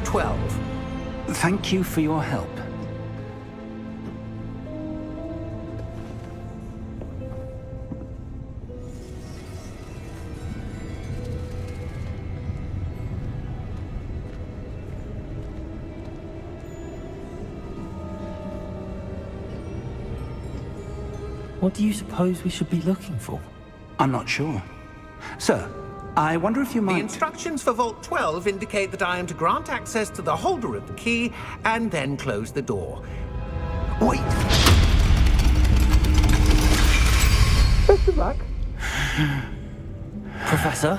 12. Thank you for your help. What do you suppose we should be looking for? I'm not sure. Sir, I wonder if you might... The instructions for Vault 12 indicate that I am to grant access to the holder of the key and then close the door. Wait! Best of luck. Professor?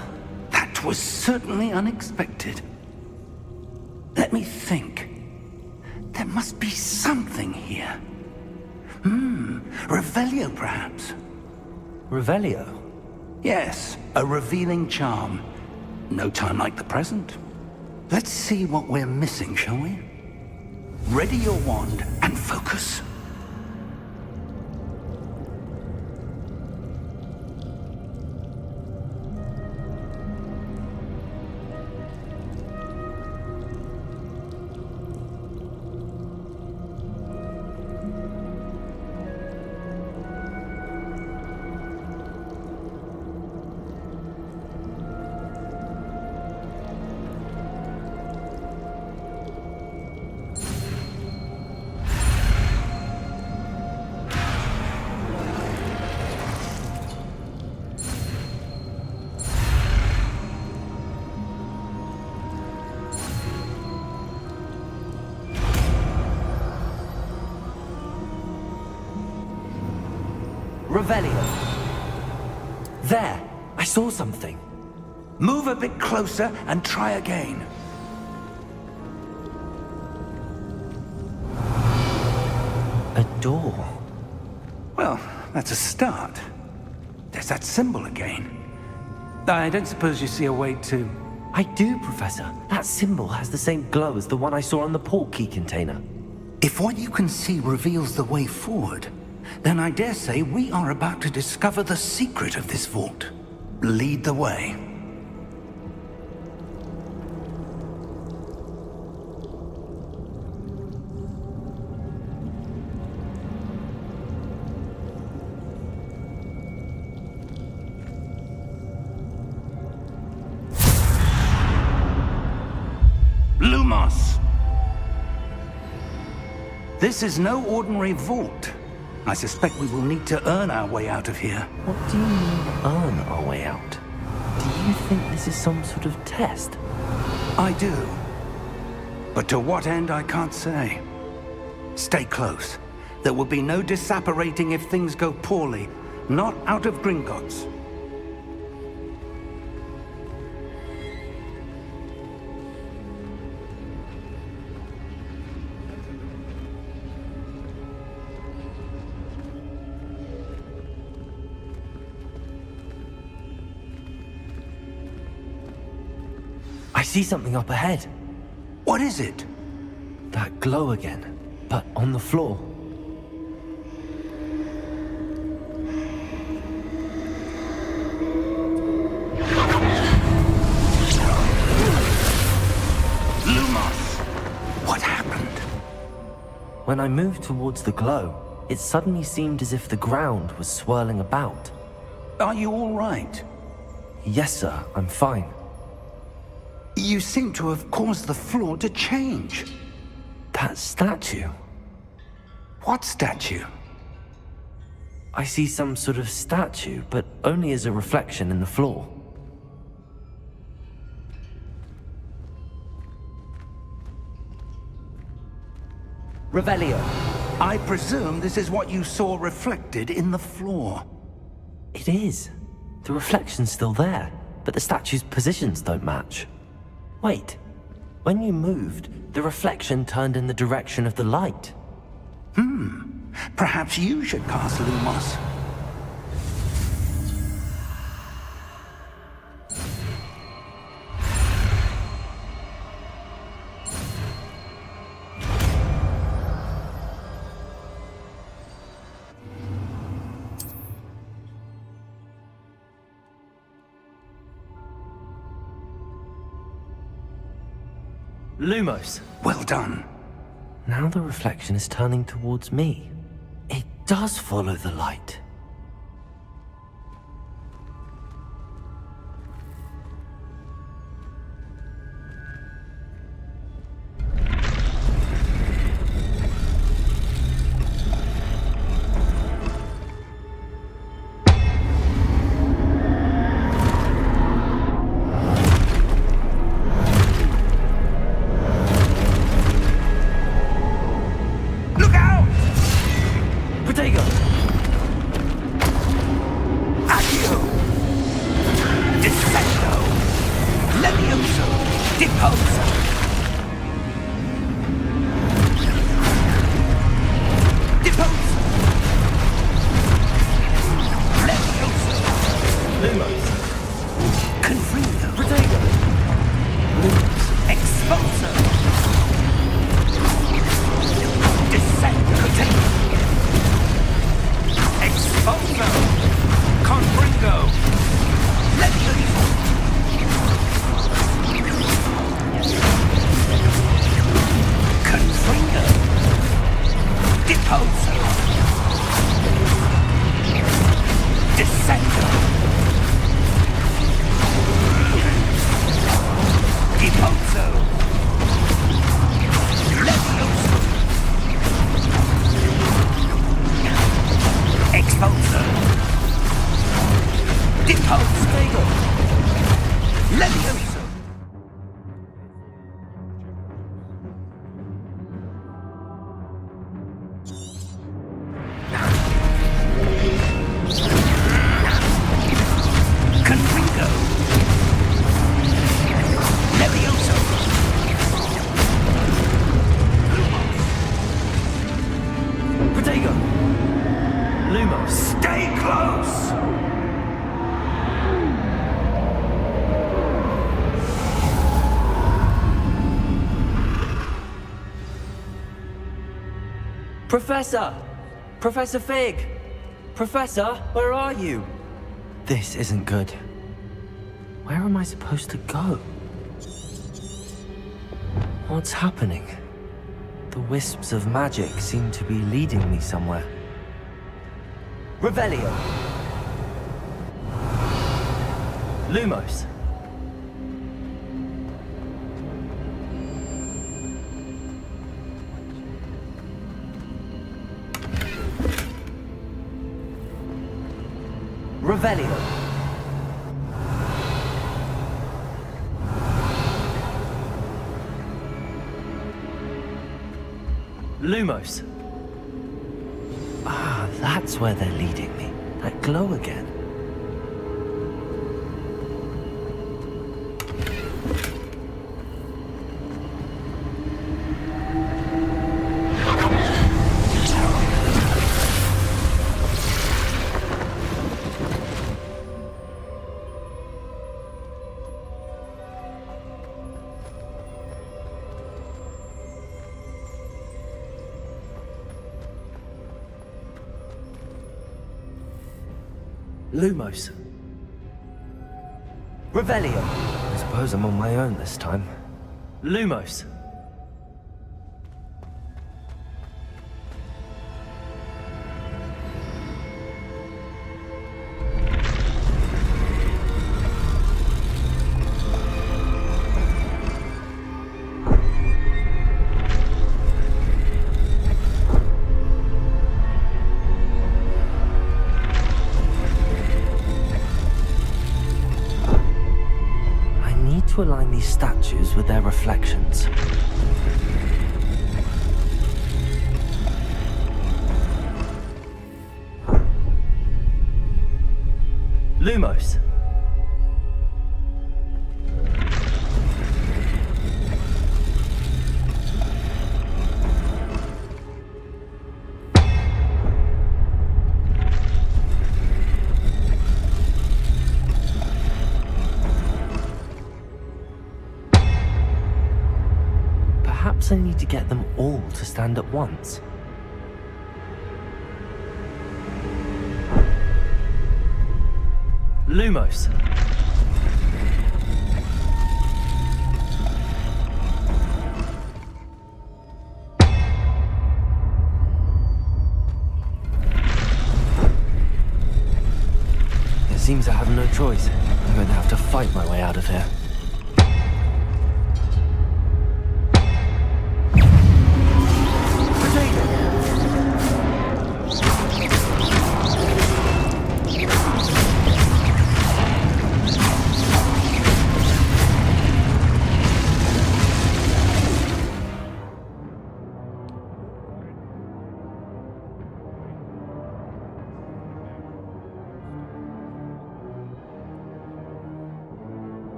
That was certainly unexpected. Let me think. There must be something here. Revelio, perhaps? Revelio? Yes, a revealing charm. No time like the present. Let's see what we're missing, shall we? Ready your wand and focus. Revelio. There! I saw something. Move a bit closer and try again. A door. Well, that's a start. There's that symbol again. I don't suppose you see a way to... I do, Professor. That symbol has the same glow as the one I saw on the port key container. If what you can see reveals the way forward, then I dare say we are about to discover the secret of this vault. Lead the way. Lumos! This is no ordinary vault. I suspect we will need to earn our way out of here. What do you mean, earn our way out? Do you think this is some sort of test? I do. But to what end, I can't say. Stay close. There will be no disapparating if things go poorly. Not out of Gringotts. I see something up ahead. What is it? That glow again, but on the floor. Lumos! What happened? When I moved towards the glow, it suddenly seemed as if the ground was swirling about. Are you all right? Yes, sir, I'm fine. You seem to have caused the floor to change. That statue. What statue? I see some sort of statue, but only as a reflection in the floor. Revelio, I presume this is what you saw reflected in the floor. It is. The reflection's still there, but the statue's positions don't match. Wait, when you moved, the reflection turned in the direction of the light. Perhaps you should cast Lumos. Lumos. Well done. Now the reflection is turning towards me. It does follow the light. Professor! Professor Fig! Professor, where are you? This isn't good. Where am I supposed to go? What's happening? The wisps of magic seem to be leading me somewhere. Revelio! Lumos! Revelio. Lumos. Ah, that's where they're leading me. That glow again. Lumos. Revelio. I suppose I'm on my own this time. Lumos. To align these statues with their reflections. Lumos. Perhaps I need to get them all to stand at once. Lumos. choice. I'm going to have to fight my way out of here.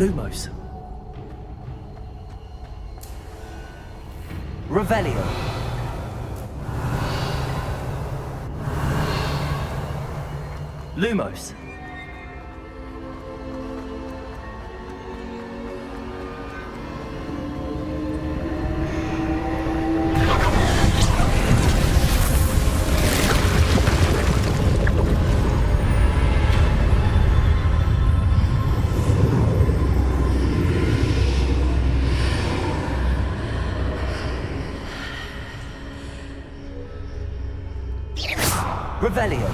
Lumos. Revelio. Lumos. Revelio.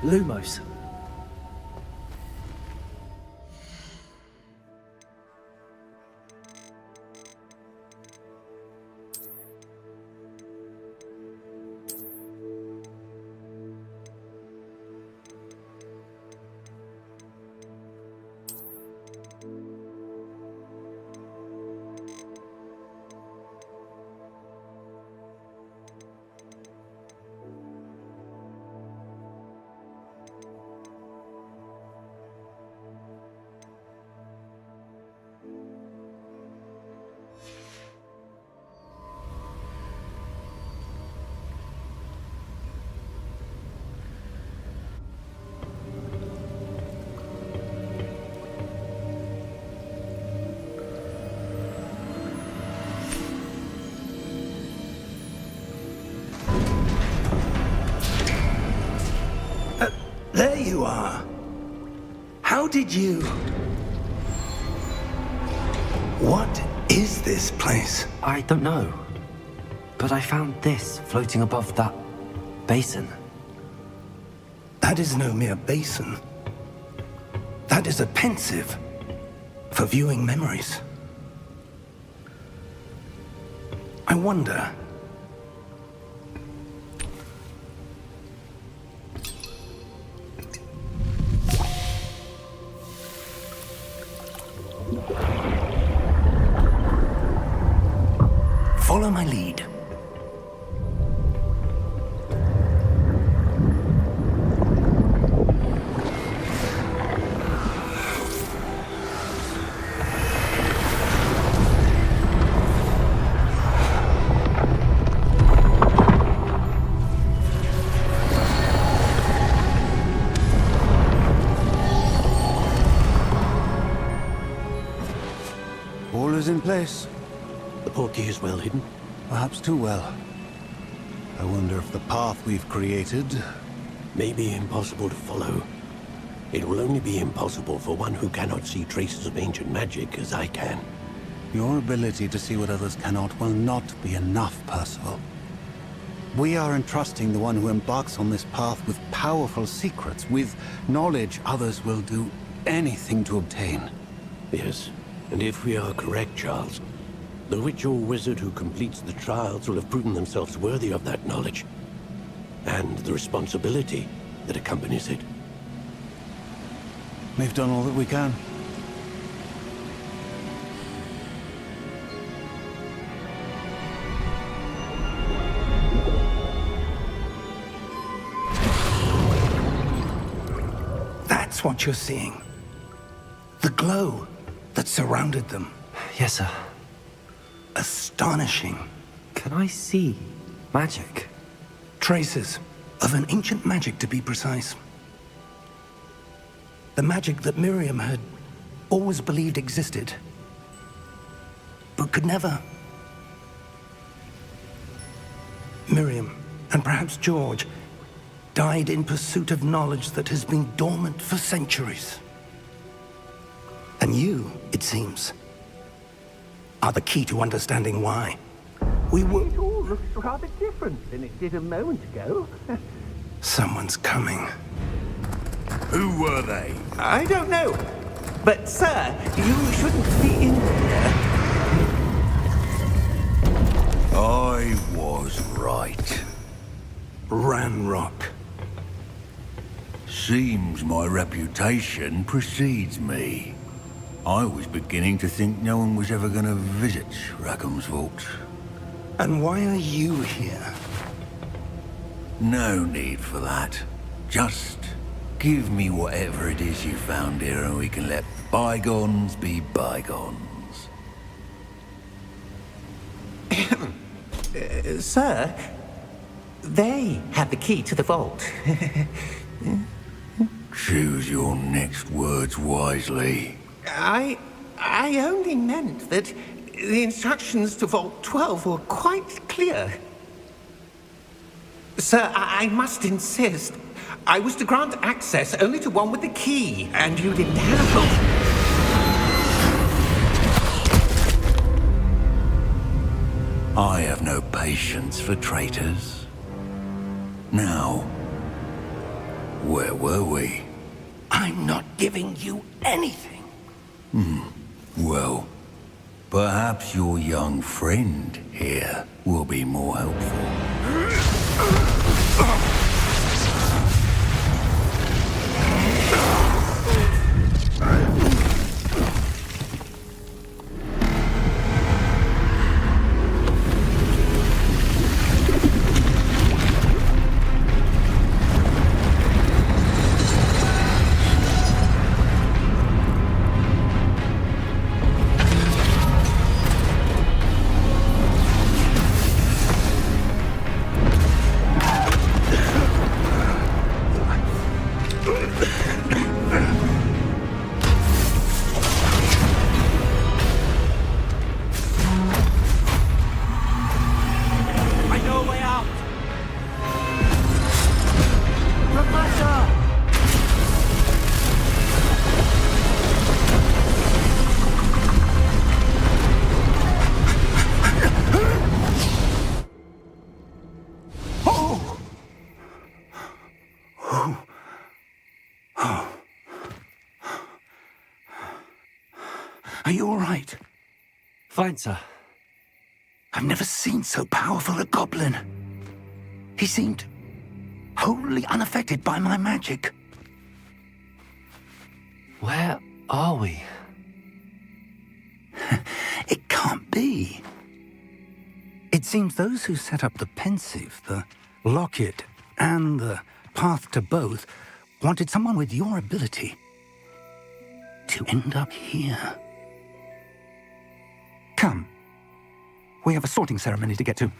Lumos. There you are. How did you... What is this place? I don't know. But I found this floating above that basin. That is no mere basin. That is a pensive for viewing memories. I wonder... Follow my lead. All is in place. The portkey is well hidden. Perhaps too well. I wonder if the path we've created... May be impossible to follow. It will only be impossible for one who cannot see traces of ancient magic as I can. Your ability to see what others cannot will not be enough, Percival. We are entrusting the one who embarks on this path with powerful secrets, with knowledge others will do anything to obtain. Yes, and if we are correct, Charles, the witch or wizard who completes the trials will have proven themselves worthy of that knowledge, and the responsibility that accompanies it. We've done all that we can. That's what you're seeing. The glow that surrounded them. Yes, sir. Astonishing. Can I see magic? Traces of an ancient magic, to be precise. The magic that Miriam had always believed existed, but could never. Miriam, and perhaps George, died in pursuit of knowledge that has been dormant for centuries. And you, it seems, are the key to understanding why. We were... It all looks rather different than it did a moment ago. Someone's coming. Who were they? I don't know. But, sir, you shouldn't be in here. I was right. Ranrock. Seems my reputation precedes me. I was beginning to think no one was ever going to visit Rackham's vault. And why are you here? No need for that. Just give me whatever it is you found here and we can let bygones be bygones. Sir, they have the key to the vault. Choose your next words wisely. I only meant that the instructions to Vault 12 were quite clear. Sir, I must insist. I was to grant access only to one with the key, and you didn't have it. I have no patience for traitors. Now, where were we? I'm not giving you anything. Well, perhaps your young friend here will be more helpful. Are you all right? Fine, sir. I've never seen so powerful a goblin. He seemed wholly unaffected by my magic. Where are we? It can't be. It seems those who set up the pensive, the locket, and the path to both wanted someone with your ability to end up here. Come. We have a sorting ceremony to get to.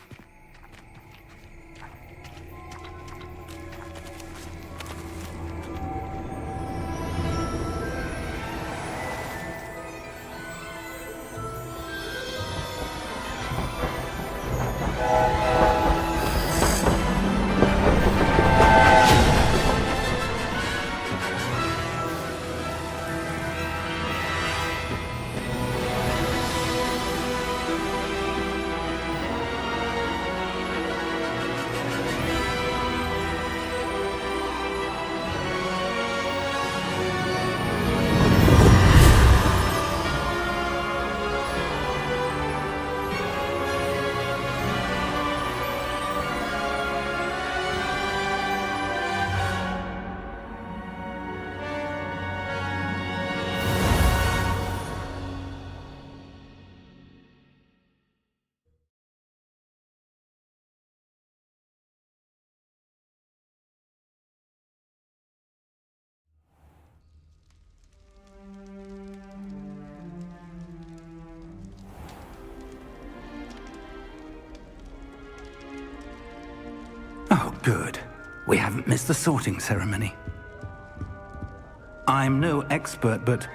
Oh, good. We haven't missed the sorting ceremony. I'm no expert, but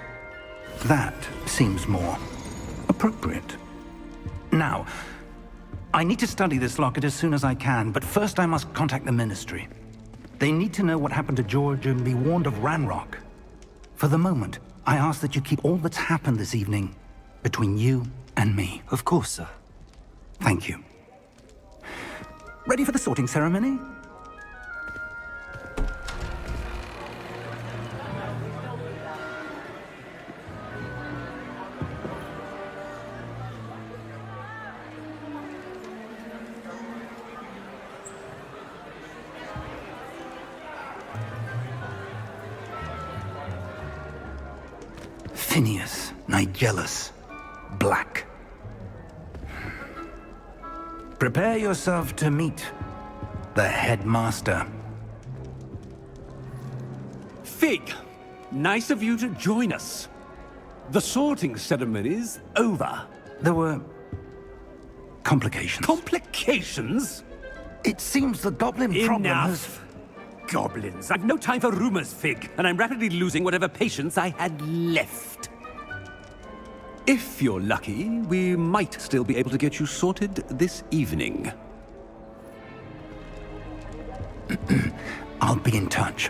that seems more appropriate. Now, I need to study this locket as soon as I can, but first I must contact the Ministry. They need to know what happened to George and be warned of Ranrock. For the moment, I ask that you keep all that's happened this evening between you and me. Of course, sir. Thank you. Ready for the sorting ceremony? Phineas, Nigellus, Black. Prepare yourself to meet the headmaster. Fig, nice of you to join us. The sorting ceremony's over. There were complications. Complications? It seems the goblin problem has... Enough. Goblins. I've no time for rumors, Fig, and I'm rapidly losing whatever patience I had left. If you're lucky, we might still be able to get you sorted this evening. I'll be in touch.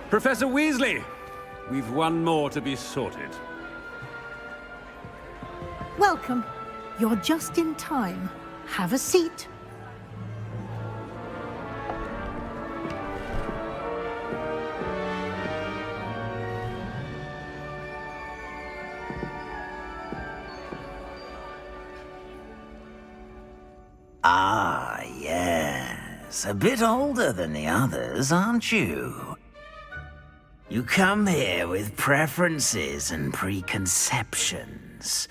Professor Weasley, we've one more to be sorted. Welcome. You're just in time. Have a seat. Ah, yes. A bit older than the others, aren't you? You come here with preferences and preconceptions.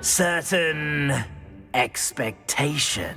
Certain expectations.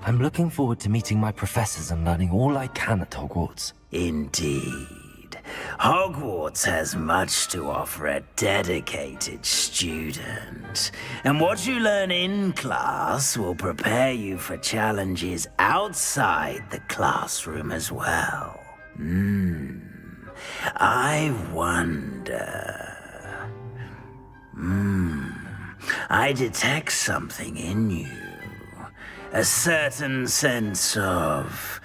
I'm looking forward to meeting my professors and learning all I can at Hogwarts. Indeed. Hogwarts has much to offer a dedicated student. And what you learn in class will prepare you for challenges outside the classroom as well. I wonder... I detect something in you. A certain sense of...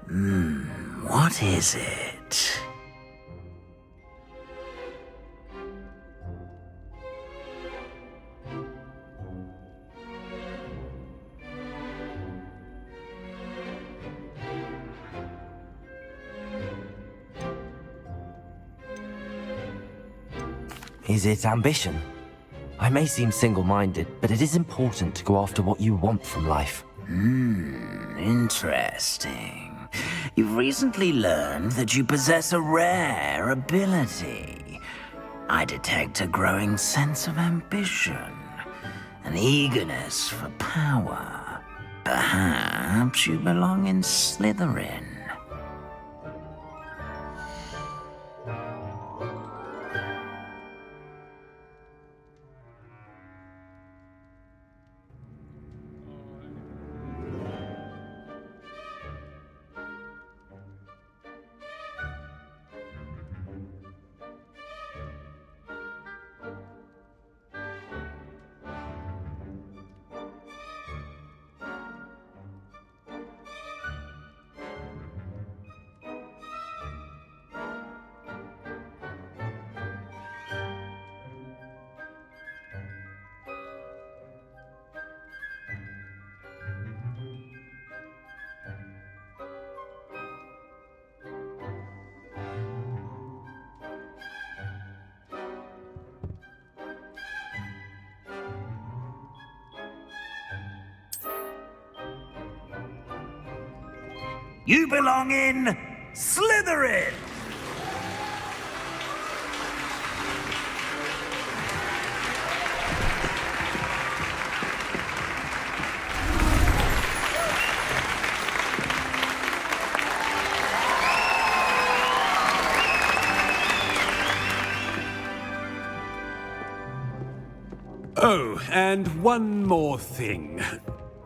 what is it? Is it ambition? I may seem single-minded, but it is important to go after what you want from life. Interesting. You've recently learned that you possess a rare ability. I detect a growing sense of ambition, an eagerness for power. Perhaps you belong in Slytherin. You belong in Slytherin! Oh, and one more thing.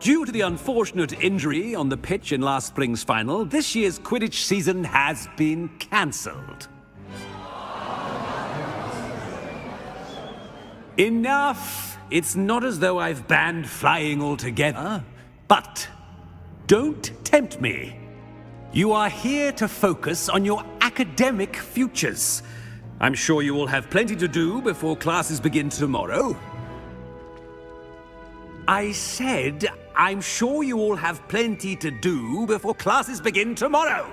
Due to the unfortunate injury on the pitch in last spring's final, this year's Quidditch season has been cancelled. Enough! It's not as though I've banned flying altogether, but don't tempt me. You are here to focus on your academic futures. I'm sure you will have plenty to do before classes begin tomorrow. I said, I'm sure you all have plenty to do before classes begin tomorrow.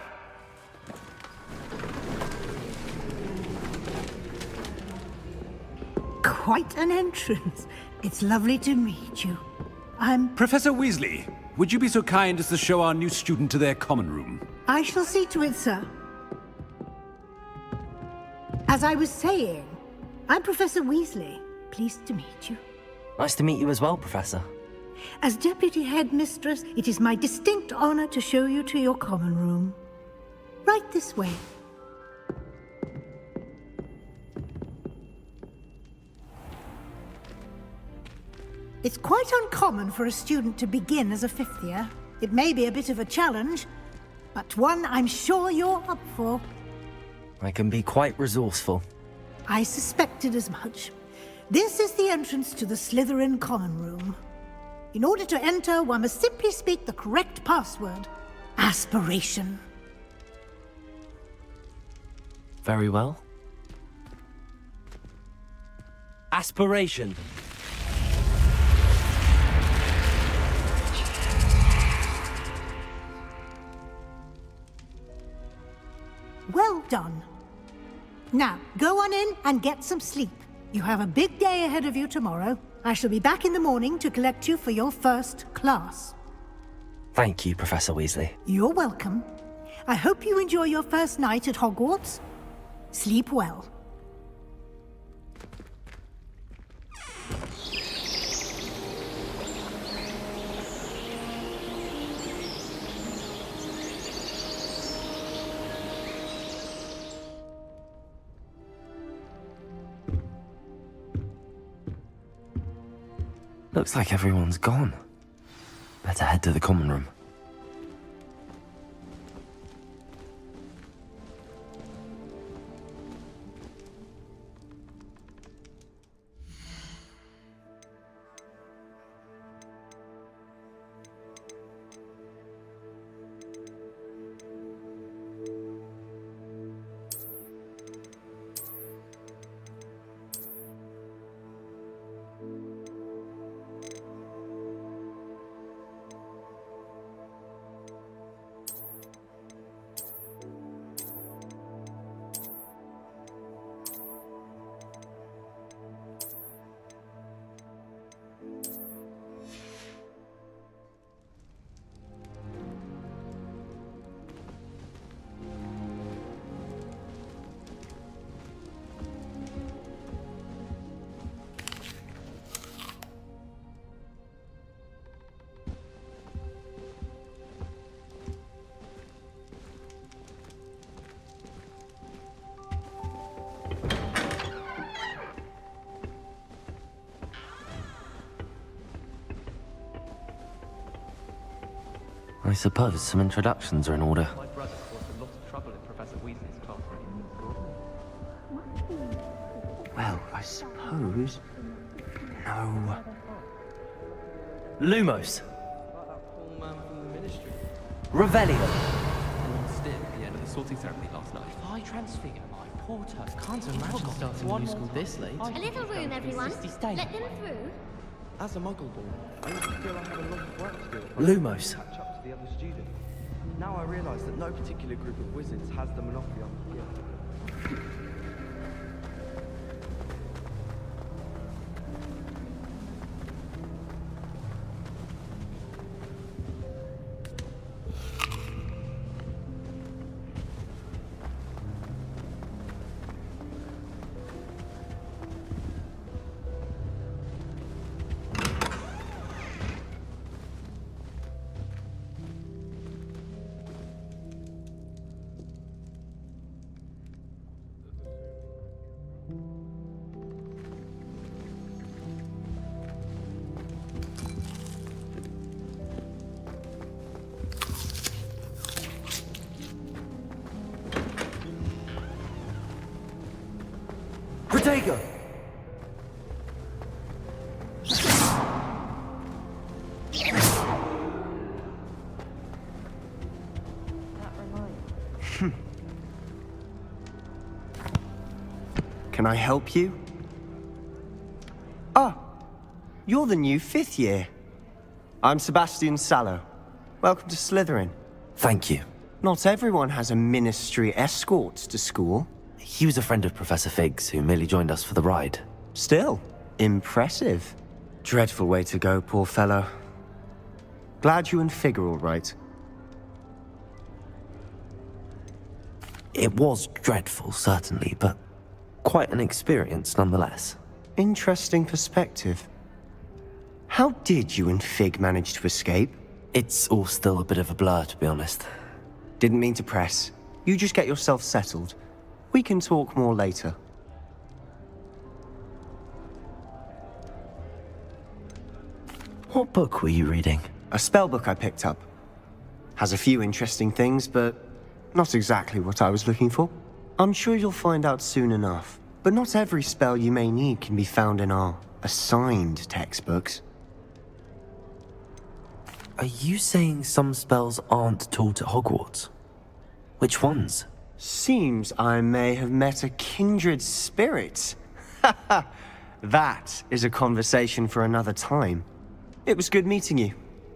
Quite an entrance. It's lovely to meet you. Professor Weasley, would you be so kind as to show our new student to their common room? I shall see to it, sir. As I was saying, I'm Professor Weasley. Pleased to meet you. Nice to meet you as well, Professor. As Deputy Headmistress, it is my distinct honor to show you to your common room. Right this way. It's quite uncommon for a student to begin as a fifth year. It may be a bit of a challenge, but one I'm sure you're up for. I can be quite resourceful. I suspected as much. This is the entrance to the Slytherin common room. In order to enter, one must simply speak the correct password. Aspiration. Very well. Aspiration. Well done. Now, go on in and get some sleep. You have a big day ahead of you tomorrow. I shall be back in the morning to collect you for your first class. Thank you, Professor Weasley. You're welcome. I hope you enjoy your first night at Hogwarts. Sleep well. Looks like everyone's gone. Better head to the common room. I suppose some introductions are in order. My brother caused a lot of trouble in Professor Weasley's classroom in school. Well, I suppose... No. Lumos! About that poor man from the Ministry. Revelio! Lord Stibb at the end of the sorting ceremony last night. If I transfigure my porter, can't imagine starting a new school this late. A little room, everyone. Let them through. As a muggle boy, I used to feel I had a lot of work to do. Lumos. Catch up to the other students. Now I realise that no particular group of wizards has the monopoly on the gift. Protego! Can I help you? Ah, you're the new 5th year. I'm Sebastian Sallow. Welcome to Slytherin. Thank you. Not everyone has a ministry escort to school. He was a friend of Professor Fig's, who merely joined us for the ride. Still, impressive. Dreadful way to go, poor fellow. Glad you and Fig are all right. It was dreadful, certainly, but quite an experience nonetheless. Interesting perspective. How did you and Fig manage to escape? It's all still a bit of a blur, to be honest. Didn't mean to press. You just get yourself settled. We can talk more later. What book were you reading? A spellbook I picked up. Has a few interesting things, but not exactly what I was looking for. I'm sure you'll find out soon enough. But not every spell you may need can be found in our assigned textbooks. Are you saying some spells aren't taught at Hogwarts? Which ones? Seems I may have met a kindred spirit. That is a conversation for another time. It was good meeting you.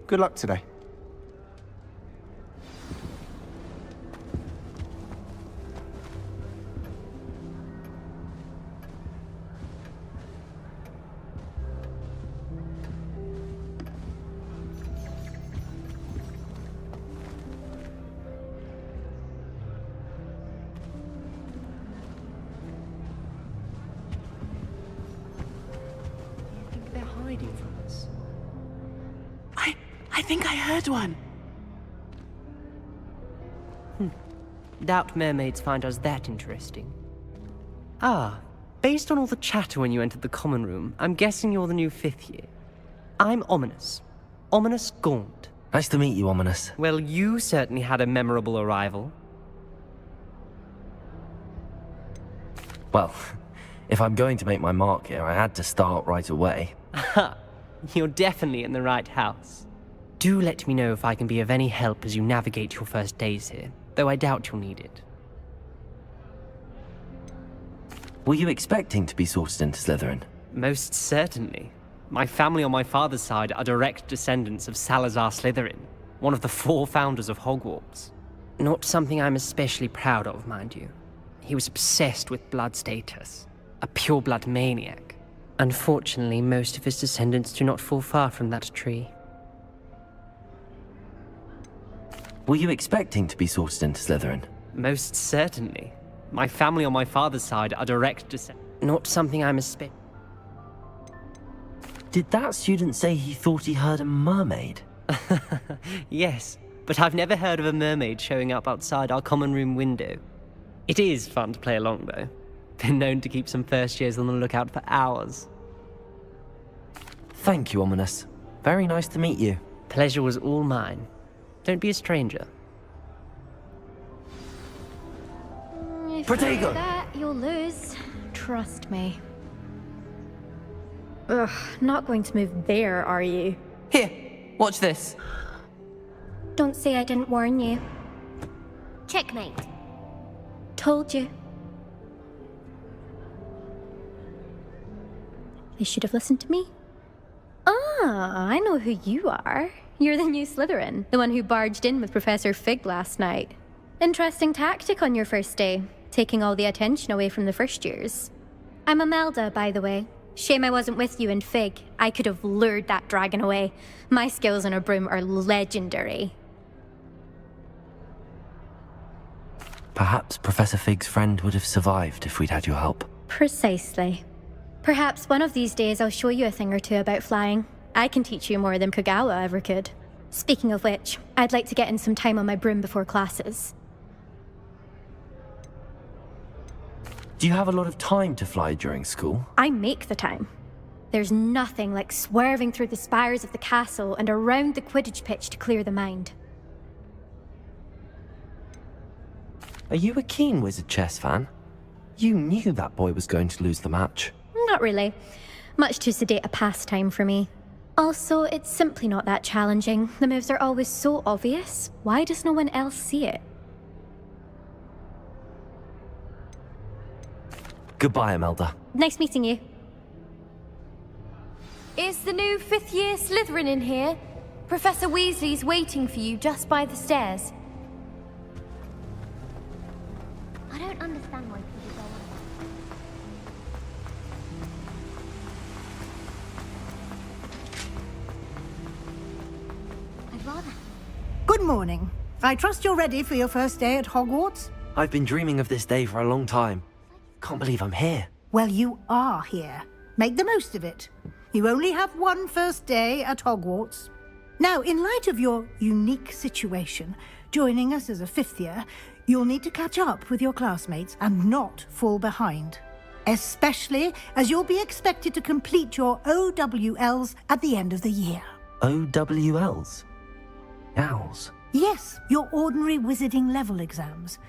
Good luck today. They're hiding from us. I think I heard one. Doubt mermaids find us that interesting. Ah, based on all the chatter when you entered the common room, I'm guessing you're the new 5th year. I'm Ominous. Ominous Gaunt. Nice to meet you, Ominous. Well, you certainly had a memorable arrival. Well, if I'm going to make my mark here, I had to start right away. Aha! You're definitely in the right house. Do let me know if I can be of any help as you navigate your first days here, though I doubt you'll need it. Were you expecting to be sorted into Slytherin? Most certainly. My family on my father's side are direct descendants of Salazar Slytherin, one of the 4 founders of Hogwarts. Not something I'm especially proud of, mind you. He was obsessed with blood status, a pure-blood maniac. Unfortunately, most of his descendants do not fall far from that tree. Were you expecting to be sorted into Slytherin? Most certainly. My family on my father's side are direct descendants. Not something I'm especially... Did that student say he thought he heard a mermaid? Yes, but I've never heard of a mermaid showing up outside our common room window. It is fun to play along, though. Been known to keep some first years on the lookout for hours. Thank you, Ominous. Very nice to meet you. Pleasure was all mine. Don't be a stranger. If Protego! you do that, you'll lose. Trust me. Ugh, not going to move there, are you? Here, watch this. Don't say I didn't warn you. Checkmate. Told you. They should have listened to me. Ah, I know who you are. You're the new Slytherin, the one who barged in with Professor Fig last night. Interesting tactic on your first day, taking all the attention away from the first years. I'm Imelda, by the way. Shame I wasn't with you in Fig. I could have lured that dragon away. My skills on a broom are legendary. Perhaps Professor Fig's friend would have survived if we'd had your help. Precisely. Perhaps one of these days I'll show you a thing or two about flying. I can teach you more than Kagawa ever could. Speaking of which, I'd like to get in some time on my broom before classes. Do you have a lot of time to fly during school? I make the time. There's nothing like swerving through the spires of the castle and around the Quidditch pitch to clear the mind. Are you a keen Wizard chess fan? You knew that boy was going to lose the match. Not really. Much too sedate a pastime for me. Also, it's simply not that challenging. The moves are always so obvious. Why does no one else see it? Goodbye, Imelda. Nice meeting you. Is the new 5th year Slytherin in here? Professor Weasley's waiting for you just by the stairs. I don't understand why people go on. I'd rather... Good morning. I trust you're ready for your first day at Hogwarts? I've been dreaming of this day for a long time. Can't believe I'm here. Well, you are here. Make the most of it. You only have one first day at Hogwarts. Now, in light of your unique situation, joining us as a 5th year, you'll need to catch up with your classmates and not fall behind. Especially as you'll be expected to complete your OWLs at the end of the year. OWLs? Owls? Yes, your ordinary wizarding level exams.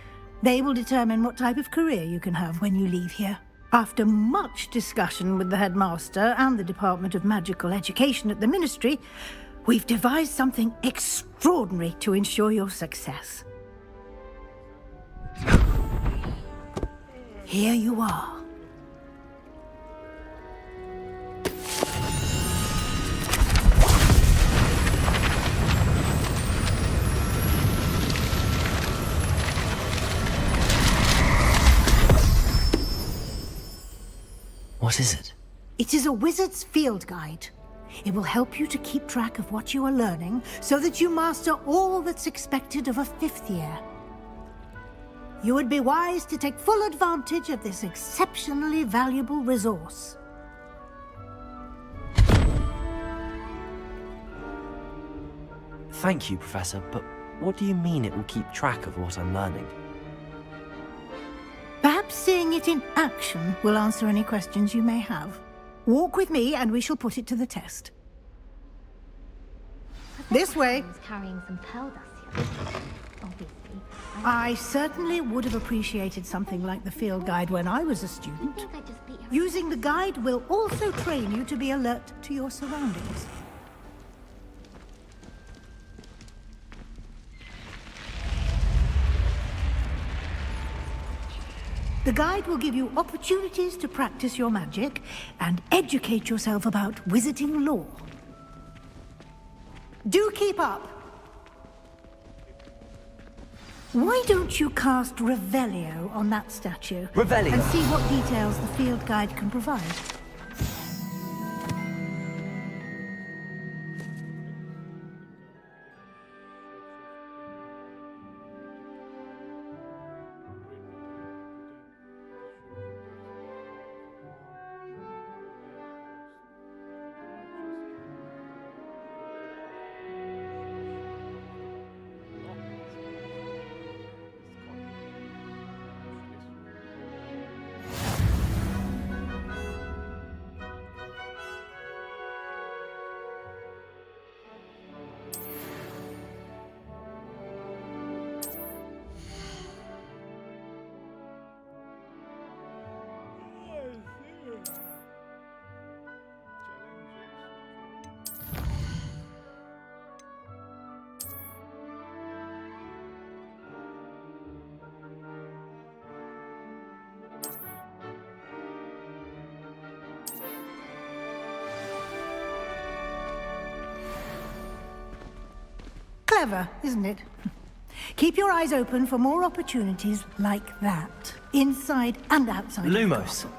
They will determine what type of career you can have when you leave here. After much discussion with the headmaster and the Department of Magical Education at the Ministry, we've devised something extraordinary to ensure your success. Here you are. What is it? It is a wizard's field guide. It will help you to keep track of what you are learning so that you master all that's expected of a 5th year. You would be wise to take full advantage of this exceptionally valuable resource. Thank you, Professor, but what do you mean it will keep track of what I'm learning? Perhaps seeing it in action will answer any questions you may have. Walk with me and we shall put it to the test. This way. Carrying some pearl dust here. Obviously. I certainly would have appreciated something like the field guide when I was a student. Using the guide will also train you to be alert to your surroundings. The guide will give you opportunities to practice your magic and educate yourself about wizarding lore. Do keep up! Why don't you cast Revelio on that statue? Revelio? And see what details the field guide can provide. Clever, isn't it? Keep your eyes open for more opportunities like that, inside and outside of the Lumos. castle.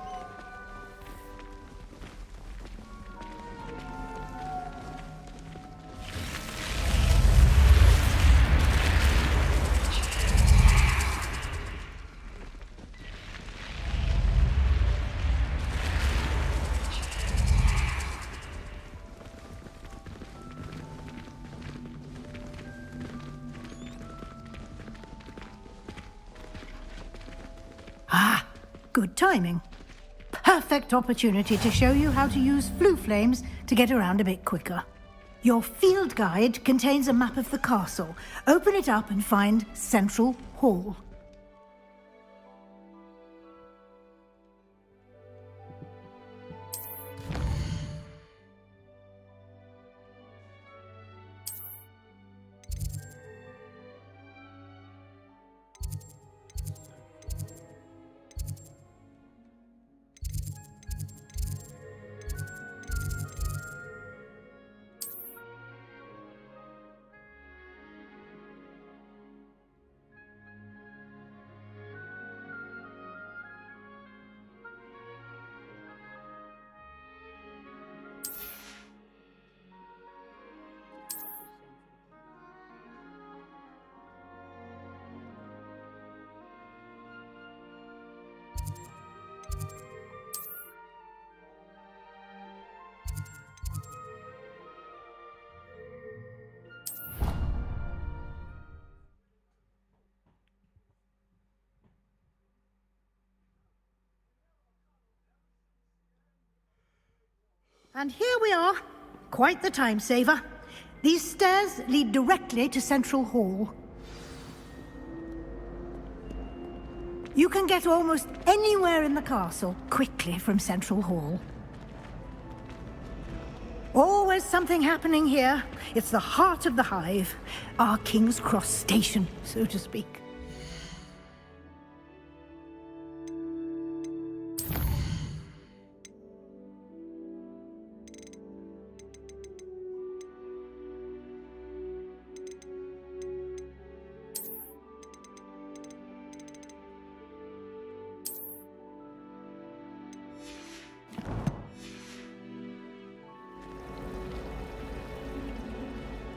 Ah, good timing. Perfect opportunity to show you how to use flue flames to get around a bit quicker. Your field guide contains a map of the castle. Open it up and find Central Hall. And here we are. Quite the time saver. These stairs lead directly to Central Hall. You can get almost anywhere in the castle quickly from Central Hall. Always something happening here. It's the heart of the hive. Our King's Cross station, so to speak.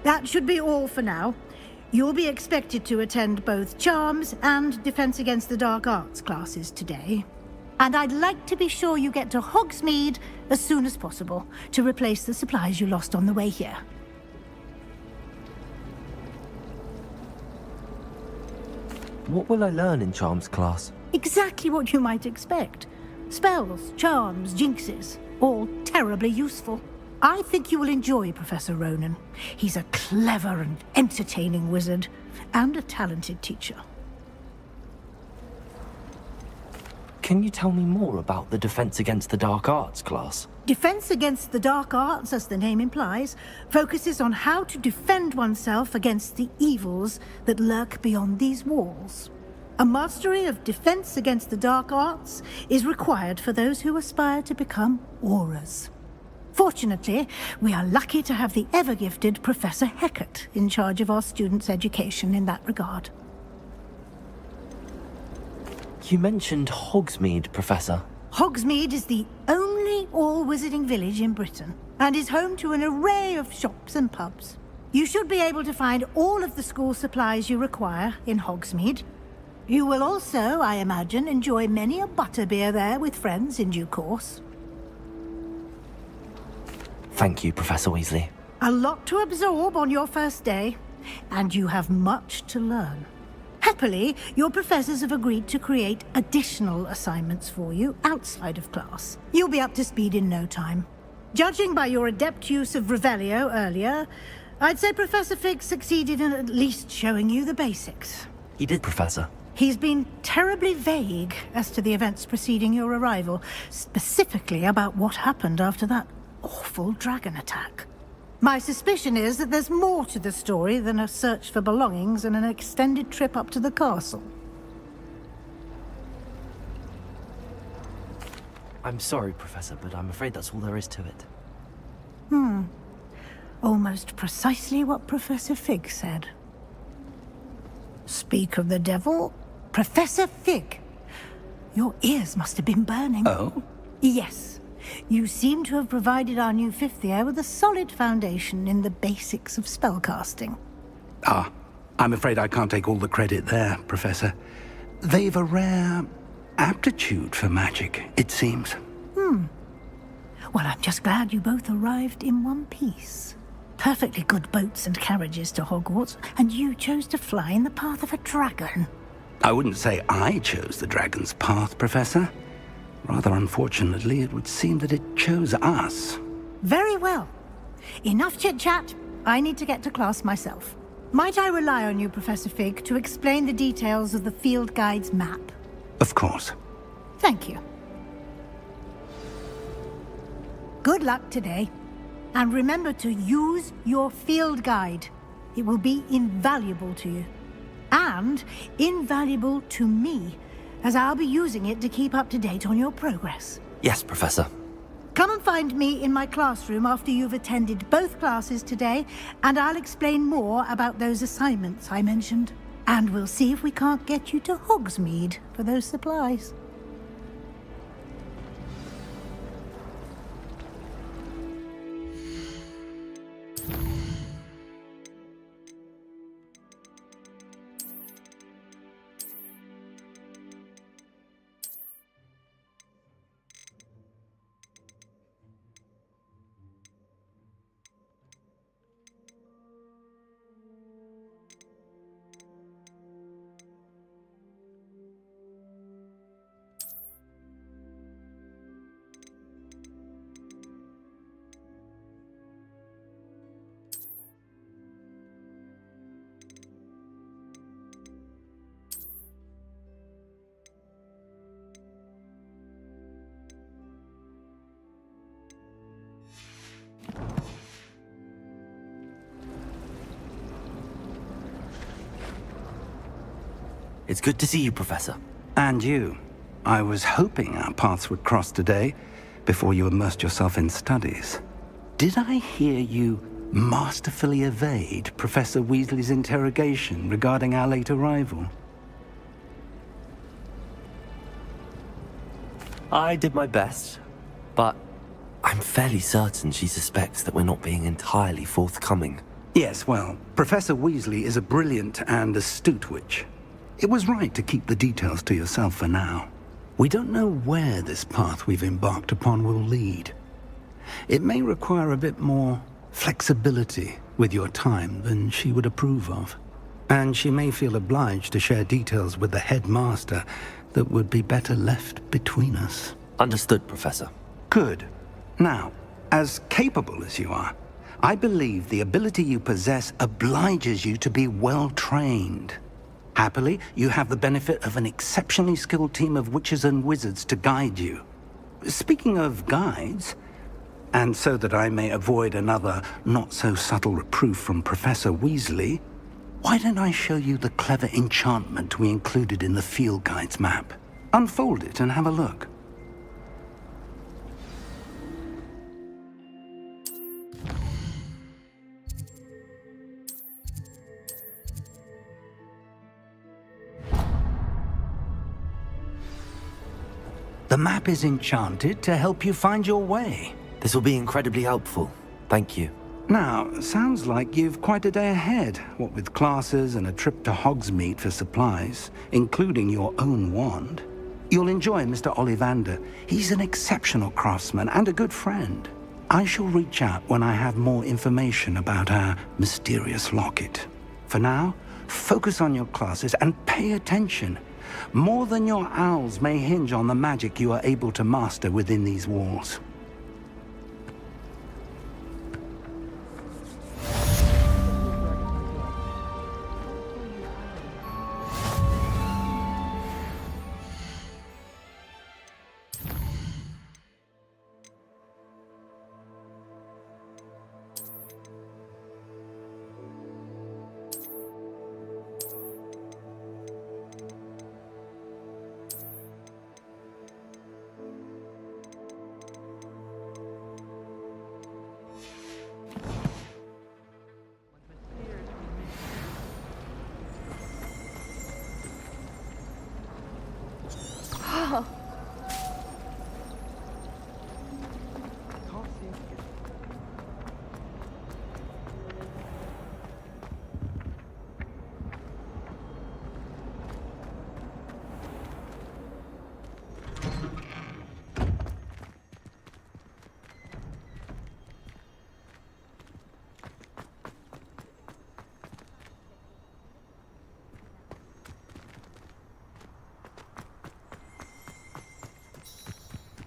That should be all for now. You'll be expected to attend both Charms and Defense Against the Dark Arts classes today. And I'd like to be sure you get to Hogsmeade as soon as possible to replace the supplies you lost on the way here. What will I learn in Charms class? Exactly what you might expect. Spells, charms, jinxes, all terribly useful. I think you will enjoy Professor Ronan. He's a clever and entertaining wizard, and a talented teacher. Can you tell me more about the Defense Against the Dark Arts class? Defense Against the Dark Arts, as the name implies, focuses on how to defend oneself against the evils that lurk beyond these walls. A mastery of Defense Against the Dark Arts is required for those who aspire to become Aurors. Fortunately, we are lucky to have the ever-gifted Professor Hecat in charge of our students' education in that regard. You mentioned Hogsmeade, Professor. Hogsmeade is the only all-wizarding village in Britain, and is home to an array of shops and pubs. You should be able to find all of the school supplies you require in Hogsmeade. You will also, I imagine, enjoy many a butterbeer there with friends in due course. Thank you, Professor Weasley. A lot to absorb on your first day, and you have much to learn. Happily, your professors have agreed to create additional assignments for you outside of class. You'll be up to speed in no time. Judging by your adept use of Revelio earlier, I'd say Professor Fig succeeded in at least showing you the basics. He did, Professor. He's been terribly vague as to the events preceding your arrival, specifically about what happened after that awful dragon attack. My suspicion is that there's more to the story than a search for belongings and an extended trip up to the castle. I'm sorry, Professor, but I'm afraid that's all there is to it. Almost precisely what Professor Fig said. Speak of the devil, Professor Fig. Your ears must have been burning. Oh? Yes. You seem to have provided our new fifth year with a solid foundation in the basics of spellcasting. Ah, I'm afraid I can't take all the credit there, Professor. They've a rare aptitude for magic, it seems. Well, I'm just glad you both arrived in one piece. Perfectly good boats and carriages to Hogwarts, and you chose to fly in the path of a dragon. I wouldn't say I chose the dragon's path, Professor. Rather unfortunately, it would seem that it chose us. Very well. Enough chit-chat. I need to get to class myself. Might I rely on you, Professor Fig, to explain the details of the field guide's map? Of course. Thank you. Good luck today. And remember to use your field guide. It will be invaluable to you. And invaluable to me, as I'll be using it to keep up to date on your progress. Yes, Professor. Come and find me in my classroom after you've attended both classes today, and I'll explain more about those assignments I mentioned. And we'll see if we can't get you to Hogsmeade for those supplies. It's good to see you, Professor. And you. I was hoping our paths would cross today, before you immersed yourself in studies. Did I hear you masterfully evade Professor Weasley's interrogation regarding our late arrival? I did my best, but I'm fairly certain she suspects that we're not being entirely forthcoming. Yes, well, Professor Weasley is a brilliant and astute witch. It was right to keep the details to yourself for now. We don't know where this path we've embarked upon will lead. It may require a bit more flexibility with your time than she would approve of. And she may feel obliged to share details with the headmaster that would be better left between us. Understood, Professor. Good. Now, As capable as you are, I believe the ability you possess obliges you to be well trained. Happily, you have the benefit of an exceptionally skilled team of witches and wizards to guide you. Speaking of guides, and so that I may avoid another not-so-subtle reproof from Professor Weasley, why don't I show you the clever enchantment we included in the field guide's map? Unfold it and have a look. The map is enchanted to help you find your way. This will be incredibly helpful. Thank you. Now, sounds like you've quite a day ahead, what with classes and a trip to Hogsmeade for supplies, including your own wand. You'll enjoy Mr. Ollivander. He's an exceptional craftsman and a good friend. I shall reach out when I have more information about our mysterious locket. For now, focus on your classes and pay attention. More than your owls may hinge on the magic you are able to master within these walls.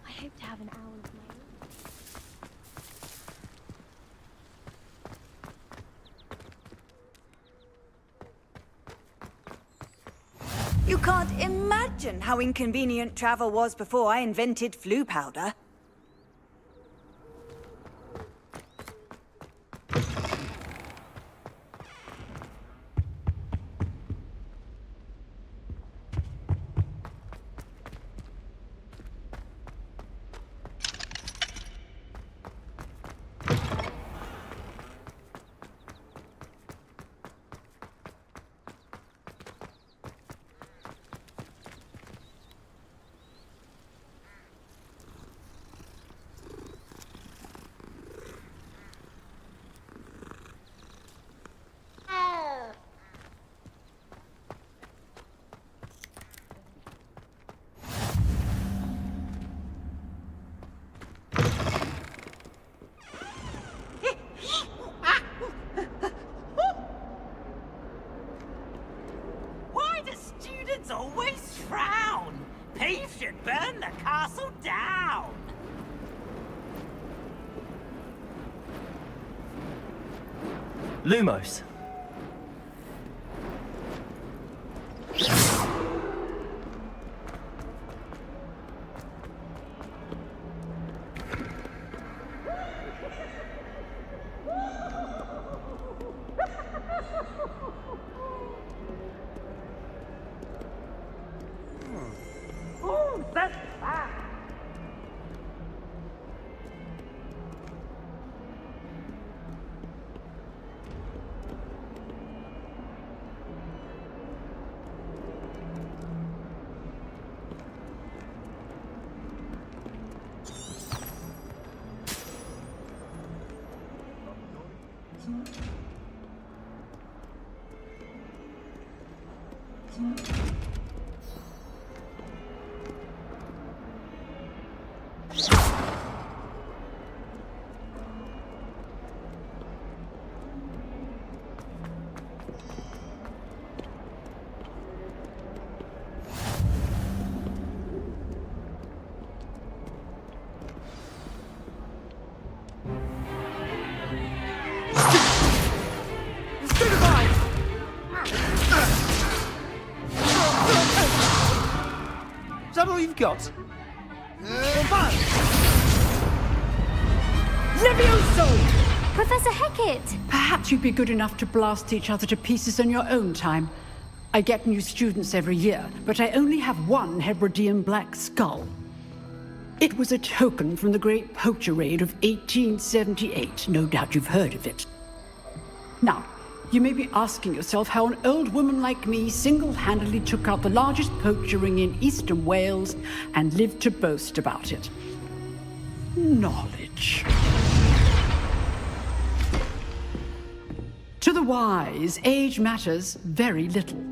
I hope to have an owl of my own. You can't imagine how inconvenient travel was before I invented flu powder. Why do students always frown? Peace should burn the castle down. Lumos. Ooh, that's bad. all you've got. Levioso! Professor Hecat! Perhaps you'd be good enough to blast each other to pieces in your own time. I get new students every year, but I only have one Hebridean black skull. It was a token from the Great Poacher Raid of 1878. No doubt you've heard of it. Now, you may be asking yourself how an old woman like me single-handedly took out the largest poacher ring in eastern Wales and lived to boast about it. Knowledge. To the wise, age matters very little.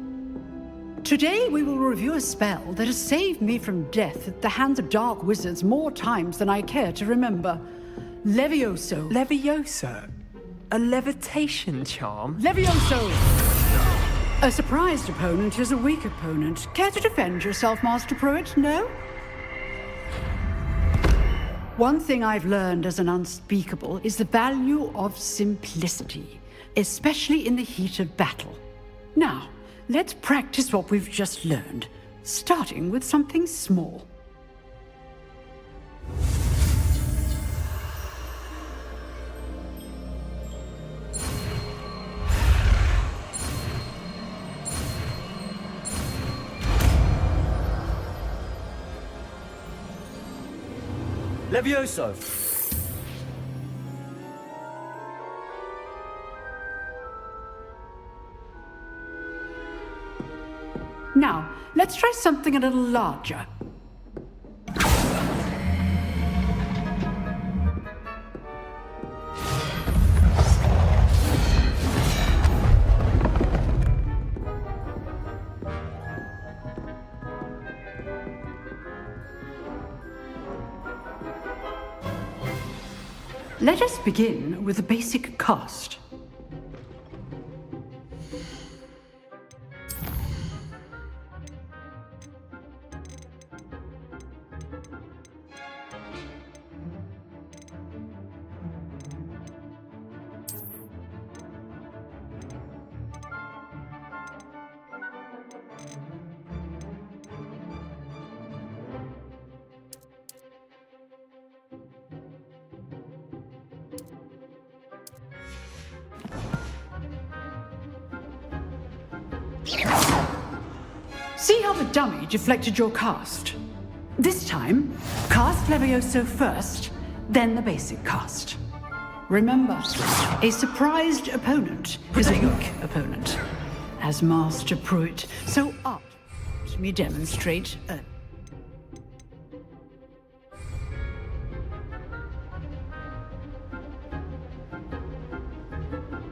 Today we will review a spell that has saved me from death at the hands of dark wizards more times than I care to remember. Levioso. Levioso? A levitation charm? Levioso! A surprised opponent is a weak opponent. Care to defend yourself, Master Pruitt? No? One thing I've learned as an unspeakable is the value of simplicity, especially in the heat of battle. Now, let's practice what we've just learned, starting with something small. Levioso! Now, let's try something a little larger. Let us begin with the basic cast. See how the dummy deflected your cast? This time, cast Levioso first, then the basic cast. Remember, a surprised opponent is a weak opponent. As Master Pruitt so artfully let me demonstrate a...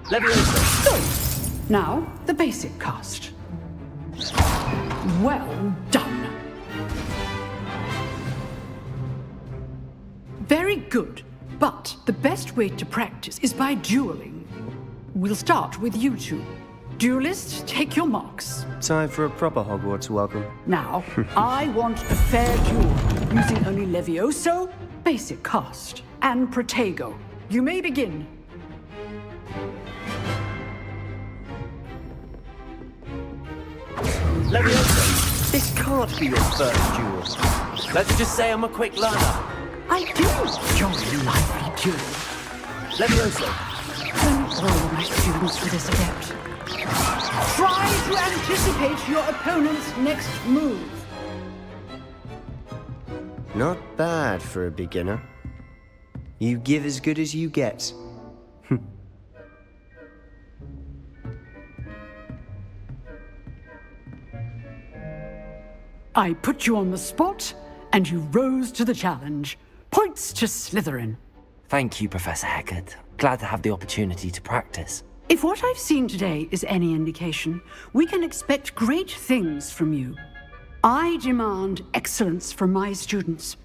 Levioso! Good. Now, the basic cast. Well done. Very good, but the best way to practice is by dueling. We'll start with you two. Duelists, take your marks. Time for a proper Hogwarts welcome. Now, I want a fair duel, using only Levioso, basic cast, and Protego. You may begin. Levioso! This can't be your first duel. Let's just say I'm a quick learner. I do enjoy lively duel. Levioso! Learn all my students for this adept. Try to anticipate your opponent's next move. Not bad for a beginner. You give as good as you get. I put you on the spot, and you rose to the challenge. Points to Slytherin. Thank you, Professor Hecat. Glad to have the opportunity to practice. If what I've seen today is any indication, we can expect great things from you. I demand excellence from my students.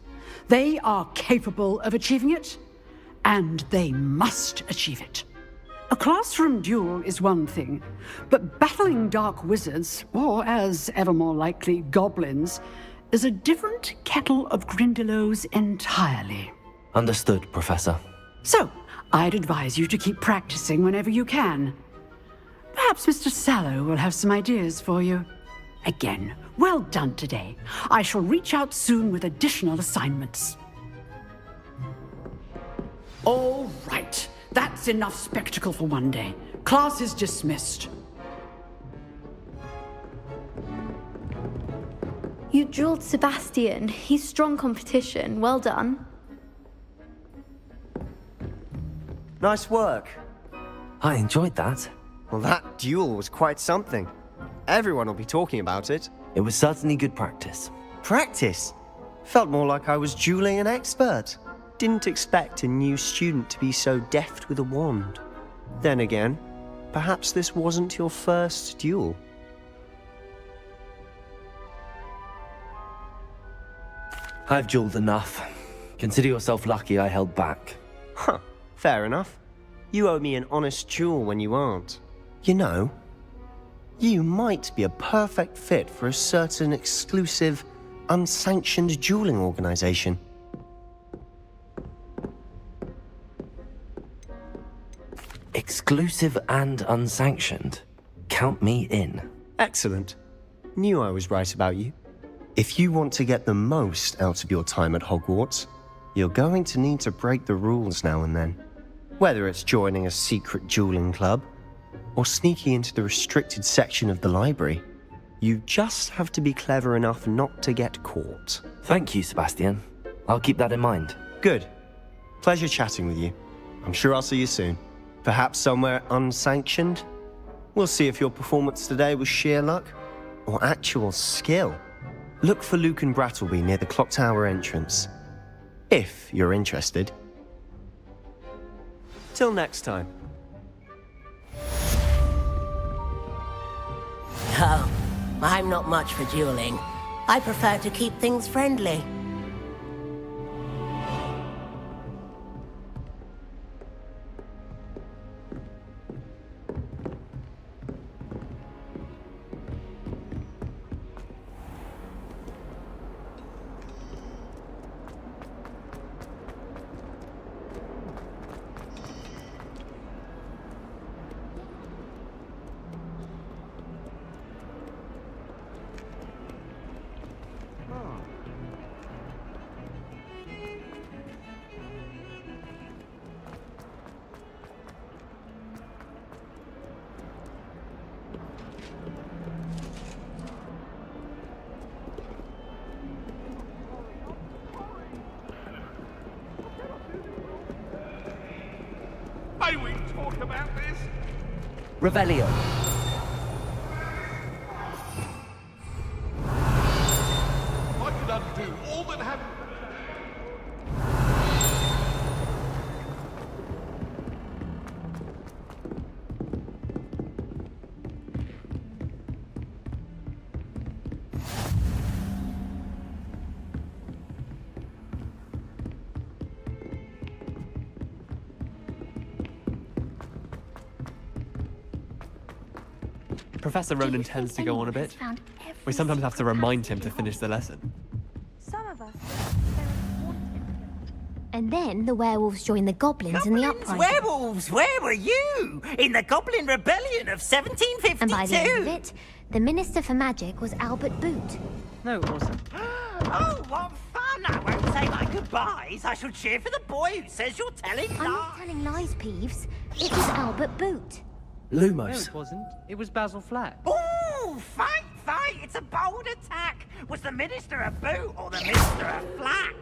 They are capable of achieving it, and they must achieve it. A classroom duel is one thing, but battling dark wizards, or as ever more likely, goblins, is a different kettle of Grindylows entirely. Understood, Professor. So, I'd advise you to keep practicing whenever you can. Perhaps Mr. Sallow will have some ideas for you. again. Well done today. I shall reach out soon with additional assignments. All right. That's enough spectacle for one day. Class is dismissed. You drilled Sebastian. He's strong competition. Well done. Nice work. I enjoyed that. Well, that duel was quite something. Everyone will be talking about it. It was certainly good practice. Practice? Felt more like I was dueling an expert. Didn't expect a new student to be so deft with a wand. Then again, perhaps this wasn't your first duel. I've dueled enough. Consider yourself lucky I held back. Huh, fair enough. You owe me an honest duel when you aren't. You know, you might be a perfect fit for a certain exclusive, unsanctioned dueling organization. Exclusive and unsanctioned. Count me in. Excellent. Knew I was right about you. If you want to get the most out of your time at Hogwarts, you're going to need to break the rules now and then. Whether it's joining a secret dueling club, or sneaking into the restricted section of the library, you just have to be clever enough not to get caught. Thank you, Sebastian. I'll keep that in mind. Good. Pleasure chatting with you. I'm sure I'll see you soon. Perhaps somewhere unsanctioned? We'll see if your performance today was sheer luck or actual skill. Look for Luke and Brattleby near the clock tower entrance, if you're interested. Till next time. Oh, I'm not much for dueling. I prefer to keep things friendly. May we talk about this? Revelio. I could undo all that happened. Professor Ronan tends to go on a bit. We sometimes have to remind him to finish the lesson. Some of us. And then the werewolves joined the goblins in the uprising. Werewolves, where were you? In the Goblin Rebellion of 1752. And by the end of it, the Minister for Magic was Albert Boot. No, it wasn't. Oh, what fun! I won't say my goodbyes. I shall cheer for the boy who says you're telling lies. I'm not telling lies, Peeves. It was Albert Boot. No, it wasn't. It was Basil Flack. Ooh, fight! It's a bold attack. Was the Minister a boot or the Minister a flack?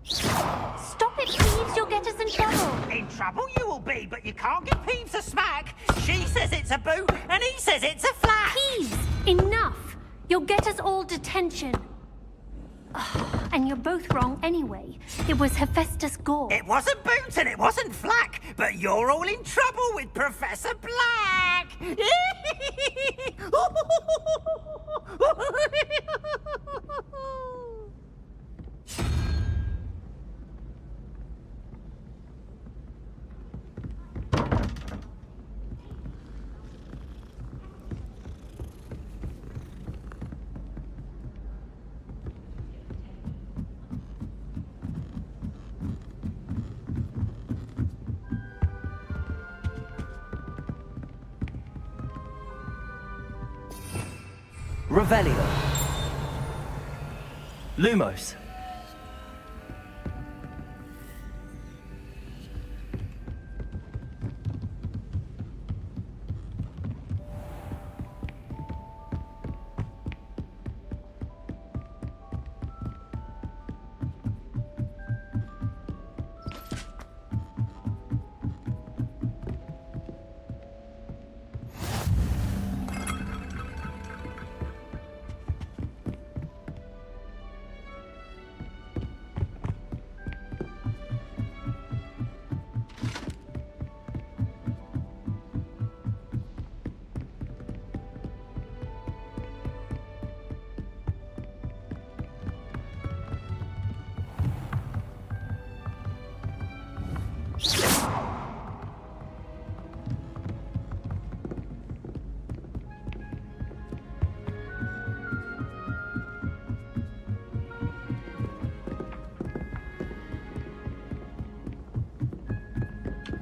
Stop it, Peeves. You'll get us in trouble. In trouble you will be, but you can't give Peeves a smack. She says it's a boot and he says it's a flack. Peeves, enough. You'll get us all detention. And you're both wrong anyway. It was Hephaestus Gore. It wasn't Boots and it wasn't Flack, but you're all in trouble with Professor Black. Revelio. Lumos.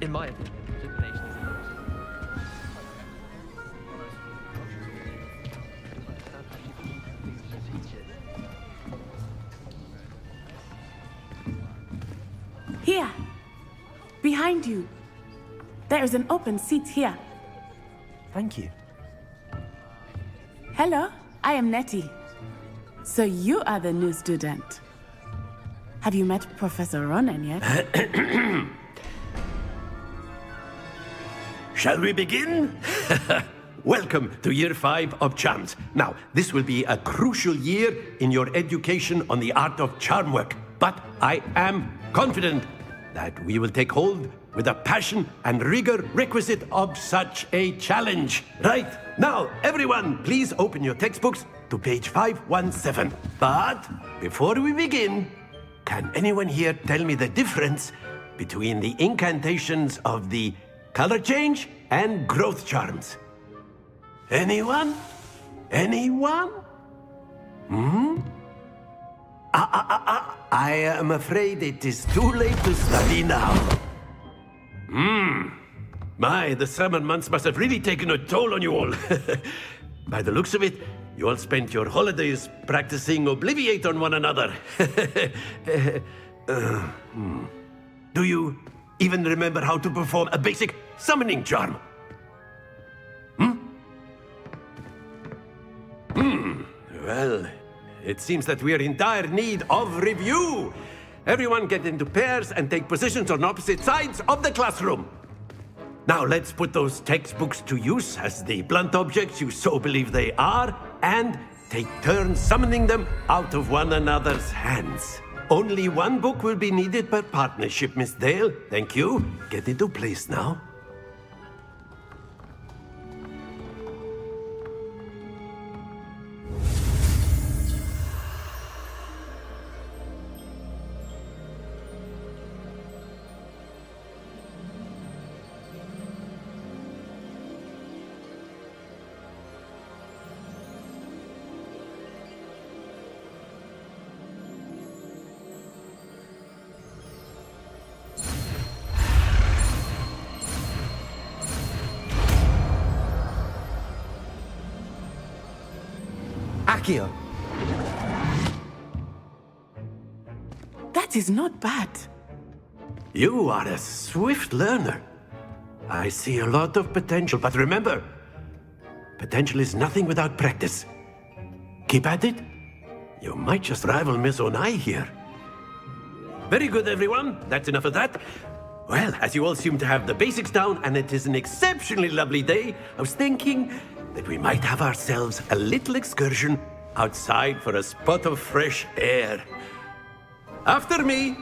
In my opinion, divination is the most. Here! Behind you! There is an open seat here. Thank you. Hello, I am Nettie. So you are the new student. Have you met Professor Ronan yet? Shall we begin? Welcome to Year 5 of Charms. Now, this will be a crucial year in your education on the art of charm work. But I am confident that we will take hold with the passion and rigor requisite of such a challenge. Right, now, everyone, please open your textbooks to page 517. But before we begin, can anyone here tell me the difference between the incantations of the color change and growth charms? Anyone? Anyone? I am afraid it is too late to study now. My, the summer months must have really taken a toll on you all. By the looks of it, you all spent your holidays practicing Obliviate on one another. Do you even remember how to perform a basic summoning charm? Well, it seems that we are in dire need of review. Everyone get into pairs and take positions on opposite sides of the classroom. Now let's put those textbooks to use as the blunt objects you so believe they are, and take turns summoning them out of one another's hands. Only one book will be needed per partnership, Miss Dale. Thank you. Get into place now. Accio. That is not bad. You are a swift learner. I see a lot of potential, but remember, potential is nothing without practice. Keep at it. You might just rival Miss Onai here. Very good, everyone. That's enough of that. Well, as you all seem to have the basics down, and it is an exceptionally lovely day, I was thinking that we might have ourselves a little excursion outside for a spot of fresh air. After me!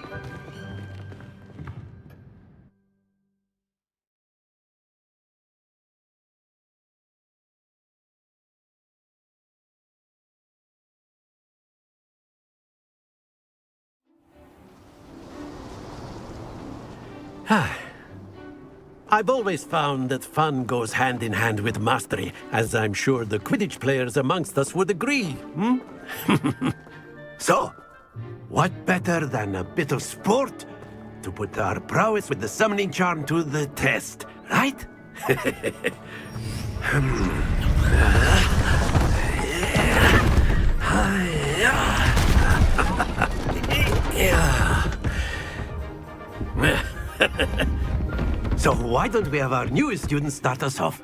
I've always found that fun goes hand in hand with mastery, as I'm sure the Quidditch players amongst us would agree, So, what better than a bit of sport to put our prowess with the summoning charm to the test, right? why don't we have our newest student start us off?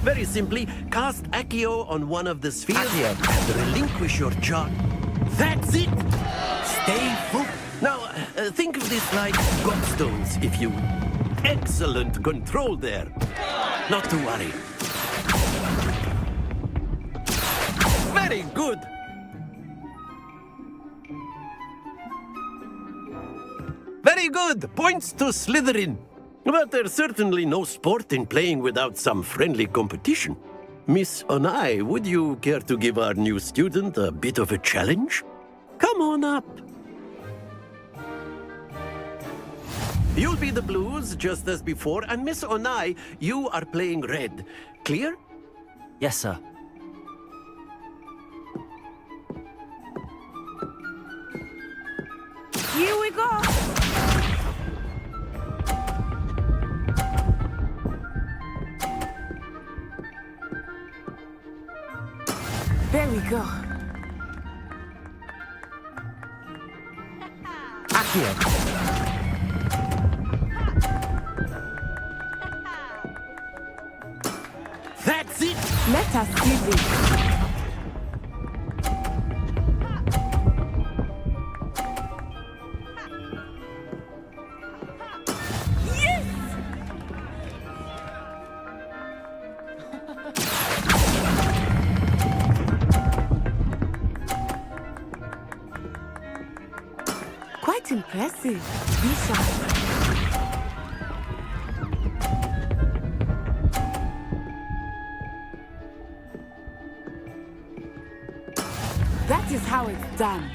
Very simply, cast Accio on one of the spheres and relinquish your charge. That's it! Stay focused. Now, think of this like gobstones, if you will. Excellent control there. Not to worry. Very good. Very good. Points to Slytherin. But there's certainly no sport in playing without some friendly competition. Miss Onai, would you care to give our new student a bit of a challenge? Come on up. You'll be the blues, just as before, and Miss Onai, you are playing red. Clear? Yes, sir. Here we go! There we go. Accio. That's it! Let us see this. Yes! Quite impressive. Be sharp. That is how it's done.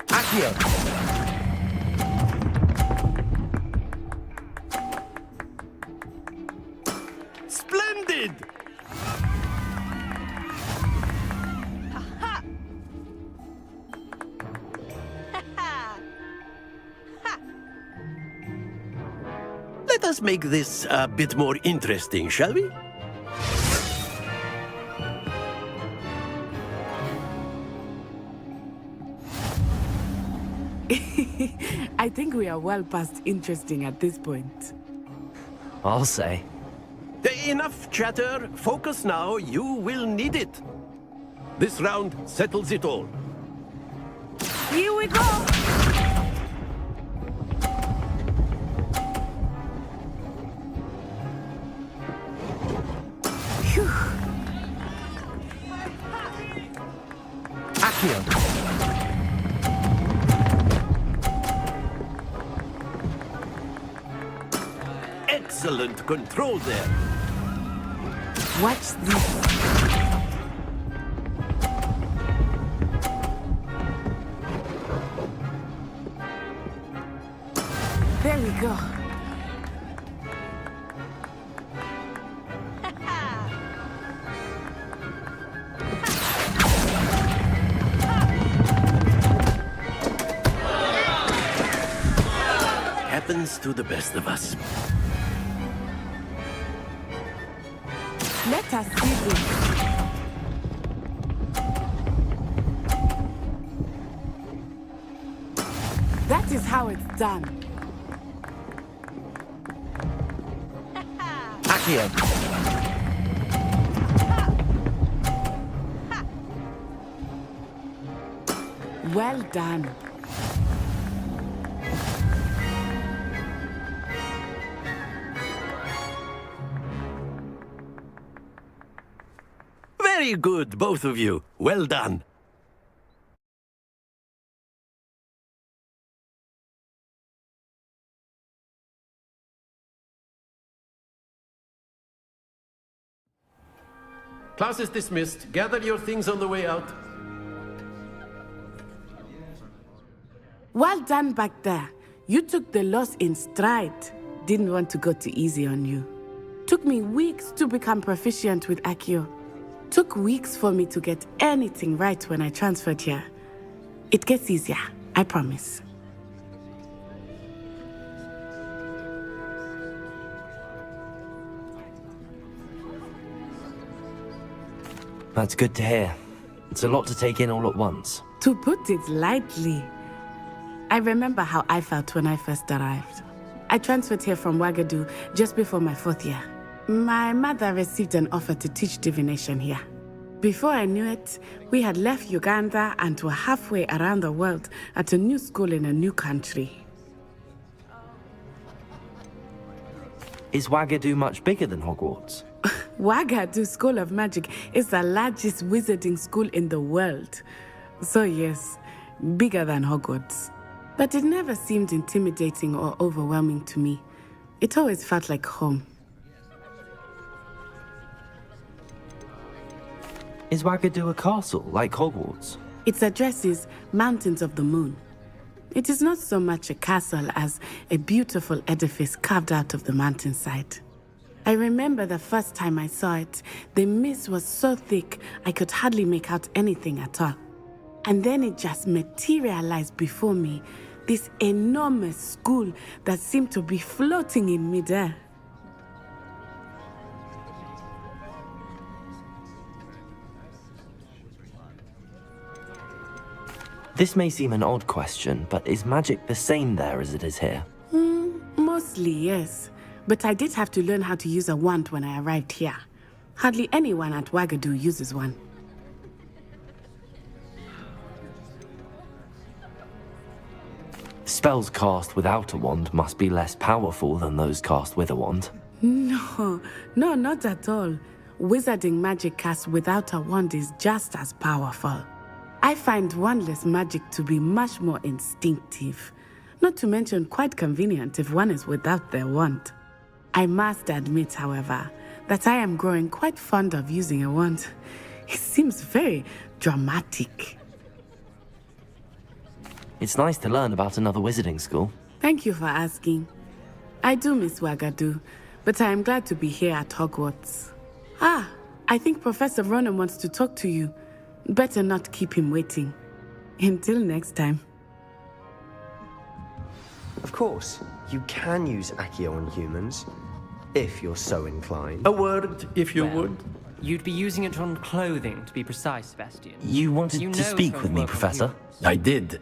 Accio. Splendid! Let us make this a bit more interesting, shall we? I think we are well past interesting at this point. I'll say. Enough chatter. Focus now. You will need it. This round settles it all. Here we go! Phew. Accio. Excellent control there. Watch this. There we go. Happens to the best of us. Let us see this. That is how it's done. Accio. Well done. Very good, both of you. Well done. Class is dismissed. Gather your things on the way out. Well done back there. You took the loss in stride. Didn't want to go too easy on you. Took me weeks to become proficient with Accio. Took weeks for me to get anything right when I transferred here. It gets easier, I promise. That's good to hear. It's a lot to take in all at once. To put it lightly, I remember how I felt when I first arrived. I transferred here from Wagadu just before my 4th year. My mother received an offer to teach divination here. Before I knew it, we had left Uganda and were halfway around the world at a new school in a new country. Is Wagadu much bigger than Hogwarts? Wagadu School of Magic is the largest wizarding school in the world. So yes, bigger than Hogwarts. But it never seemed intimidating or overwhelming to me. It always felt like home. Is Wagadu a castle, like Hogwarts? Its address is Mountains of the Moon. It is not so much a castle as a beautiful edifice carved out of the mountainside. I remember the first time I saw it, the mist was so thick I could hardly make out anything at all. And then it just materialized before me, this enormous school that seemed to be floating in midair. This may seem an odd question, but is magic the same there as it is here? Mostly, yes. But I did have to learn how to use a wand when I arrived here. Hardly anyone at Wagadu uses one. Spells cast without a wand must be less powerful than those cast with a wand. No, not at all. Wizarding magic cast without a wand is just as powerful. I find wandless magic to be much more instinctive. Not to mention quite convenient if one is without their wand. I must admit, however, that I am growing quite fond of using a wand. It seems very dramatic. It's nice to learn about another wizarding school. Thank you for asking. I do miss Wagadu, but I am glad to be here at Hogwarts. I think Professor Ronan wants to talk to you. Better not keep him waiting. Until next time. Of course, you can use Accio on humans, if you're so inclined. A word, if you would. You'd be using it on clothing, to be precise, Sebastian. You wanted to speak with me, Professor? I did.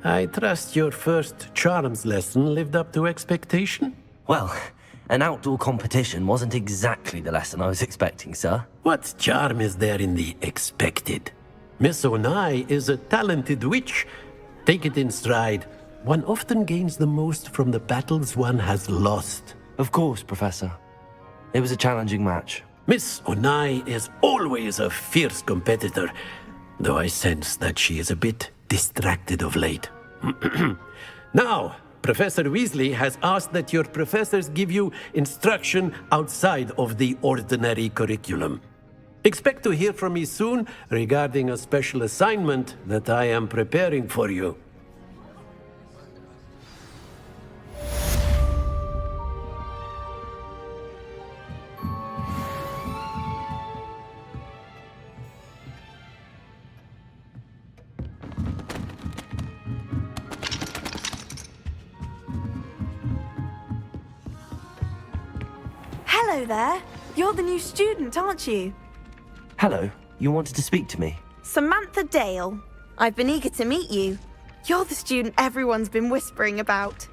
I trust your first charms lesson lived up to expectation? Well, an outdoor competition wasn't exactly the lesson I was expecting, sir. What charm is there in the expected? Miss Onai is a talented witch. Take it in stride. One often gains the most from the battles one has lost. Of course, Professor. It was a challenging match. Miss Onai is always a fierce competitor, though I sense that she is a bit distracted of late. Now, Professor Weasley has asked that your professors give you instruction outside of the ordinary curriculum. Expect to hear from me soon regarding a special assignment that I am preparing for you. Hello there. You're the new student, aren't you? Hello, you wanted to speak to me? Samantha Dale. I've been eager to meet you. You're the student everyone's been whispering about.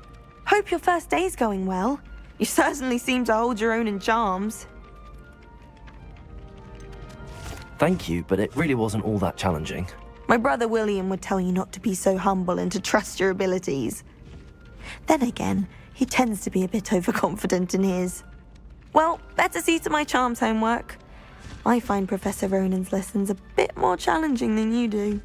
Hope your first day's going well. You certainly seem to hold your own in charms. Thank you, but it really wasn't all that challenging. My brother William would tell you not to be so humble and to trust your abilities. Then again, he tends to be a bit overconfident in his. Well, better see to my charms homework. I find Professor Ronan's lessons a bit more challenging than you do.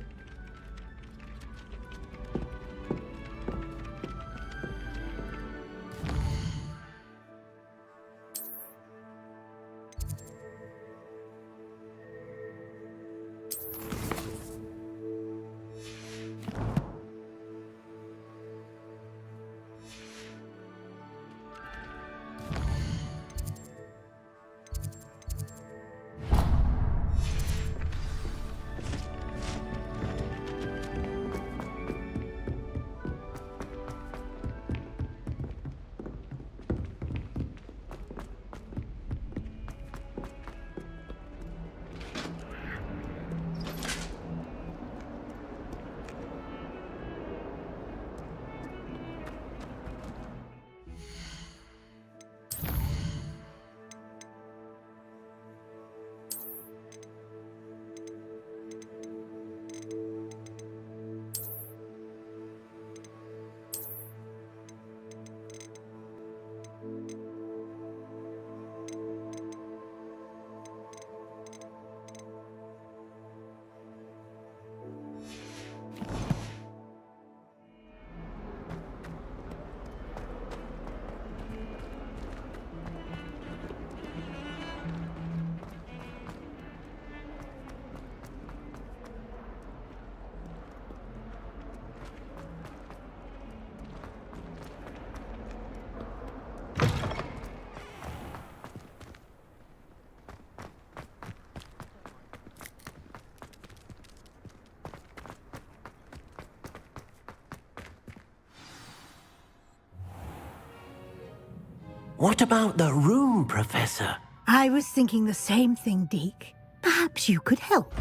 What about the room, Professor? I was thinking the same thing, Deke. Perhaps you could help.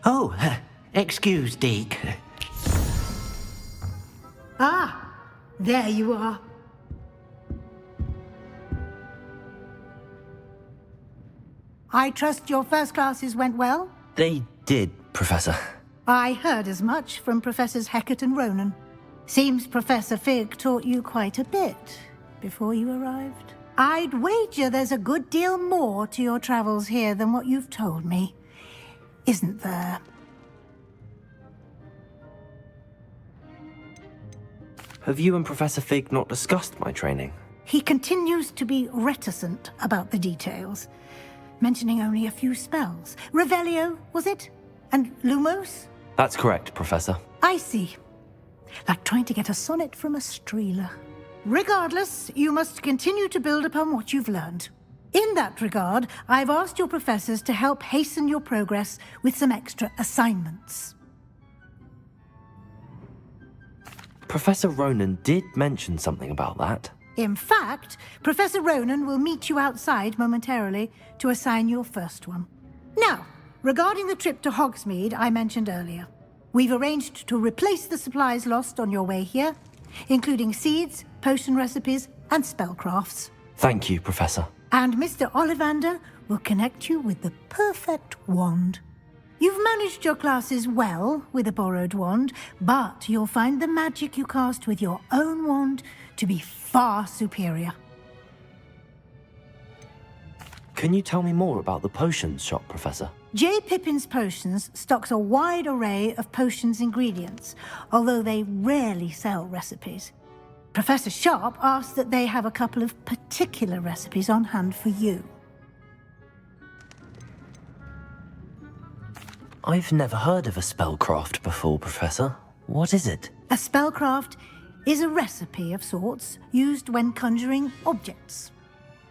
Oh, excuse, Deke. Ah, there you are. I trust your first classes went well? They did, Professor. I heard as much from Professors Hecat and Ronan. Seems Professor Fig taught you quite a bit before you arrived. I'd wager there's a good deal more to your travels here than what you've told me. Isn't there? Have you and Professor Fig not discussed my training? He continues to be reticent about the details, mentioning only a few spells. Revelio, was it? And Lumos? That's correct, Professor. I see. Like trying to get a sonnet from a streeler. Regardless, you must continue to build upon what you've learned. In that regard, I've asked your professors to help hasten your progress with some extra assignments. Professor Ronan did mention something about that. In fact, Professor Ronan will meet you outside momentarily to assign your first one. Now, regarding the trip to Hogsmeade I mentioned earlier, we've arranged to replace the supplies lost on your way here, including seeds, potion recipes, and spellcrafts. Thank you, Professor. And Mr. Ollivander will connect you with the perfect wand. You've managed your classes well with a borrowed wand, but you'll find the magic you cast with your own wand to be far superior. Can you tell me more about the potions shop, Professor? J. Pippin's Potions stocks a wide array of potions ingredients, although they rarely sell recipes. Professor Sharp asked that they have a couple of particular recipes on hand for you. I've never heard of a spellcraft before, Professor. What is it? A spellcraft is a recipe of sorts used when conjuring objects.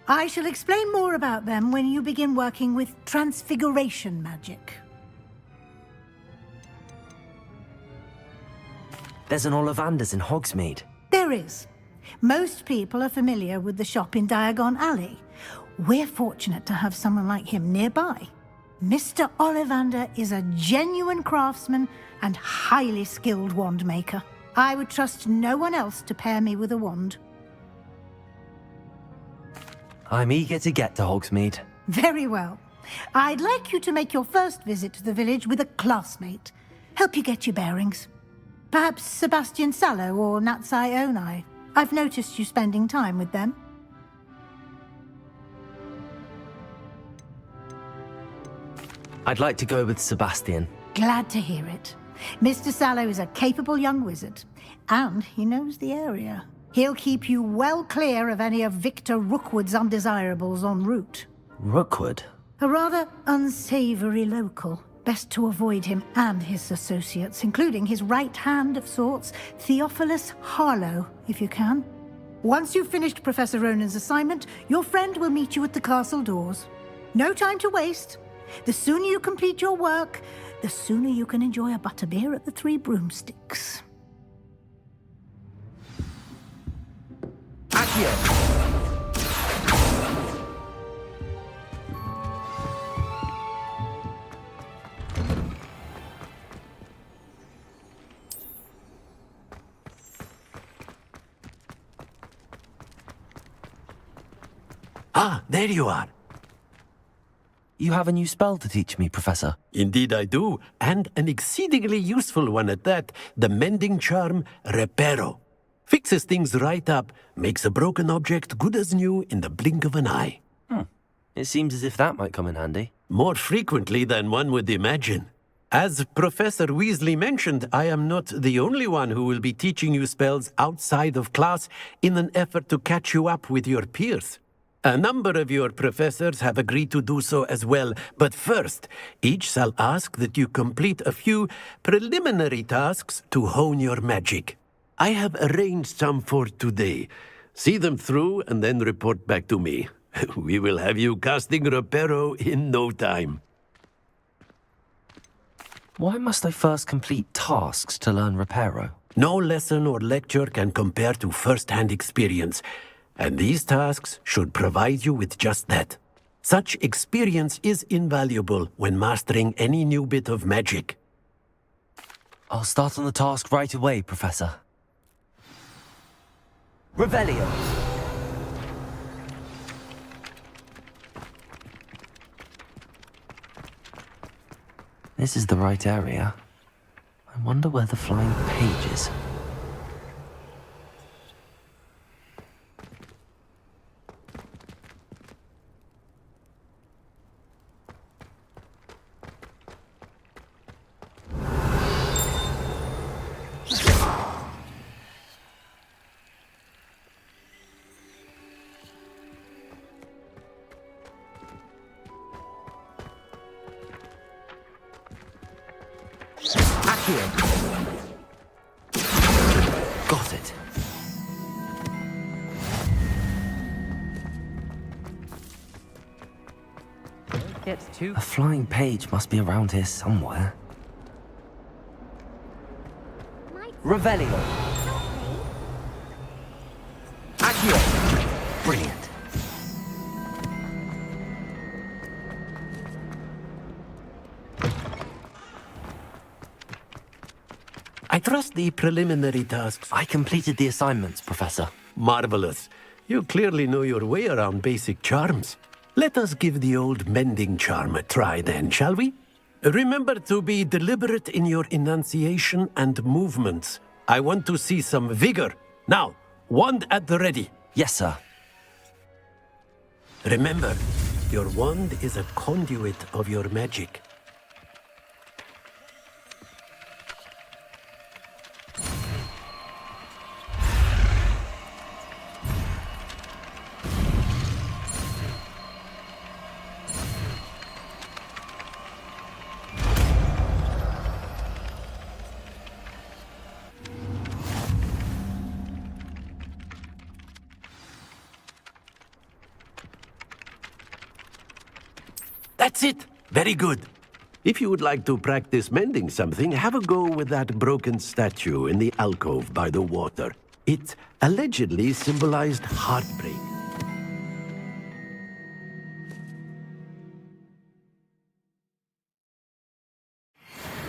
I shall explain more about them when you begin working with transfiguration magic. There's an Ollivander's in Hogsmeade. There is. Most people are familiar with the shop in Diagon Alley. We're fortunate to have someone like him nearby. Mr. Ollivander is a genuine craftsman and highly skilled wand maker. I would trust no one else to pair me with a wand. I'm eager to get to Hogsmeade. Very well. I'd like you to make your first visit to the village with a classmate. Help you get your bearings. Perhaps Sebastian Sallow or Natsai Onai. I've noticed you spending time with them. I'd like to go with Sebastian. Glad to hear it. Mr. Sallow is a capable young wizard, and he knows the area. He'll keep you well clear of any of Victor Rookwood's undesirables en route. Rookwood? A rather unsavory local. Best to avoid him and his associates, including his right hand of sorts, Theophilus Harlow, if you can. Once you've finished Professor Ronan's assignment, your friend will meet you at the castle doors. No time to waste. The sooner you complete your work, the sooner you can enjoy a butterbeer at the Three Broomsticks. Ah, there you are. You have a new spell to teach me, Professor. Indeed I do, and an exceedingly useful one at that, the mending charm Reparo. Fixes things right up, makes a broken object good as new in the blink of an eye. It seems as if that might come in handy. More frequently than one would imagine. As Professor Weasley mentioned, I am not the only one who will be teaching you spells outside of class in an effort to catch you up with your peers. A number of your professors have agreed to do so as well, but first, each shall ask that you complete a few preliminary tasks to hone your magic. I have arranged some for today. See them through and then report back to me. We will have you casting Reparo in no time. Why must I first complete tasks to learn Reparo? No lesson or lecture can compare to first-hand experience, and these tasks should provide you with just that. Such experience is invaluable when mastering any new bit of magic. I'll start on the task right away, Professor. Revelio. This is the right area. I wonder where the flying page is. Got it. A flying page must be around here somewhere. Revelio. Accio. Brilliant. I trust the preliminary tasks. I completed the assignments, Professor. Marvelous. You clearly know your way around basic charms. Let us give the old mending charm a try then, shall we? Remember to be deliberate in your enunciation and movements. I want to see some vigor. Now, wand at the ready. Yes, sir. Remember, your wand is a conduit of your magic. That's it! Very good. If you would like to practice mending something, have a go with that broken statue in the alcove by the water. It allegedly symbolized heartbreak.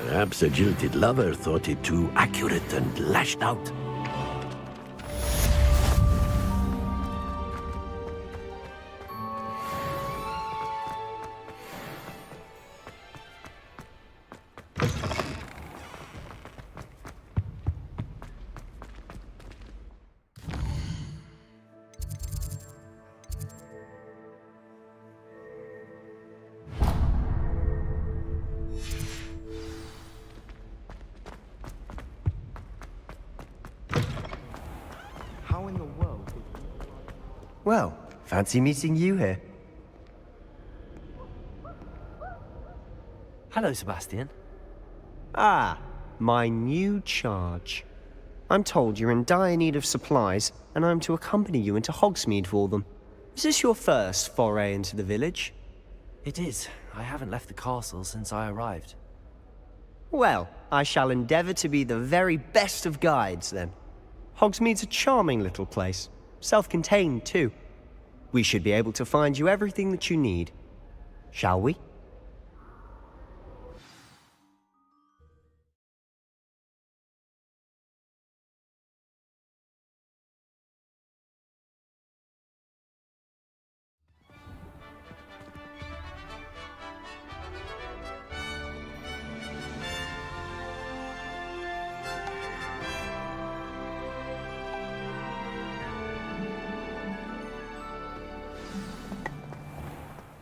Perhaps a jilted lover thought it too accurate and lashed out. How in the world? Well, fancy meeting you here. Hello, Sebastian. Ah, my new charge. I'm told you're in dire need of supplies, and I'm to accompany you into Hogsmeade for them. Is this your first foray into the village? It is. I haven't left the castle since I arrived. Well, I shall endeavour to be the very best of guides, then. Hogsmeade's a charming little place. Self-contained, too. We should be able to find you everything that you need. Shall we?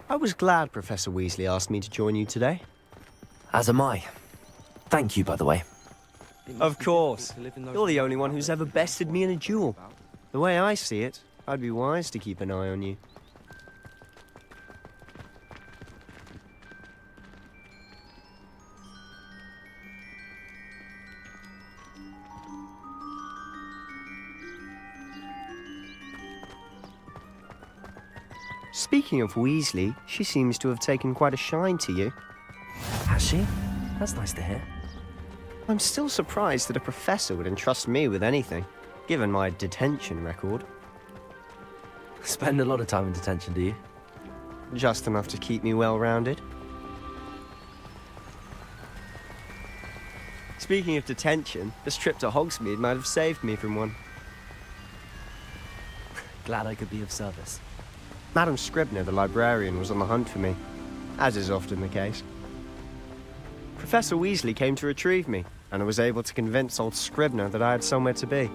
I was glad Professor Weasley asked me to join you today. As am I. Thank you, by the way. Of course. You're the only one who's ever bested me in a duel. The way I see it, I'd be wise to keep an eye on you. Speaking of Weasley, she seems to have taken quite a shine to you. Has she? That's nice to hear. I'm still surprised that a professor would entrust me with anything, given my detention record. Spend a lot of time in detention, do you? Just enough to keep me well-rounded. Speaking of detention, this trip to Hogsmeade might have saved me from one. Glad I could be of service. Madam Scribner, the librarian, was on the hunt for me, as is often the case. Professor Weasley came to retrieve me, and I was able to convince old Scribner that I had somewhere to be.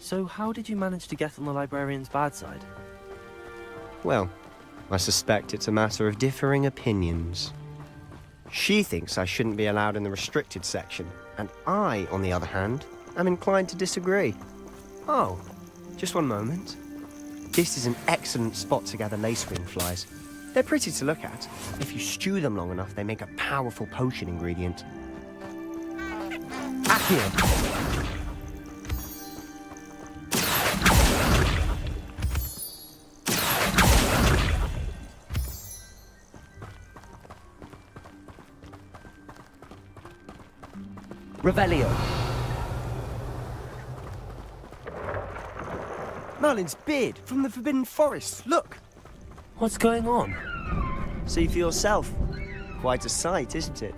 So how did you manage to get on the librarian's bad side? Well, I suspect it's a matter of differing opinions. She thinks I shouldn't be allowed in the restricted section, and I, on the other hand, am inclined to disagree. Oh, just one moment. This is an excellent spot to gather lacewing flies. They're pretty to look at. If you stew them long enough, they make a powerful potion ingredient. Accio! Revelio. Merlin's beard from the Forbidden Forest. Look! What's going on? See for yourself. Quite a sight, isn't it?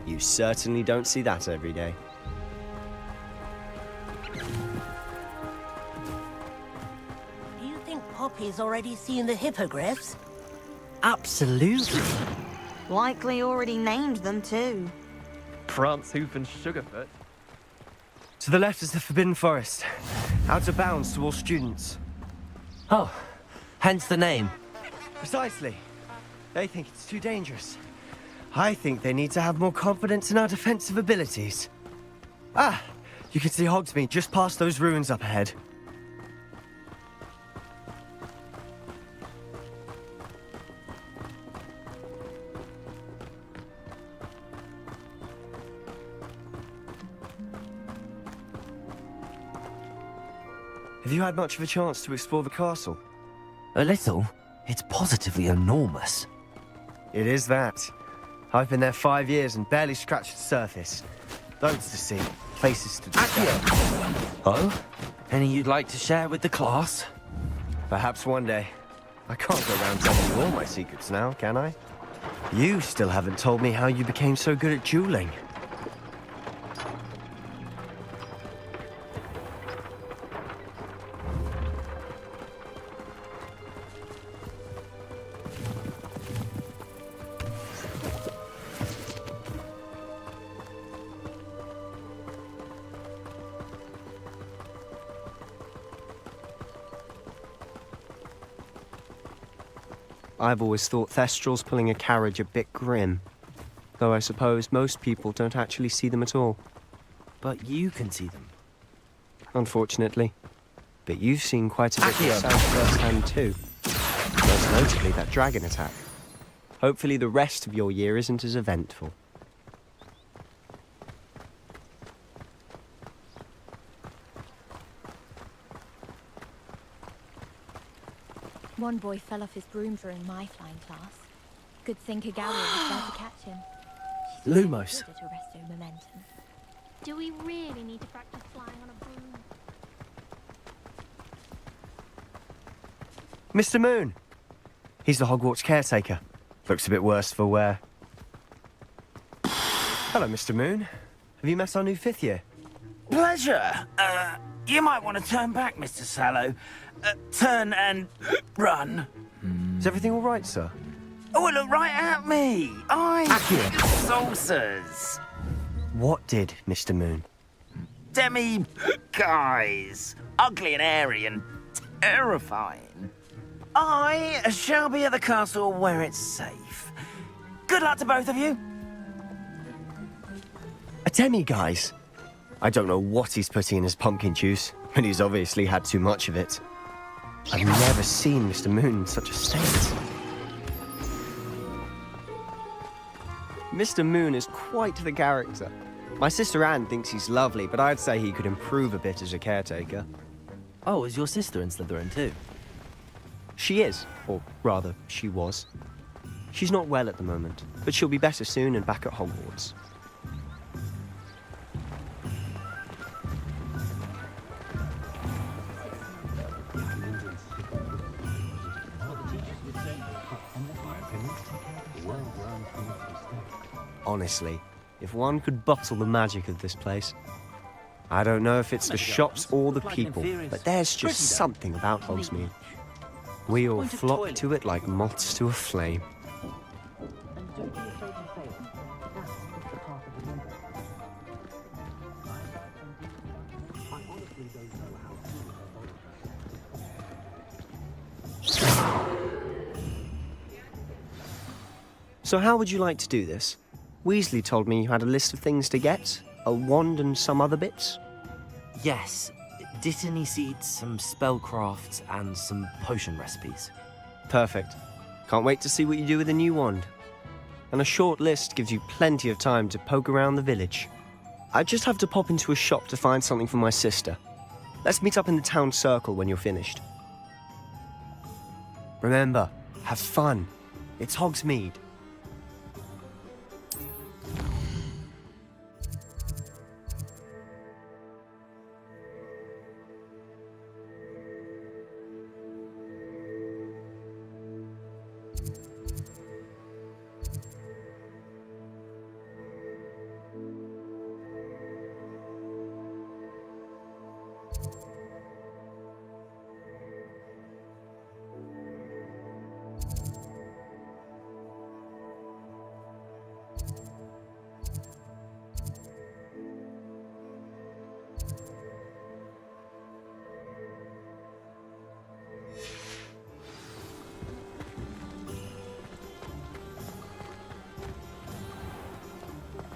You certainly don't see that every day. Do you think Poppy's already seen the hippogriffs? Absolutely. Likely already named them too. Prance, Hoof, and Sugarfoot. To the left is the Forbidden Forest. Out of bounds to all students. Oh, hence the name. Precisely. They think it's too dangerous. I think they need to have more confidence in our defensive abilities. Ah, you can see Hogsmeade just past those ruins up ahead. Have you had much of a chance to explore the castle? A little. It's positively enormous. It is that. I've been there 5 years and barely scratched the surface. Loads to see, places to discover. Oh? Any you'd like to share with the class? Perhaps one day. I can't go around telling you all my secrets now, can I? You still haven't told me how you became so good at dueling. I've always thought Thestrals pulling a carriage a bit grim. Though I suppose most people don't actually see them at all. But you can see them. Unfortunately. But you've seen quite a bit yourself firsthand too. Most notably that dragon attack. Hopefully the rest of your year isn't as eventful. One boy fell off his broom during my flying class. Good thing Kagawa was there to catch him. She's Lumos. good at arresto momentum. Do we really need to practice flying on a broom? Mr. Moon! He's the Hogwarts caretaker. Looks a bit worse for wear. Hello, Mr. Moon. Have you met our new 5th year? Pleasure. You might want to turn back, Mr. Sallow. Turn and run. Is everything all right, sir? Oh, look right at me. Saucers. What did, Mr. Moon? Demi guys. Ugly and airy and terrifying. I shall be at the castle where it's safe. Good luck to both of you. A demi-guise? I don't know what he's putting in his pumpkin juice, but he's obviously had too much of it. I've never seen Mr. Moon in such a state. Mr. Moon is quite the character. My sister Anne thinks he's lovely, but I'd say he could improve a bit as a caretaker. Oh, is your sister in Slytherin too? She is, or rather, she was. She's not well at the moment, but she'll be better soon and back at Hogwarts. Honestly, if one could bottle the magic of this place. I don't know if it's the shops or the people, but there's just something about Hogsmeade. We all flock to it like moths to a flame. So how would you like to do this? Weasley told me you had a list of things to get, a wand and some other bits. Yes, Dittany seeds, some spellcrafts, and some potion recipes. Perfect. Can't wait to see what you do with the new wand. And a short list gives you plenty of time to poke around the village. I just have to pop into a shop to find something for my sister. Let's meet up in the town circle when you're finished. Remember, have fun. It's Hogsmeade.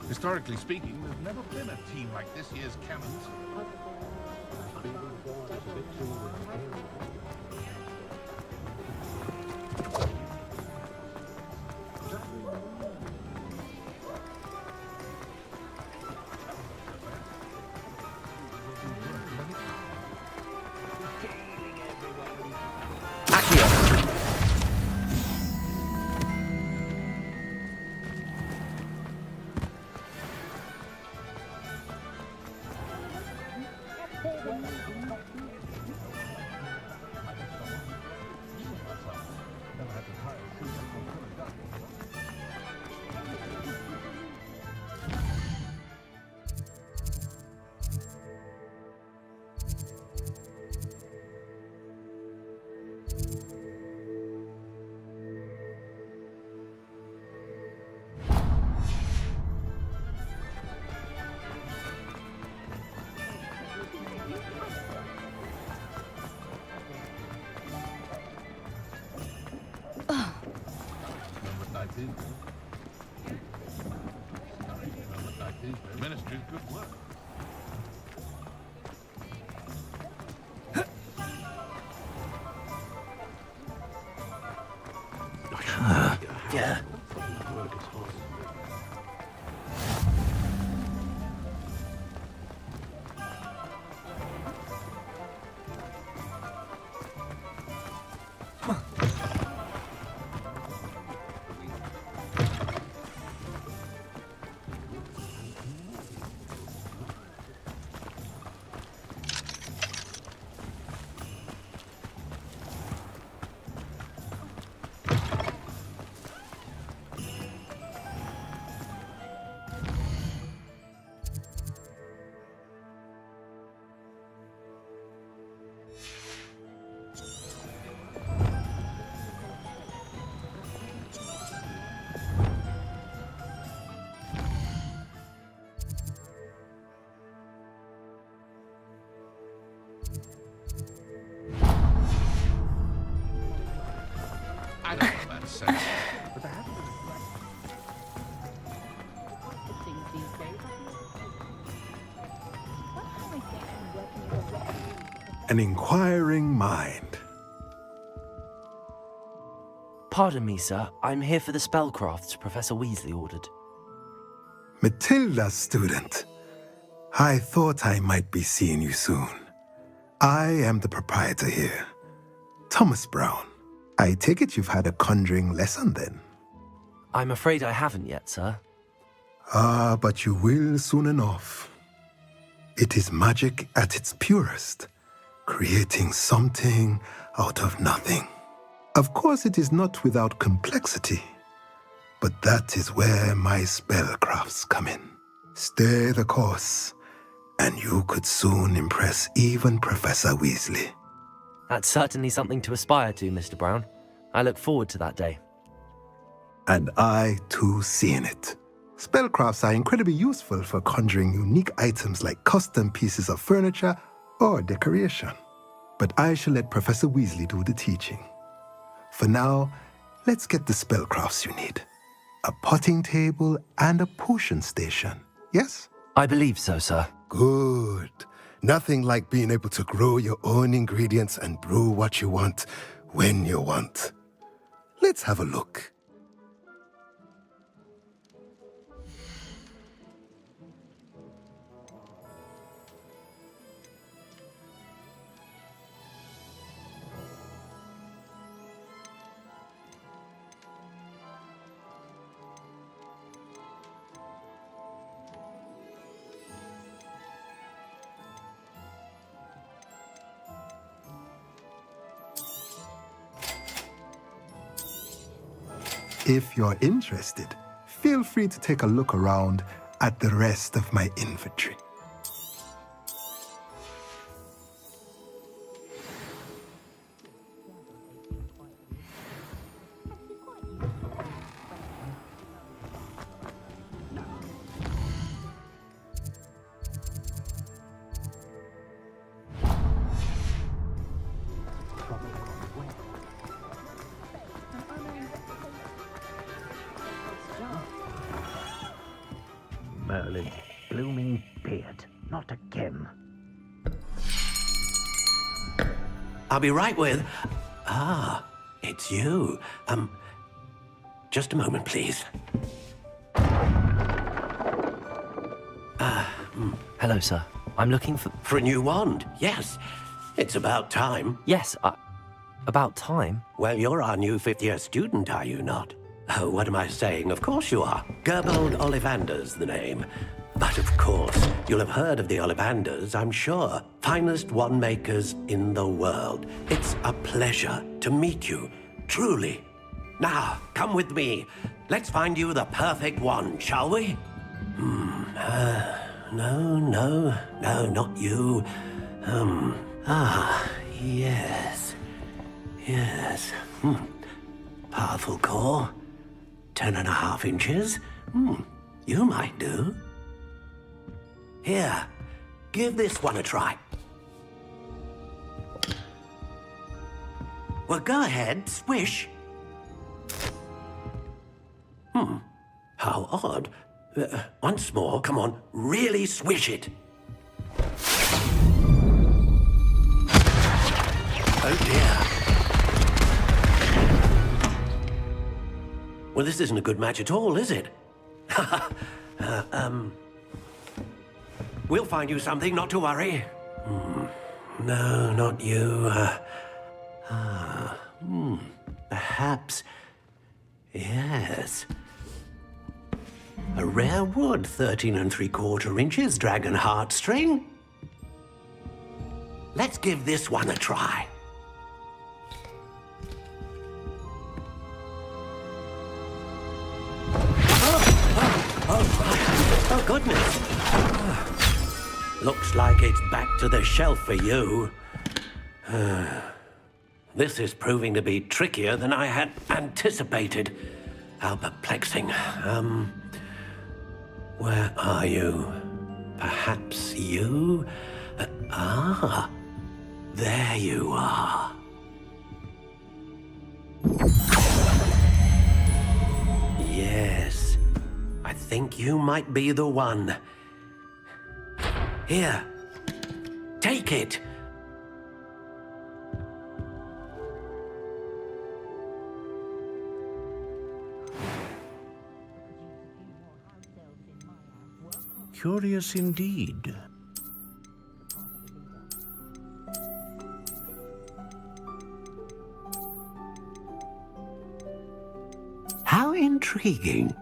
Historically speaking, there's never been a team like this year's Cannons. Ministry's good work. Yeah. I don't know what that says, but there haven't been An inquiring mind. Pardon me, sir. I'm here for the spellcrafts Professor Weasley ordered. Matilda, student. I thought I might be seeing you soon. I am the proprietor here, Thomas Brown. I take it you've had a conjuring lesson then? I'm afraid I haven't yet, sir. Ah, but you will soon enough. It is magic at its purest, creating something out of nothing. Of course, it is not without complexity, but that is where my spellcrafts come in. Stay the course, and you could soon impress even Professor Weasley. That's certainly something to aspire to, Mr. Brown. I look forward to that day. And I, too, see in it. Spellcrafts are incredibly useful for conjuring unique items like custom pieces of furniture or decoration. But I shall let Professor Weasley do the teaching. For now, let's get the spellcrafts you need. A potting table and a potion station, yes? I believe so, sir. Good. Nothing like being able to grow your own ingredients and brew what you want, when you want. Let's have a look. If you're interested, feel free to take a look around at the rest of my inventory. Merlin, blooming beard, not again. I'll be right with... Ah, it's you. Just a moment, please. Hello, sir. I'm looking for... For a new wand, yes. It's about time. Yes, about time? Well, you're our new fifth-year student, are you not? Oh, what am I saying? Of course you are. Gerbold Ollivander's the name. But of course, you'll have heard of the Ollivanders, I'm sure. Finest wand makers in the world. It's a pleasure to meet you, truly. Now, come with me. Let's find you the perfect wand, shall we? No, not you. Yes. Yes. Powerful core. 10.5 inches. You might do. Here, give this one a try. Well, go ahead, swish. How odd. Once more, come on, really swish it. Oh dear. Well, this isn't a good match at all, is it? We'll find you something, not to worry. No, not you. Perhaps. Yes. A rare wood, 13 3/4 inches, dragon heartstring. Let's give this one a try. Oh, goodness. Looks like it's back to the shelf for you. This is proving to be trickier than I had anticipated. How perplexing. Where are you? Perhaps you? There you are. Yes, I think you might be the one. Here, take it. Curious indeed. intriguing.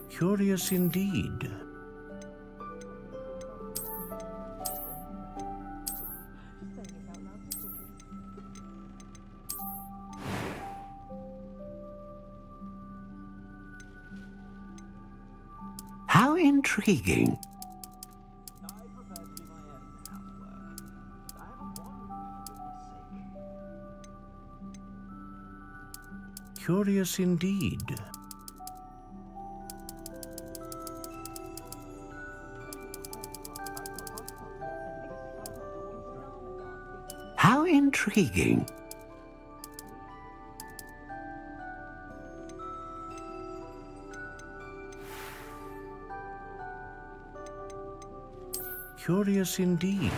Curious indeed. How intriguing. Curious indeed. How intriguing. Curious indeed.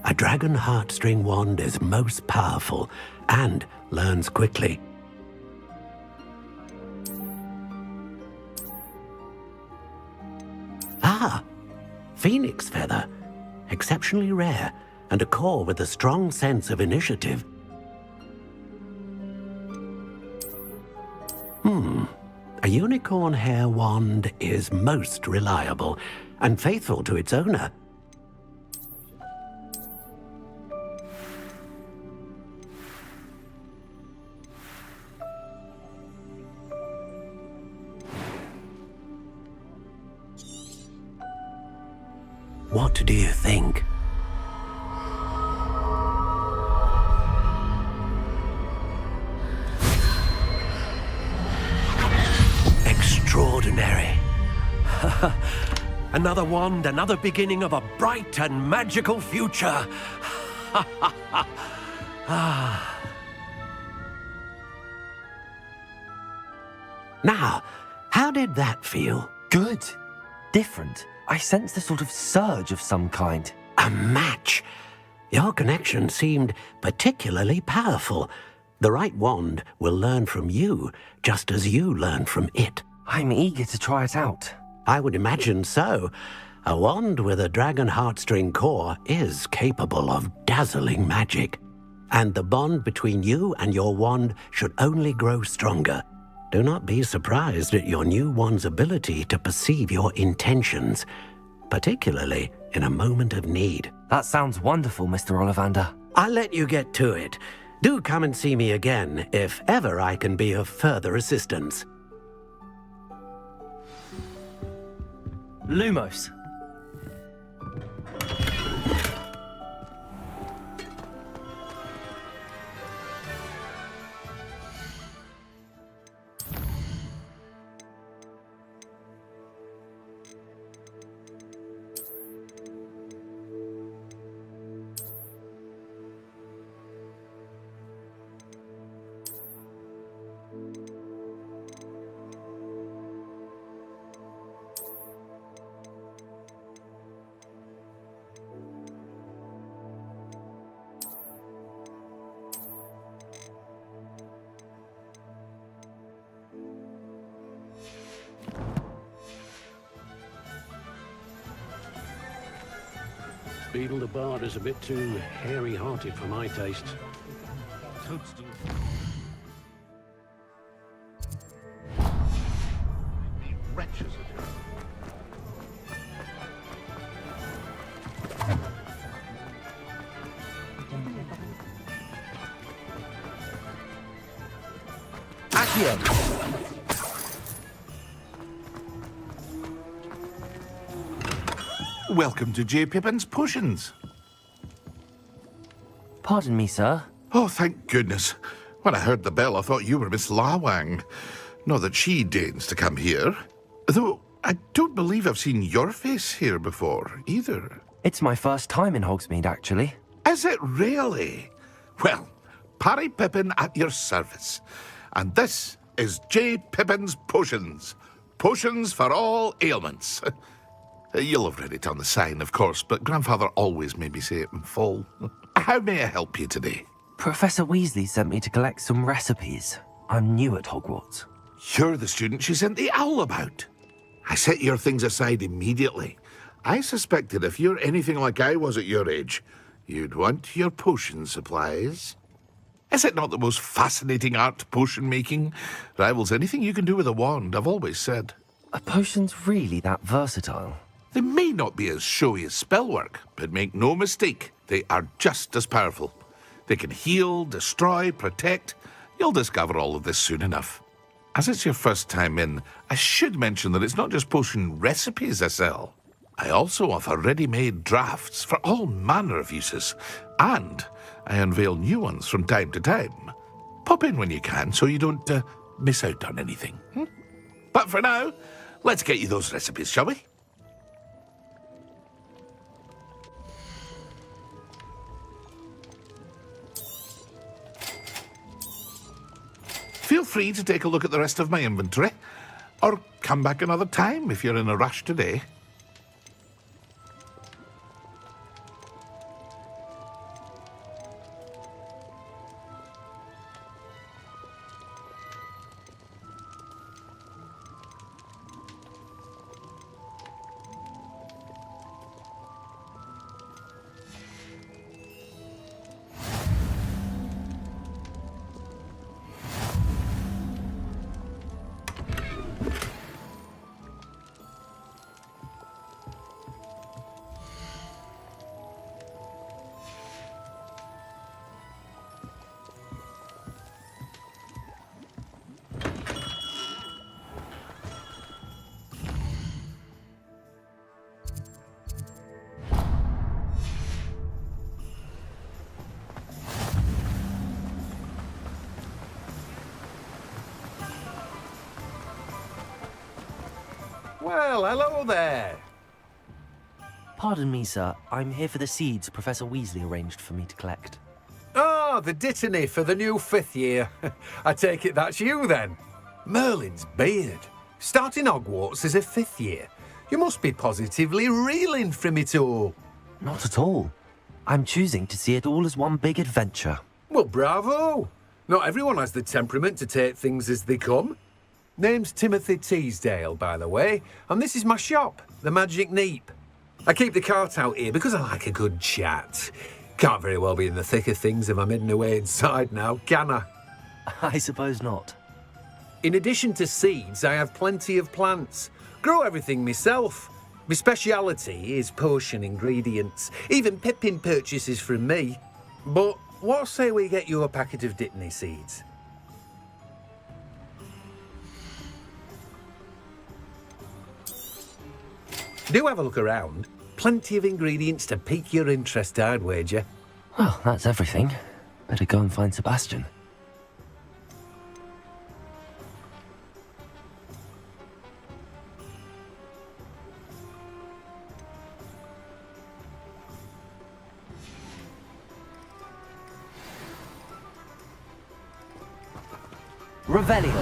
A dragon heartstring wand is most powerful and learns quickly. Ah, phoenix feather. Exceptionally rare, and a core with a strong sense of initiative. A unicorn hair wand is most reliable and faithful to its owner. What do you think? Extraordinary. Another wand, another beginning of a bright and magical future. Now, how did that feel? Good. Different. I sensed a sort of surge of some kind. A match. Your connection seemed particularly powerful. The right wand will learn from you, just as you learn from it. I'm eager to try it out. I would imagine so. A wand with a dragon heartstring core is capable of dazzling magic. And the bond between you and your wand should only grow stronger. Do not be surprised at your new wand's ability to perceive your intentions, particularly in a moment of need. That sounds wonderful, Mr. Ollivander. I'll let you get to it. Do come and see me again if ever I can be of further assistance. Lumos. Beetle the Bard is a bit too hairy-hearted for my taste. Toadstool. The wretches of you. Accio! Welcome to J. Pippin's Potions. Pardon me, sir. Oh, thank goodness. When I heard the bell, I thought you were Miss Lawang. Not that she deigns to come here. Though, I don't believe I've seen your face here before, either. It's my first time in Hogsmeade, actually. Is it really? Well, Parry Pippin at your service. And this is J. Pippin's Potions. Potions for all ailments. You'll have read it on the sign, of course, but Grandfather always made me say it in full. How may I help you today? Professor Weasley sent me to collect some recipes. I'm new at Hogwarts. You're the student she sent the owl about. I set your things aside immediately. I suspected if you're anything like I was at your age, you'd want your potion supplies. Is it not the most fascinating art, potion making? Rivals anything you can do with a wand, I've always said. Are potions really that versatile? They may not be as showy as spellwork, but make no mistake, they are just as powerful. They can heal, destroy, protect. You'll discover all of this soon enough. As it's your first time in, I should mention that it's not just potion recipes I sell. I also offer ready-made drafts for all manner of uses, and I unveil new ones from time to time. Pop in when you can so you don't miss out on anything. But for now, let's get you those recipes, shall we? Feel free to take a look at the rest of my inventory, or come back another time if you're in a rush today. Well, hello there. Pardon me, sir. I'm here for the seeds Professor Weasley arranged for me to collect. Ah, the dittany for the new 5th year. I take it that's you, then. Merlin's beard. Starting Hogwarts as a 5th year. You must be positively reeling from it all. Not at all. I'm choosing to see it all as one big adventure. Well, bravo. Not everyone has the temperament to take things as they come. Name's Timothy Teasdale, by the way, and this is my shop, the Magic Neep. I keep the cart out here because I like a good chat. Can't very well be in the thick of things if I'm hidden away inside now, can I? I suppose not. In addition to seeds, I have plenty of plants. Grow everything myself. My speciality is potion ingredients. Even Pippin purchases from me. But what say we get you a packet of Dittany seeds? Do have a look around. Plenty of ingredients to pique your interest, I'd wager. Well, that's everything. Better go and find Sebastian. Revelio.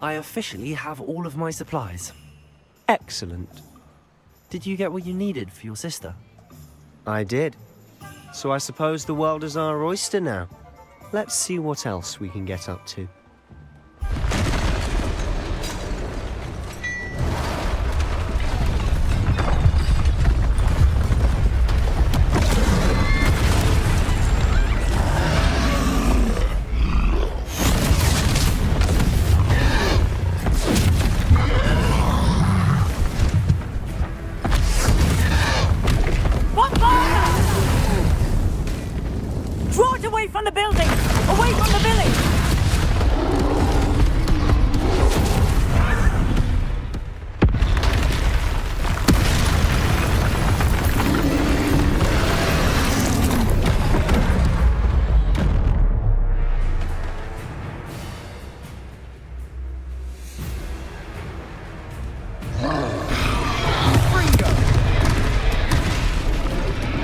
I officially have all of my supplies. Excellent. Did you get what you needed for your sister? I did. So I suppose the world is our oyster now. Let's see what else we can get up to. Get away from the building! Away from the village!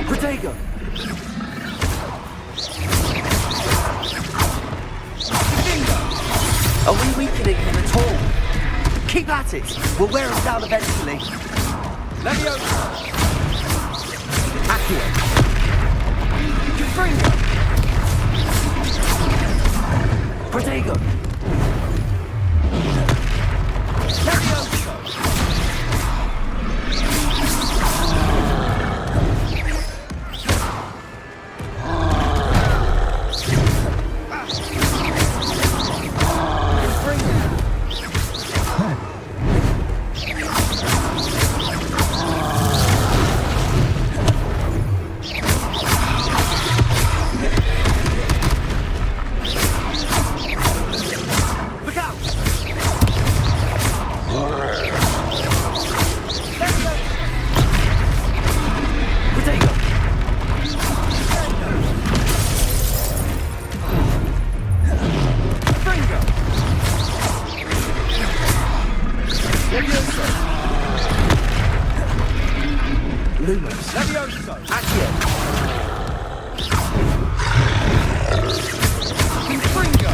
Protego! Are we weakening him at all? Keep at it! We'll wear him down eventually. Leviosa! Accio! Confringo! Protego! Leviosa! Lumos. Levioso. Accio. Confringo.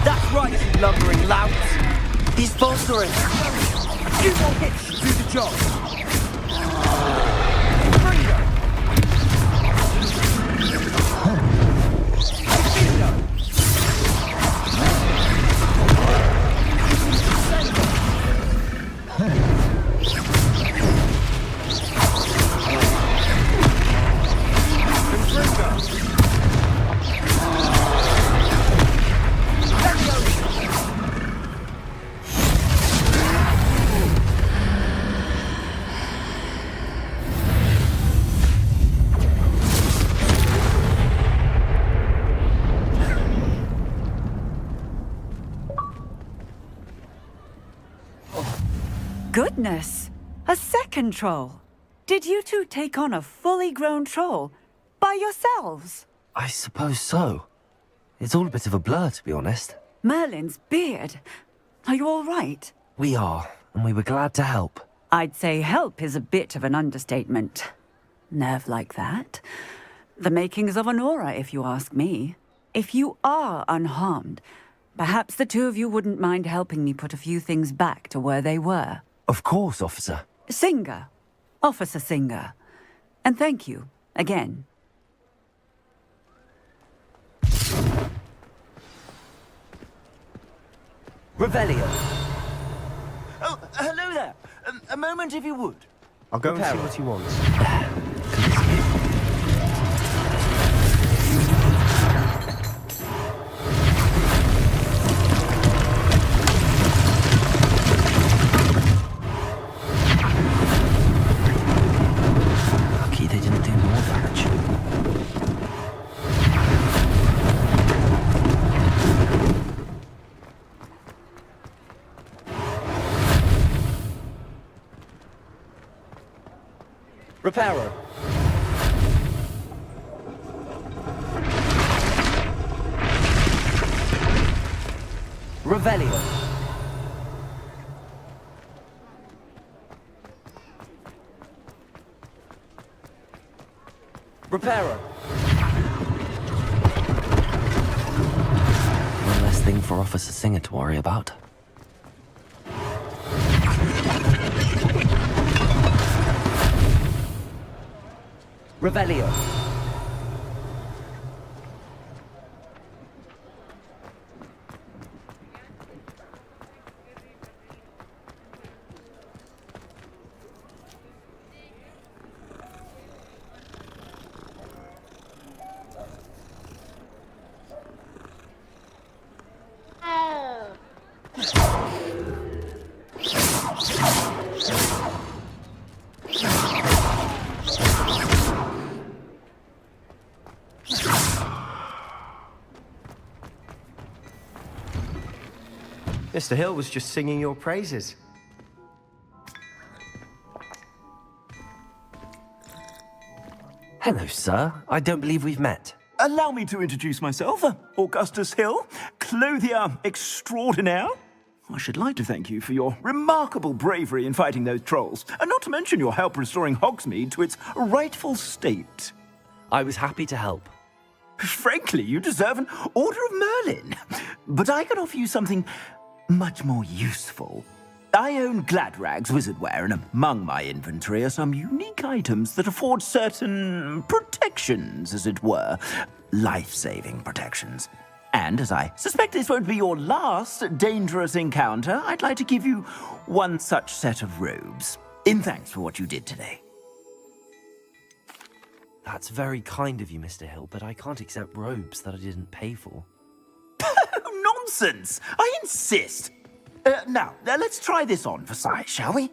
That's right, you lumbering louts. He's bolstering. A few more hits should do the job. Confringo. Goodness! A second troll! Did you two take on a fully grown troll? By yourselves? I suppose so. It's all a bit of a blur, to be honest. Merlin's beard. Are you all right? We are, and we were glad to help. I'd say help is a bit of an understatement. Nerve like that. The makings of an aura, if you ask me. If you are unharmed, perhaps the two of you wouldn't mind helping me put a few things back to where they were. Of course, officer. Singer. Officer Singer. And thank you, again. Revelio. Oh, hello there. A moment if you would. I'll go and see what he wants. Lucky they didn't do more damage. Reparo. Revelio. Reparo. One less thing for Officer Singer to worry about. Revelio. Mr. Hill was just singing your praises. Hello, sir. I don't believe we've met. Allow me to introduce myself, Augustus Hill, clothier extraordinaire. I should like to thank you for your remarkable bravery in fighting those trolls, and not to mention your help restoring Hogsmeade to its rightful state. I was happy to help. Frankly, you deserve an Order of Merlin. But I can offer you something much more useful. I own Gladrag's wizardware, and among my inventory are some unique items that afford certain protections, as it were. Life-saving protections. And as I suspect this won't be your last dangerous encounter, I'd like to give you one such set of robes, in thanks for what you did today. That's very kind of you, Mr. Hill, but I can't accept robes that I didn't pay for. Nonsense! I insist! Now, let's try this on for size, shall we?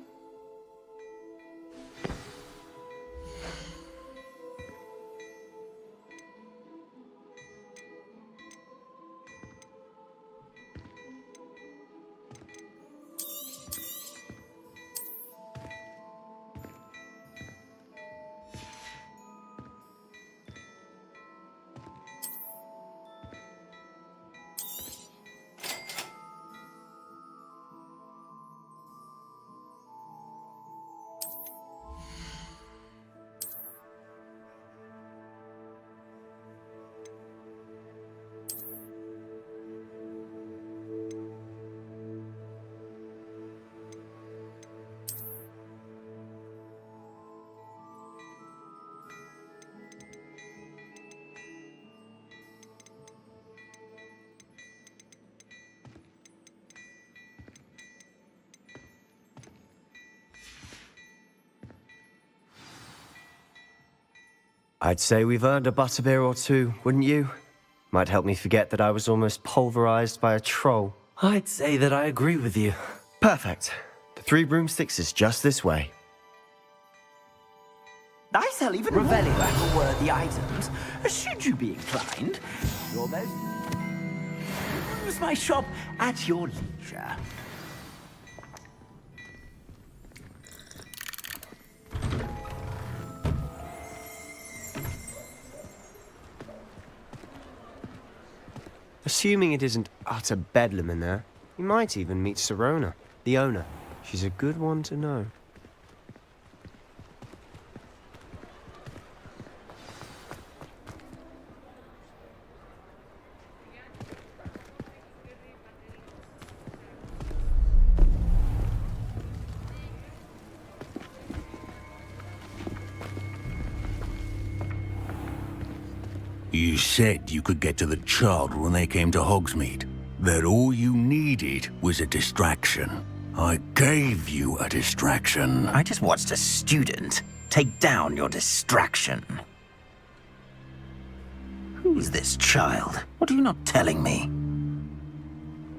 I'd say we've earned a butterbeer or two, wouldn't you? Might help me forget that I was almost pulverized by a troll. I'd say that I agree with you. Perfect. The Three Broomsticks is just this way. I sell even Revelio-worthy items, should you be inclined. You're most... Use my shop at your leisure. Assuming it isn't utter bedlam in there, you might even meet Sirona, the owner. She's a good one to know. You said you could get to the child when they came to Hogsmeade. That all you needed was a distraction. I gave you a distraction. I just watched a student take down your distraction. Who's this child? What are you not telling me?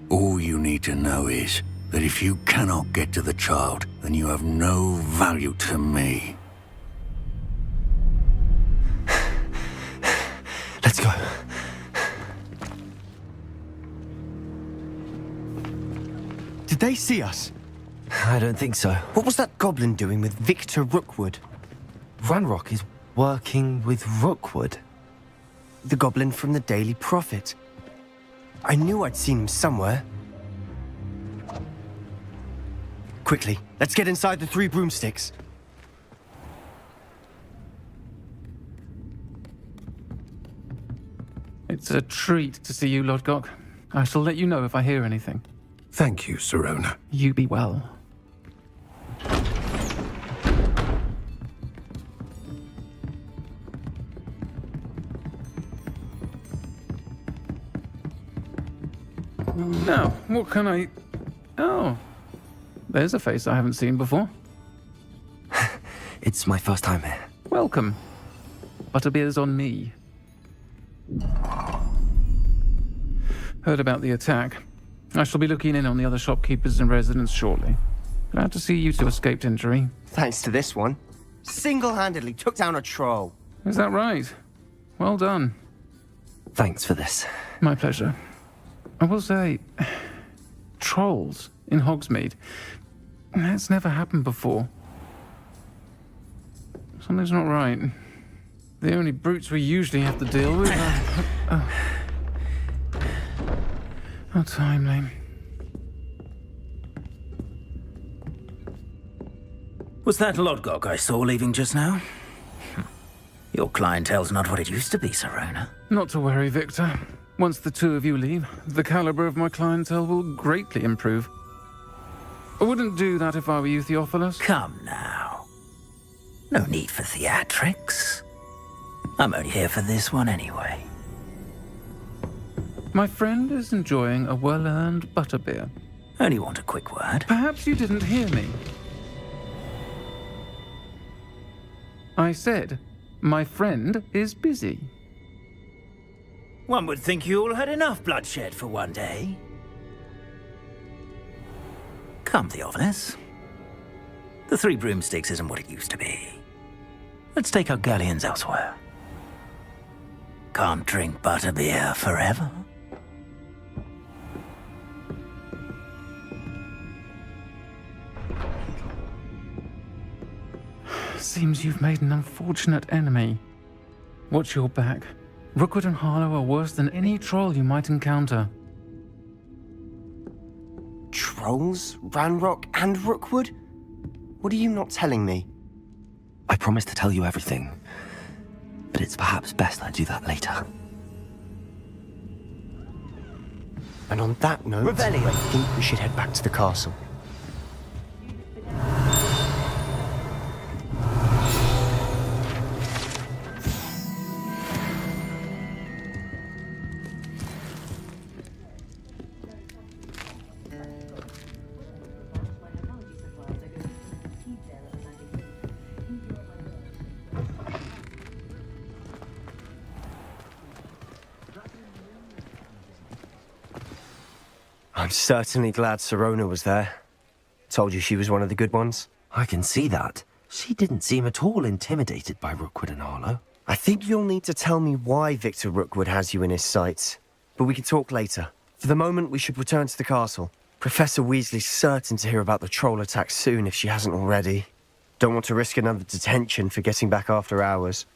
All you need to know is that if you cannot get to the child, then you have no value to me. Let's go. Did they see us? I don't think so. What was that goblin doing with Victor Rookwood? Ranrock is working with Rookwood. The goblin from the Daily Prophet. I knew I'd seen him somewhere. Quickly, let's get inside the Three Broomsticks. It's a treat to see you, Lodgok. I shall let you know if I hear anything. Thank you, Sirona. You be well. Now, what can I... Oh, there's a face I haven't seen before. It's my first time here. Welcome. Butterbeer's on me. Heard about the attack. I shall be looking in on the other shopkeepers and residents shortly. Glad to see you two escaped injury. Thanks to this one. Single-handedly took down a troll. Is that right? Well done. Thanks for this. My pleasure. I will say, trolls in Hogsmeade. That's never happened before. Something's not right. The only brutes we usually have to deal with are... How timely. Was that Lodgok I saw leaving just now? Your clientele's not what it used to be, Serona. Not to worry, Victor. Once the two of you leave, the caliber of my clientele will greatly improve. I wouldn't do that if I were you, Theophilus. Come now. No need for theatrics. I'm only here for this one anyway. My friend is enjoying a well-earned butterbeer. Only want a quick word. Perhaps you didn't hear me. I said, my friend is busy. One would think you all had enough bloodshed for one day. Come, Theophilus. The Three Broomsticks isn't what it used to be. Let's take our galleons elsewhere. Can't drink butterbeer forever. Seems you've made an unfortunate enemy. Watch your back. Rookwood and Harlow are worse than any troll you might encounter. Trolls? Ranrock and Rookwood? What are you not telling me? I promised to tell you everything, but it's perhaps best I do that later. And on that note, Revelio. I think we should head back to the castle. I'm certainly glad Serona was there. Told you she was one of the good ones. I can see that. She didn't seem at all intimidated by Rookwood and Harlow. I think you'll need to tell me why Victor Rookwood has you in his sights. But we can talk later. For the moment, we should return to the castle. Professor Weasley's certain to hear about the troll attack soon if she hasn't already. Don't want to risk another detention for getting back after hours.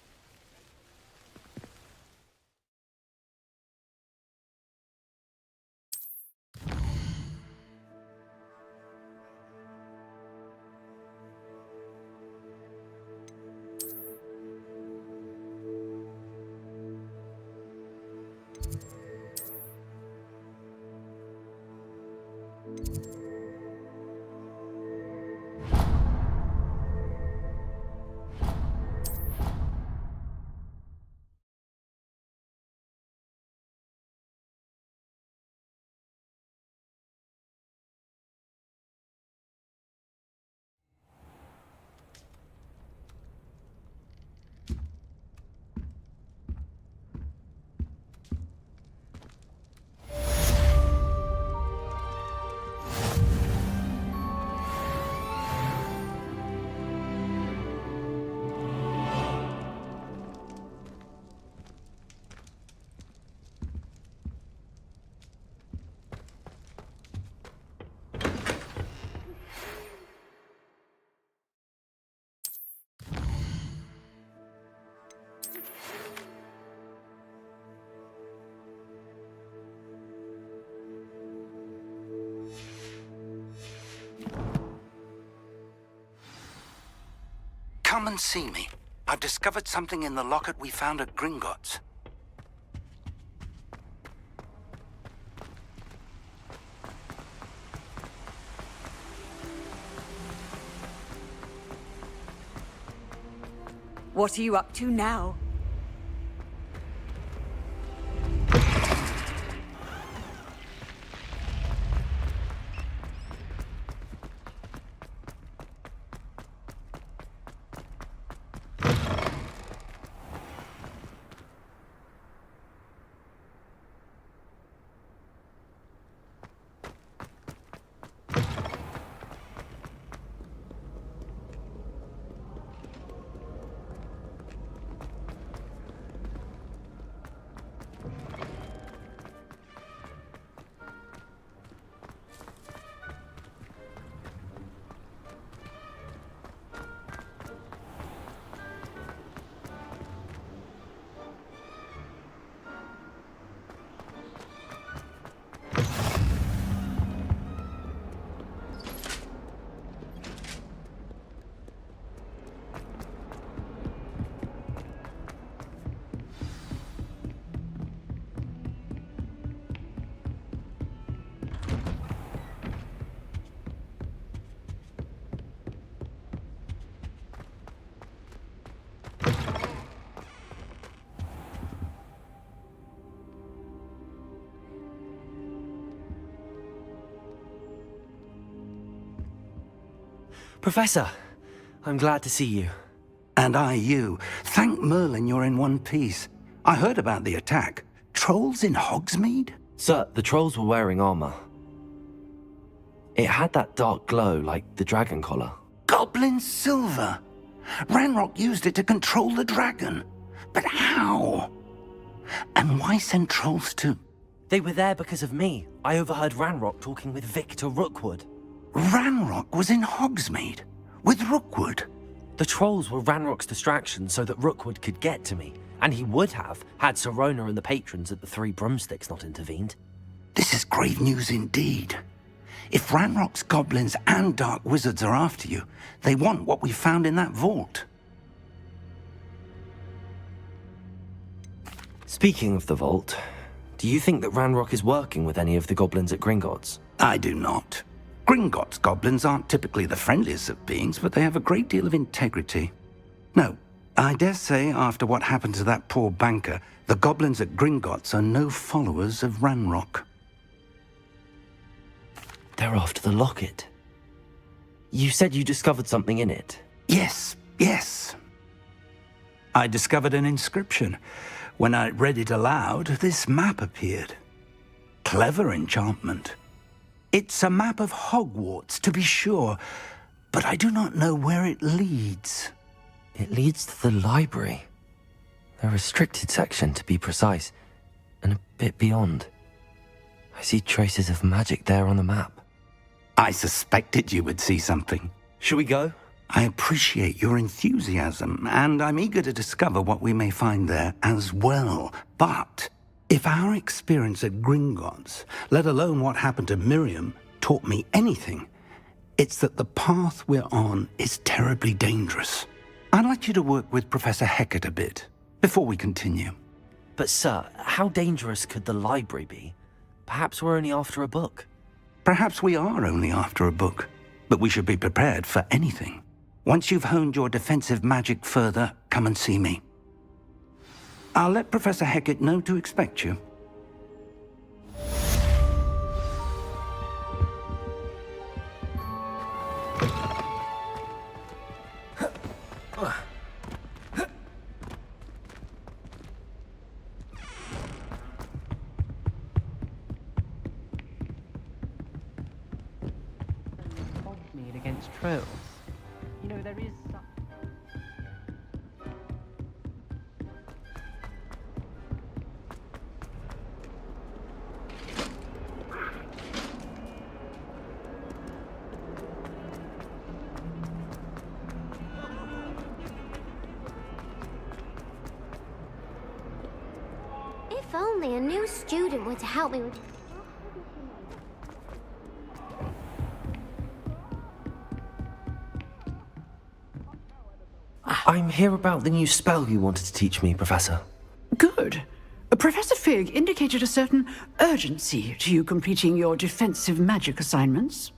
Come and see me. I've discovered something in the locket we found at Gringotts. What are you up to now? Professor, I'm glad to see you. And I you. Thank Merlin you're in one piece. I heard about the attack. Trolls in Hogsmeade? Sir, the trolls were wearing armor. It had that dark glow like the dragon collar. Goblin silver! Ranrock used it to control the dragon. But how? And why send trolls to... They were there because of me. I overheard Ranrock talking with Victor Rookwood. Ranrock was in Hogsmeade? With Rookwood? The trolls were Ranrock's distraction so that Rookwood could get to me. And he would have, had Sirona and the patrons at the Three Broomsticks not intervened. This is grave news indeed. If Ranrock's goblins and dark wizards are after you, they want what we found in that vault. Speaking of the vault, do you think that Ranrock is working with any of the goblins at Gringotts? I do not. Gringotts goblins aren't typically the friendliest of beings, but they have a great deal of integrity. No, I dare say after what happened to that poor banker, the goblins at Gringotts are no followers of Ranrock. They're after the locket. You said you discovered something in it. Yes. I discovered an inscription. When I read it aloud, this map appeared. Clever enchantment. It's a map of Hogwarts, to be sure, but I do not know where it leads. It leads to the library. The restricted section, to be precise, and a bit beyond. I see traces of magic there on the map. I suspected you would see something. Shall we go? I appreciate your enthusiasm, and I'm eager to discover what we may find there as well. But if our experience at Gringotts, let alone what happened to Miriam, taught me anything, it's that the path we're on is terribly dangerous. I'd like you to work with Professor Hecat a bit, before we continue. But sir, how dangerous could the library be? Perhaps we're only after a book. Perhaps we are only after a book, but we should be prepared for anything. Once you've honed your defensive magic further, come and see me. I'll let Professor Hecat know to expect you. Hogsmeade against trolls. You know, there is some... If only a new student were to help me with... I'm here about the new spell you wanted to teach me, Professor. Good. Professor Fig indicated a certain urgency to you completing your defensive magic assignments.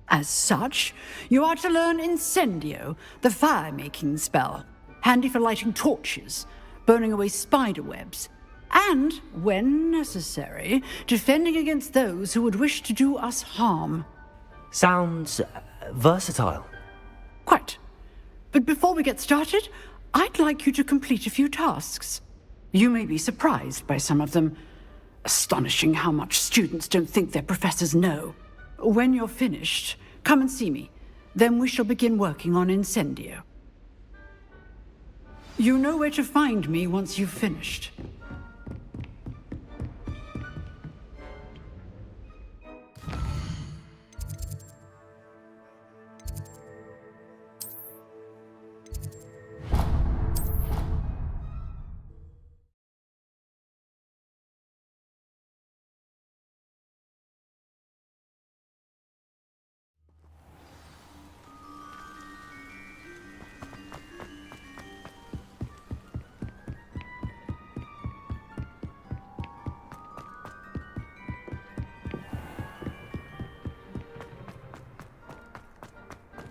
As such, you are to learn Incendio, the fire-making spell, handy for lighting torches, burning away spider webs, and, when necessary, defending against those who would wish to do us harm. Sounds versatile. Quite. But before we get started, I'd like you to complete a few tasks. You may be surprised by some of them. Astonishing how much students don't think their professors know. When you're finished, come and see me. Then we shall begin working on Incendio. You know where to find me once you've finished.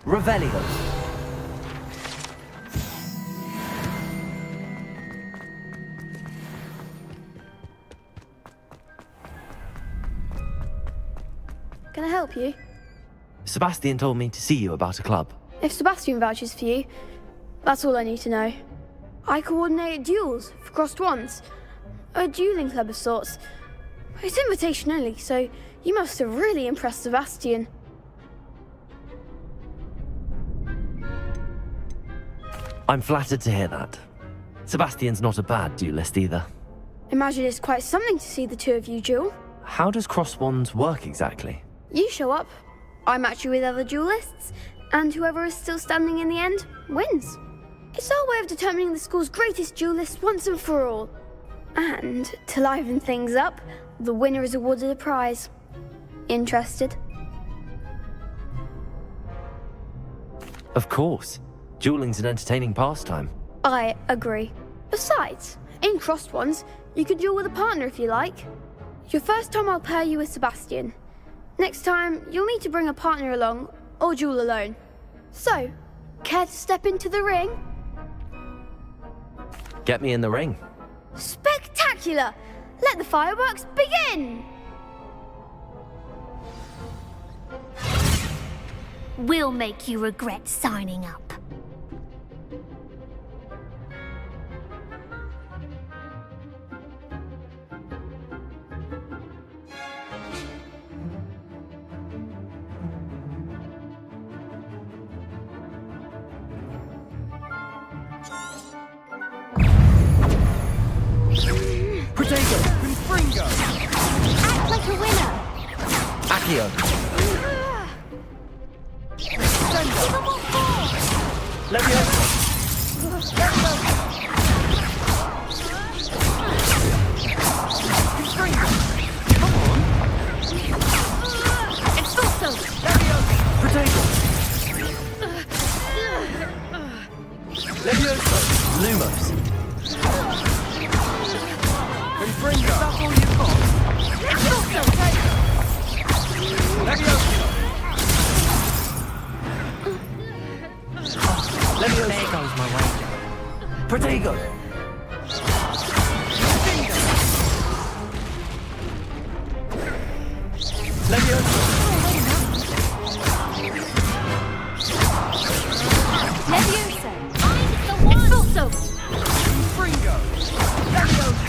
Revelio. Can I help you? Sebastian told me to see you about a club. If Sebastian vouches for you, that's all I need to know. I coordinate duels for crossed wands. A dueling club of sorts. It's invitation only, so you must have really impressed Sebastian. I'm flattered to hear that. Sebastian's not a bad duelist either. Imagine it's quite something to see the two of you duel. How does cross wands work exactly? You show up, I match you with other duelists, and whoever is still standing in the end wins. It's our way of determining the school's greatest duelist once and for all. And to liven things up, the winner is awarded a prize. Interested? Of course. Dueling's an entertaining pastime. I agree. Besides, in crossed ones, you can duel with a partner if you like. Your first time I'll pair you with Sebastian. Next time, you'll need to bring a partner along, or duel alone. So, care to step into the ring? Get me in the ring. Spectacular! Let the fireworks begin! We'll make you regret signing up. Protego! Confringo! Act like a winner! Accio! Unbelievable force! Confringo! Come on! Expulso! Protego! Levioso! Lumos! Confringo! Is that all you've got? Expulso! Levioso! Levioso! There goes my wager. Protego! Levioso! Levioso! I'm the one! Expulso! Confringo! Levioso!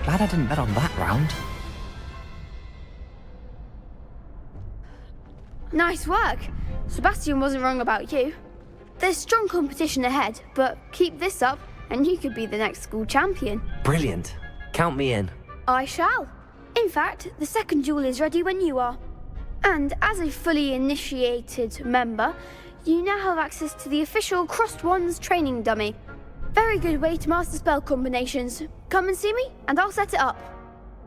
Glad I didn't bet on that round. Nice work. Sebastian wasn't wrong about you. There's strong competition ahead, but keep this up and you could be the next school champion. Brilliant. Count me in. I shall. In fact, the second duel is ready when you are. And as a fully initiated member, you now have access to the official Crossed Wands training dummy. Very good way to master spell combinations. Come and see me, and I'll set it up.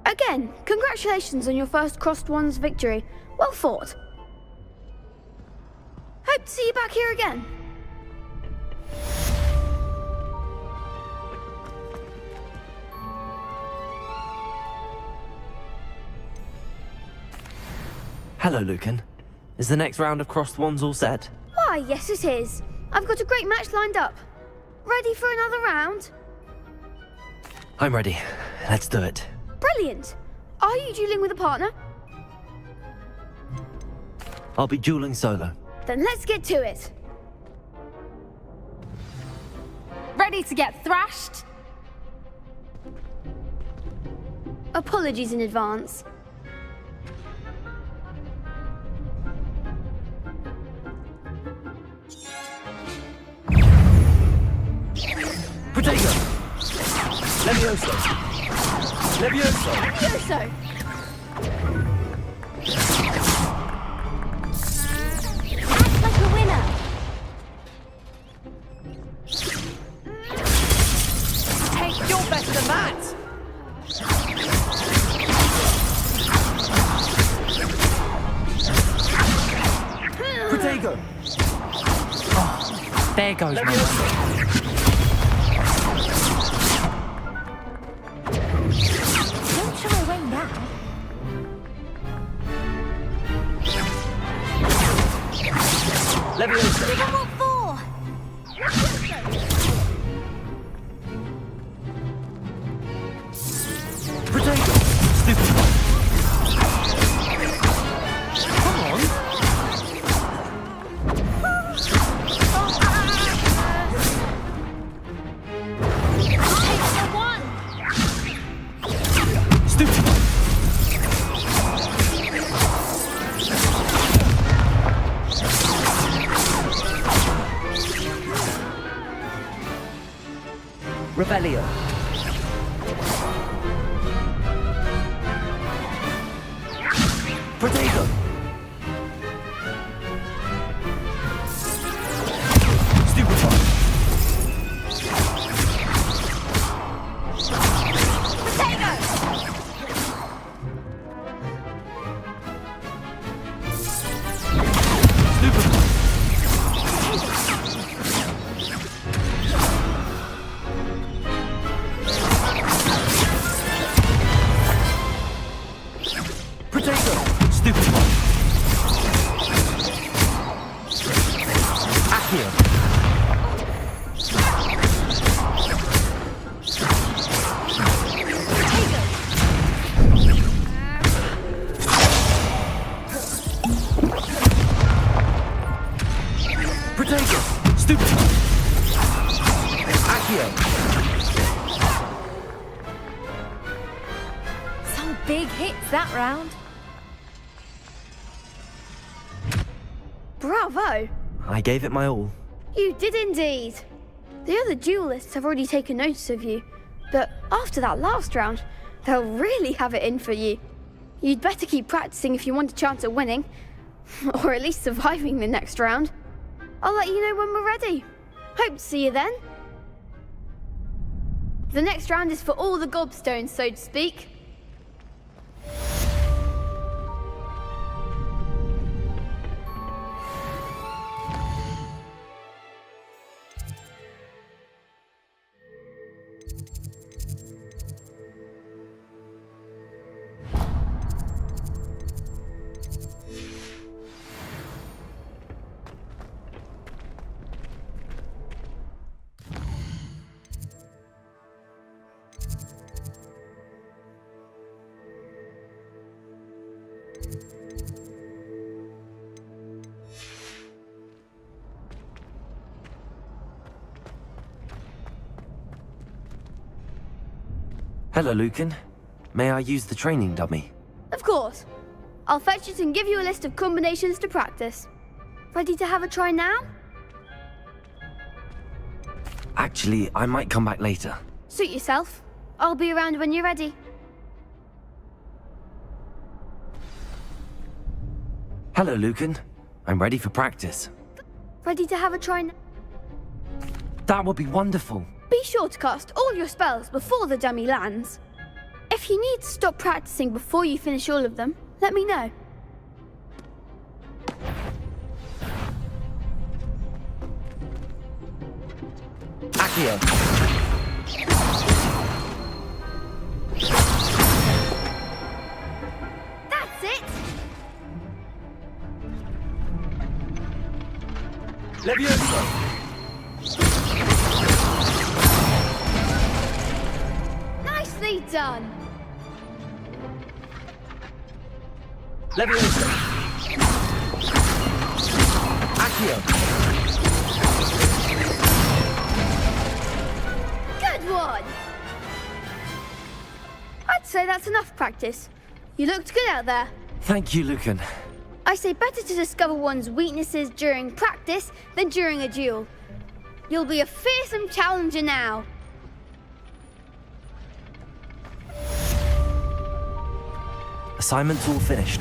Again, congratulations on your first Crossed Wands victory. Well fought. Hope to see you back here again. Hello, Lucan. Is the next round of crossed wands all set? Why, yes it is. I've got a great match lined up. Ready for another round? I'm ready. Let's do it. Brilliant. Are you dueling with a partner? I'll be dueling solo. Then let's get to it. Ready to get thrashed? Apologies in advance. Protego! Levioso! Levioso! Levioso! Act like a winner! Hey, you're better than that! Protego! Oh, there goes my way. Don't shy away now. Levioso! Level 4! Protego! Stupid one! Come on! Revelio. Protego. Stupefy. Some big hits that round. Bravo! I gave it my all. You did indeed. The other duelists have already taken notice of you, but after that last round, they'll really have it in for you. You'd better keep practicing if you want a chance at winning, or at least surviving the next round. I'll let you know when we're ready. Hope to see you then. The next round is for all the gobstones, so to speak. Hello, Lucan. May I use the training dummy? Of course. I'll fetch it and give you a list of combinations to practice. Ready to have a try now? Actually, I might come back later. Suit yourself. I'll be around when you're ready. Hello, Lucan. I'm ready for practice. Ready to have a try now? That would be wonderful. Be sure to cast all your spells before the dummy lands. If you need to stop practicing before you finish all of them, let me know. Accio. That's it! Leviosa. Nicely done! Leviosa. Accio. Good one! I'd say that's enough practice. You looked good out there. Thank you, Lucan. I say better to discover one's weaknesses during practice than during a duel. You'll be a fearsome challenger now. Assignment's all finished.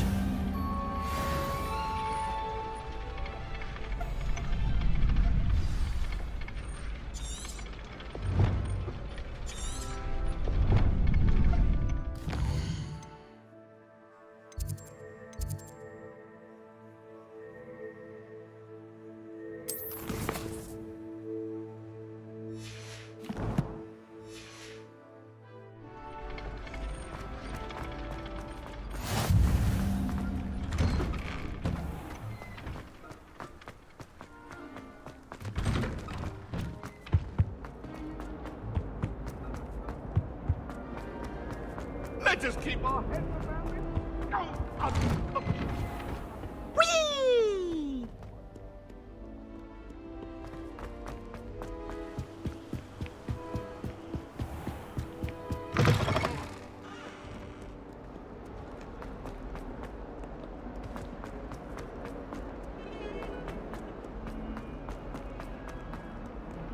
Let us keep our heads around it. Whee!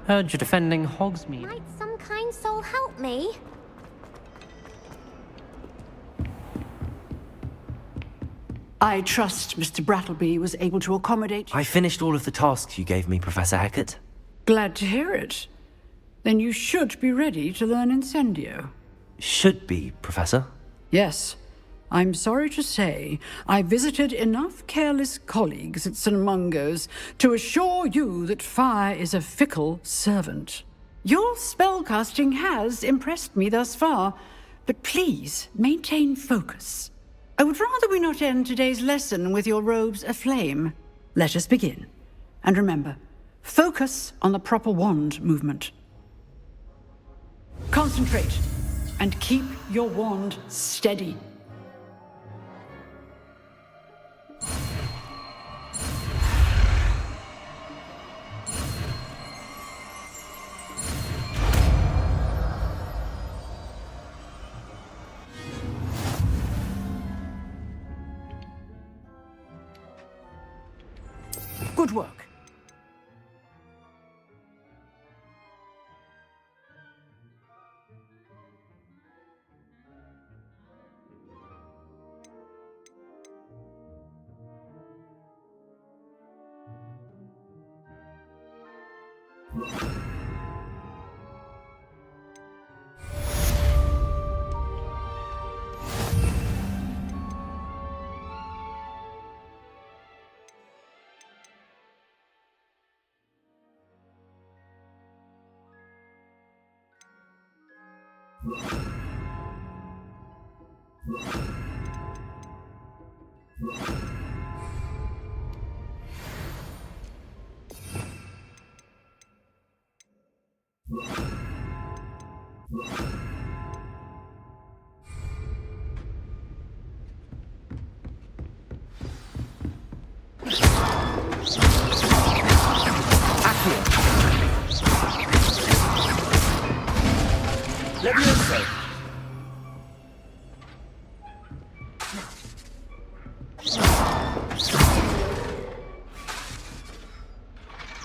Heard you're defending Hogsmeade. Might some kind soul help me? I trust Mr. Brattleby was able to accommodate... I finished all of the tasks you gave me, Professor Hackett. Glad to hear it. Then you should be ready to learn Incendio. Should be, Professor. Yes. I'm sorry to say, I visited enough careless colleagues at St. Mungo's to assure you that fire is a fickle servant. Your spellcasting has impressed me thus far, but please maintain focus. I would rather we not end today's lesson with your robes aflame. Let us begin. And remember, focus on the proper wand movement. Concentrate, and keep your wand steady. Good work. Levioso!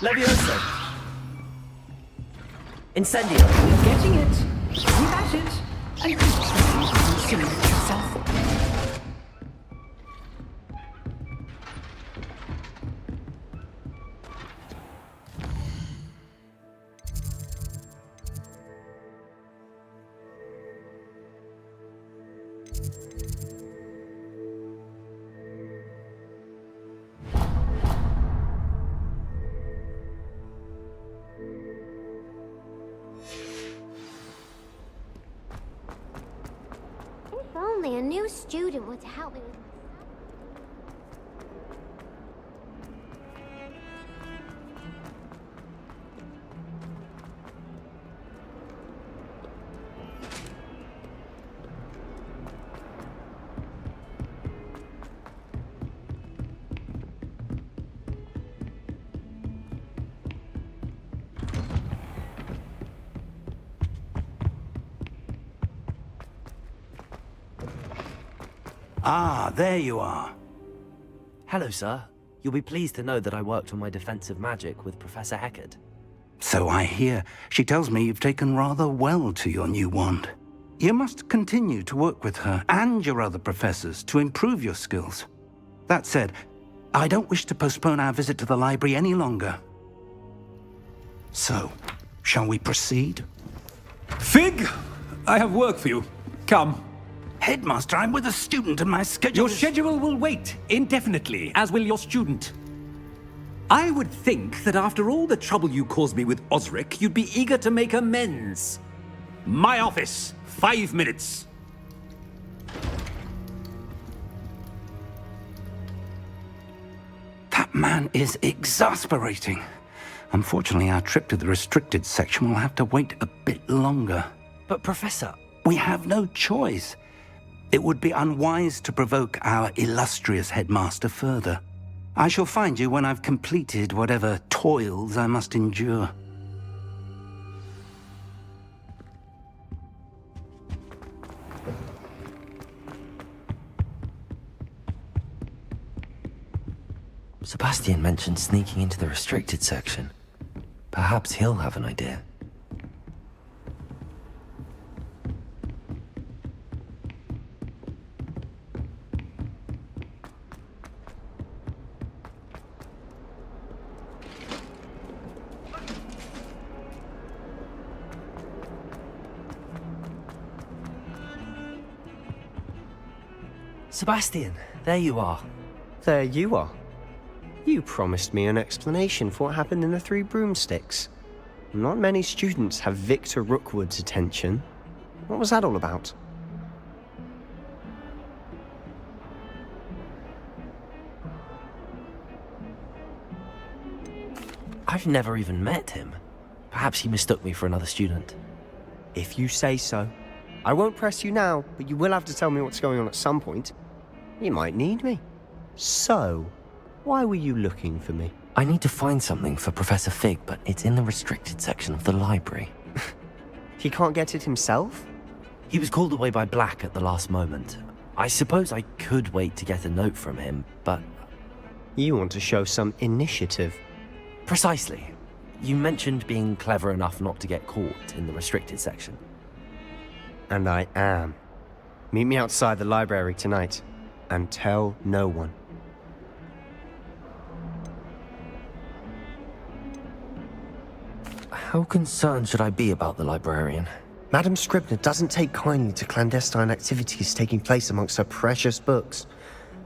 Levioso! Incendio! You're getting it. Keep at it. And keep trying to incinerator yourself. If only a new student were to help me with Ah, there you are. Hello, sir. You'll be pleased to know that I worked on my defensive magic with Professor Hackett. So I hear. She tells me you've taken rather well to your new wand. You must continue to work with her and your other professors to improve your skills. That said, I don't wish to postpone our visit to the library any longer. So, shall we proceed? Fig! I have work for you. Come. Headmaster, I'm with a student and my schedule Your schedule will wait indefinitely, as will your student. I would think that after all the trouble you caused me with Osric, you'd be eager to make amends. My office, 5 minutes. That man is exasperating. Unfortunately, our trip to the restricted section will have to wait a bit longer. But, Professor... We have no choice. It would be unwise to provoke our illustrious headmaster further. I shall find you when I've completed whatever toils I must endure. Sebastian mentioned sneaking into the restricted section. Perhaps he'll have an idea. Sebastian, there you are. There you are. You promised me an explanation for what happened in the Three Broomsticks. Not many students have Victor Rookwood's attention. What was that all about? I've never even met him. Perhaps he mistook me for another student. If you say so. I won't press you now, but you will have to tell me what's going on at some point. You might need me. So, why were you looking for me? I need to find something for Professor Fig, but it's in the restricted section of the library. He can't get it himself? He was called away by Black at the last moment. I suppose I could wait to get a note from him, but... You want to show some initiative. Precisely. You mentioned being clever enough not to get caught in the restricted section. And I am. Meet me outside the library tonight, and tell no one. How concerned should I be about the librarian? Madame Scribner doesn't take kindly to clandestine activities taking place amongst her precious books,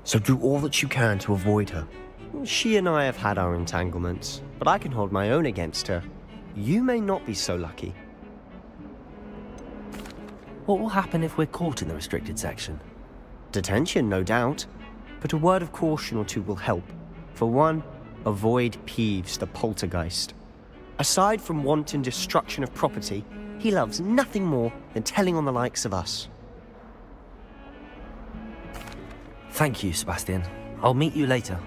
so do all that you can to avoid her. She and I have had our entanglements, but I can hold my own against her. You may not be so lucky. What will happen if we're caught in the restricted section? Detention, no doubt, but a word of caution or two will help. For one, avoid Peeves, the poltergeist. Aside from wanton destruction of property, he loves nothing more than telling on the likes of us. Thank you, Sebastian. I'll meet you later.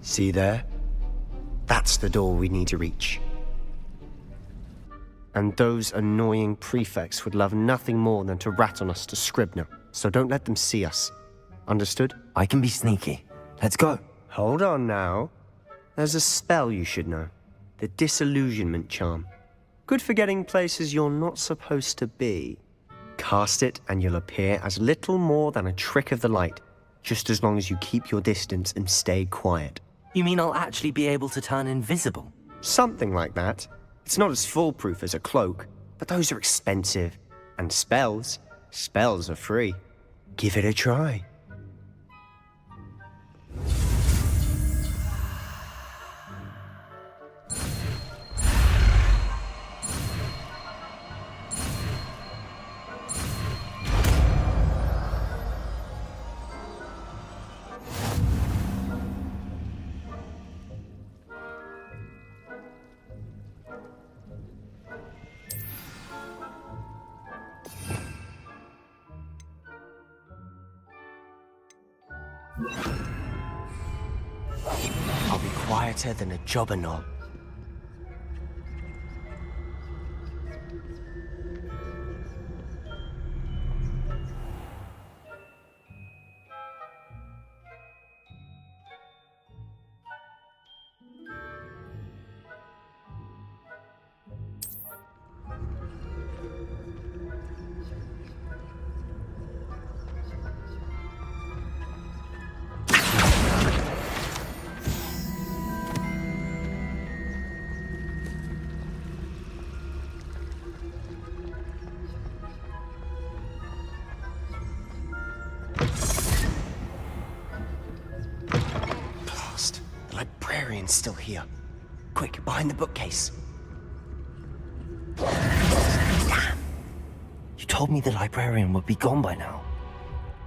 See there? That's the door we need to reach. And those annoying prefects would love nothing more than to rat on us to Scribner, so don't let them see us. Understood? I can be sneaky. Let's go. Hold on now. There's a spell you should know. The Disillusionment Charm. Good for getting places you're not supposed to be. Cast it and you'll appear as little more than a trick of the light, just as long as you keep your distance and stay quiet. You mean I'll actually be able to turn invisible? Something like that. It's not as foolproof as a cloak, but those are expensive. And spells are free. Give it a try. I'll be quieter than a jobberknoll. Still here. Quick, behind the bookcase. Damn! You told me the librarian would be gone by now.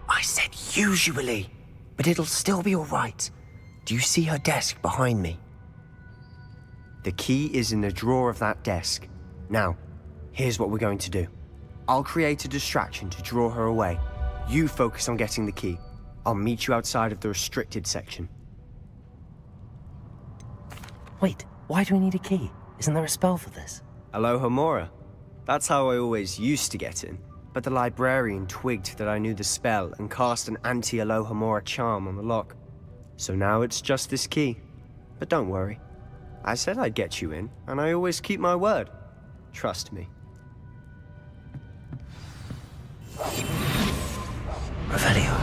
I said usually, but it'll still be all right. Do you see her desk behind me? The key is in the drawer of that desk. Now, here's what we're going to do. I'll create a distraction to draw her away. You focus on getting the key. I'll meet you outside of the restricted section. Wait, why do we need a key? Isn't there a spell for this? Alohomora. That's how I always used to get in. But the librarian twigged that I knew the spell and cast an anti-Alohomora charm on the lock. So now it's just this key. But don't worry. I said I'd get you in, and I always keep my word. Trust me. Revelio.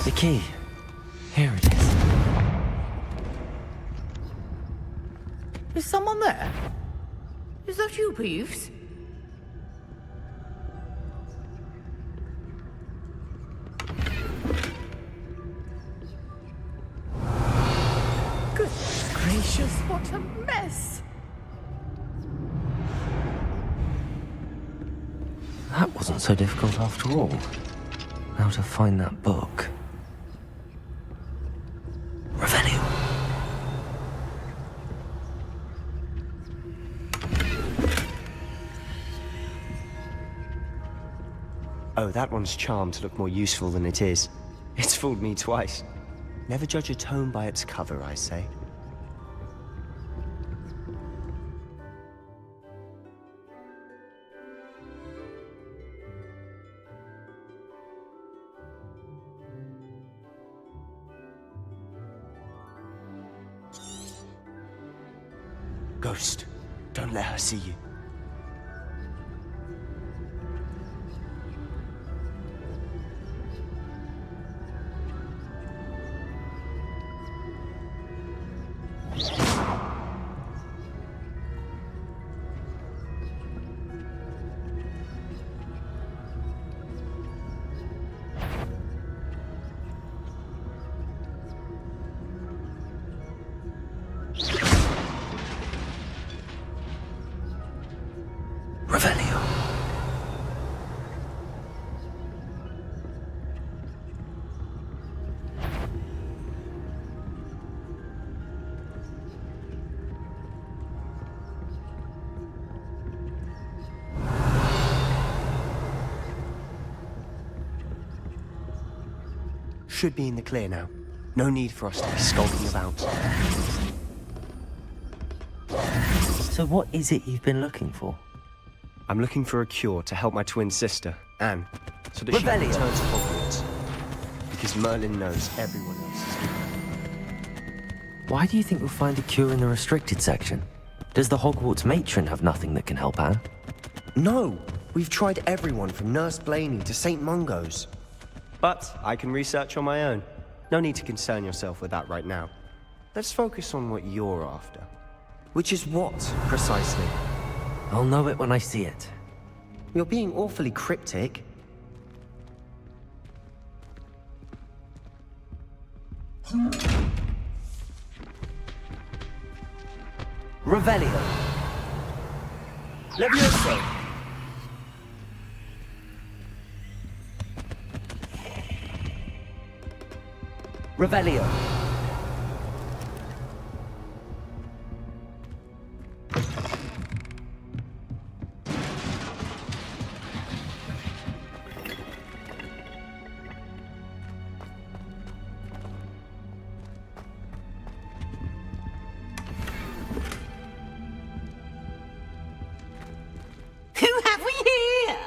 The key. Here it is. Is someone there? Is that you, Peeves? Goodness gracious, what a mess! That wasn't so difficult after all. How to find that book. Revelio. Oh, that one's charmed to look more useful than it is. It's fooled me twice. Never judge a tome by its cover, I say. Ghost, don't let her see you. Revelio. Should be in the clear now. No need for us to be skulking about. So what is it you've been looking for? I'm looking for a cure to help my twin sister, Anne, so that she can return to Hogwarts. Because Merlin knows everyone else is doing. Why do you think we'll find a cure in the restricted section? Does the Hogwarts matron have nothing that can help Anne? No! We've tried everyone from Nurse Blaney to St. Mungo's. But I can research on my own. No need to concern yourself with that right now. Let's focus on what you're after. Which is what, precisely? I'll know it when I see it. You're being awfully cryptic. Revelio. Levioso. Revelio. Who have we here?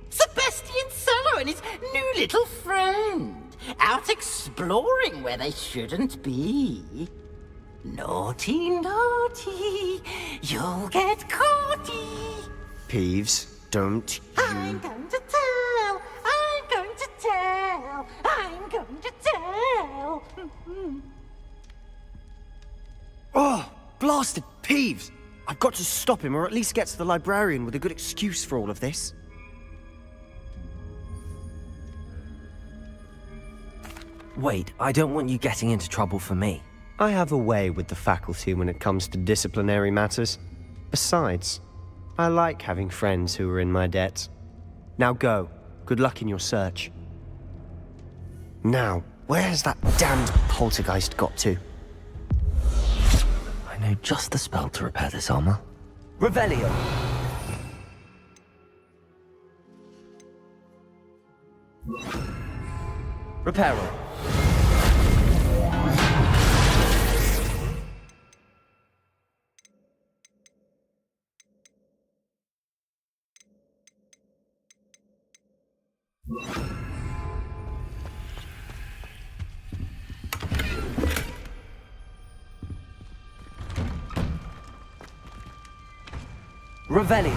Sebastian Sallow and his new little friend. Out exploring where they shouldn't be. Naughty, naughty, you'll get caughty. Peeves, don't you... I'm going to tell, I'm going to tell, I'm going to tell. Oh, blasted Peeves! I've got to stop him, or at least get to the librarian with a good excuse for all of this. Wait, I don't want you getting into trouble for me. I have a way with the faculty when it comes to disciplinary matters. Besides, I like having friends who are in my debt. Now go. Good luck in your search. Now, where's that damned poltergeist got to? I know just the spell to repair this armor. Revelio. Reparo. Revelio.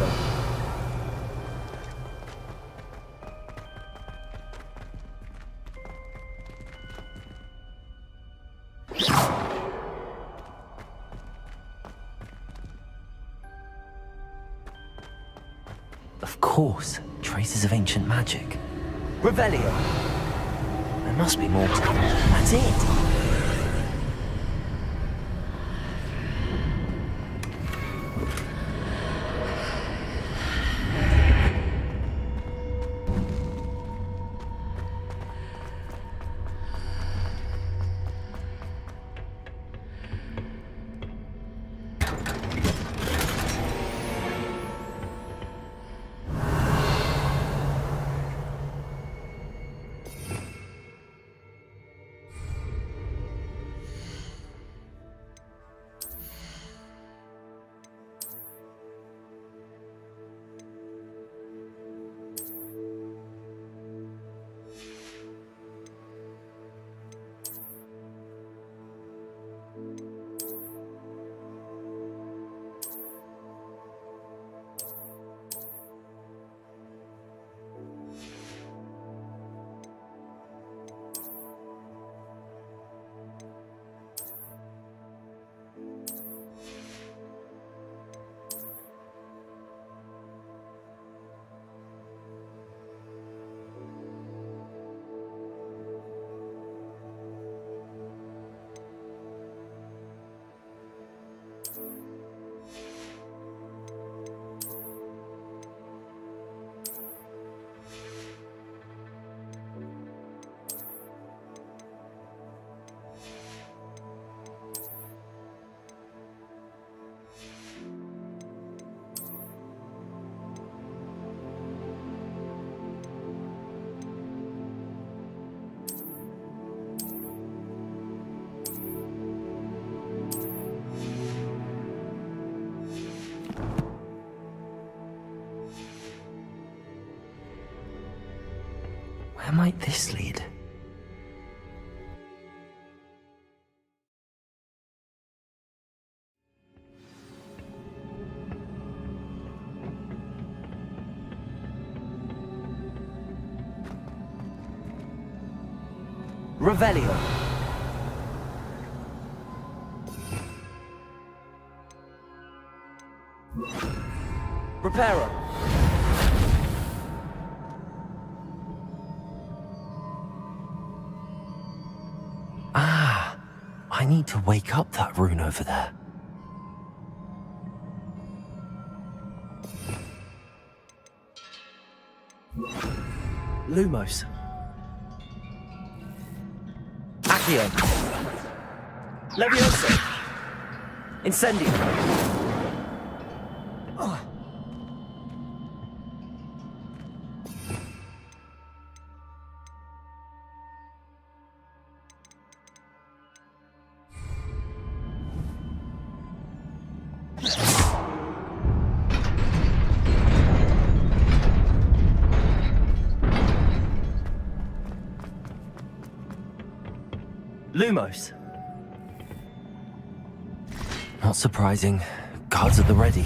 Of course, traces of ancient magic. Revelio. There must be more. That's it. Where might this lead? Revelio. Reparo. Ah, I need to wake up that rune over there. Lumos. Accio. Levioso. Incendio. Lumos. Not surprising. Guards at the ready.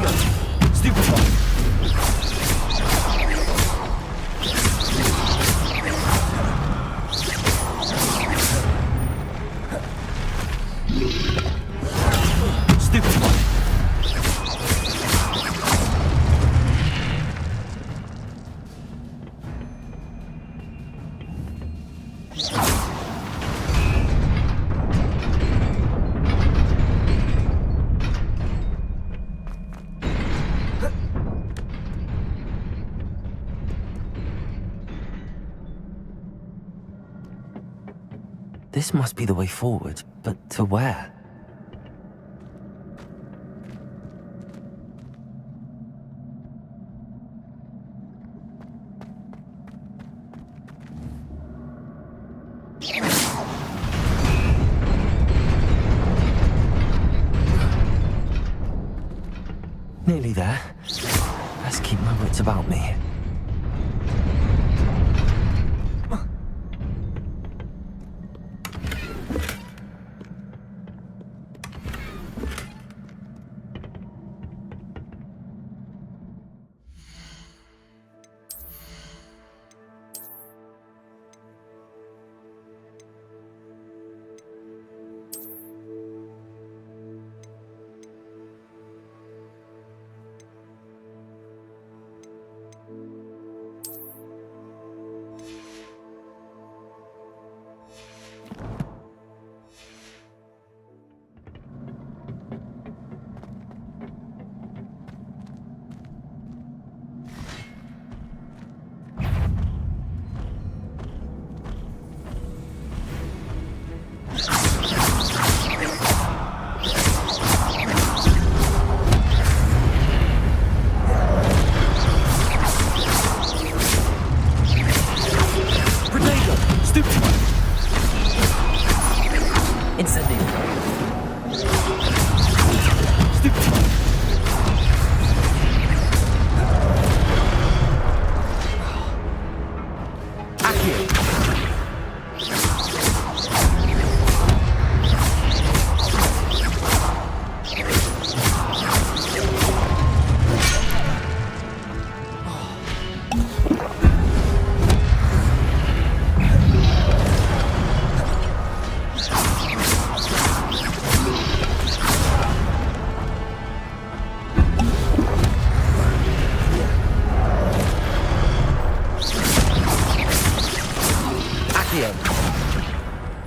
Protego! Stupefy! Stupefy! This must be the way forward, but to where? Nearly there. Let's keep my wits about me.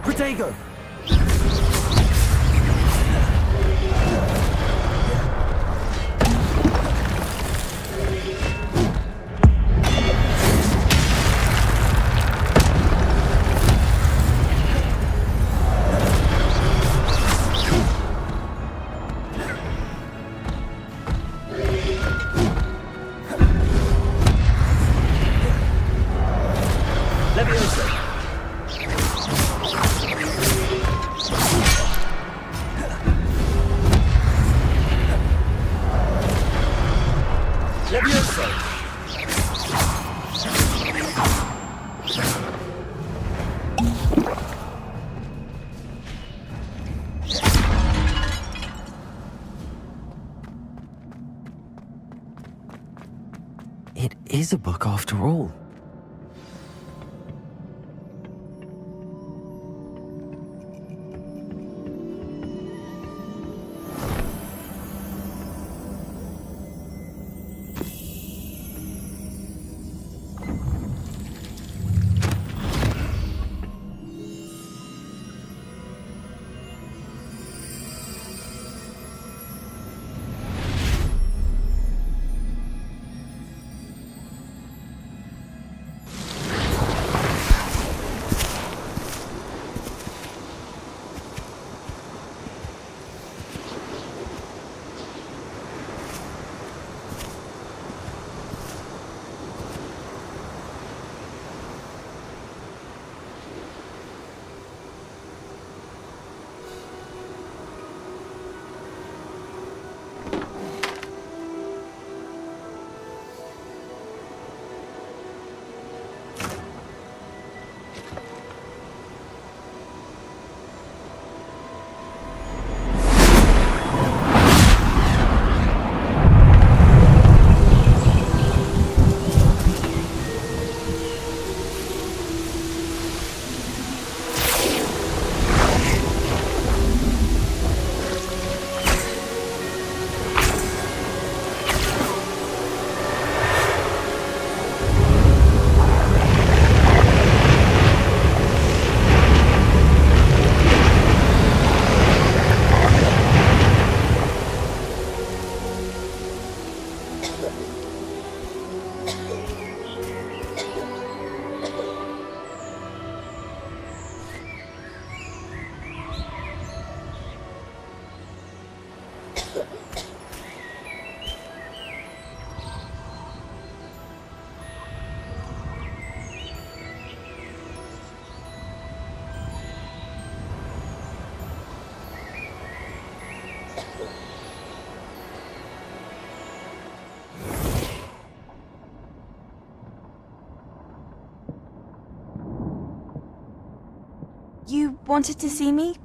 Protego! It is a book after all. wanted to see me?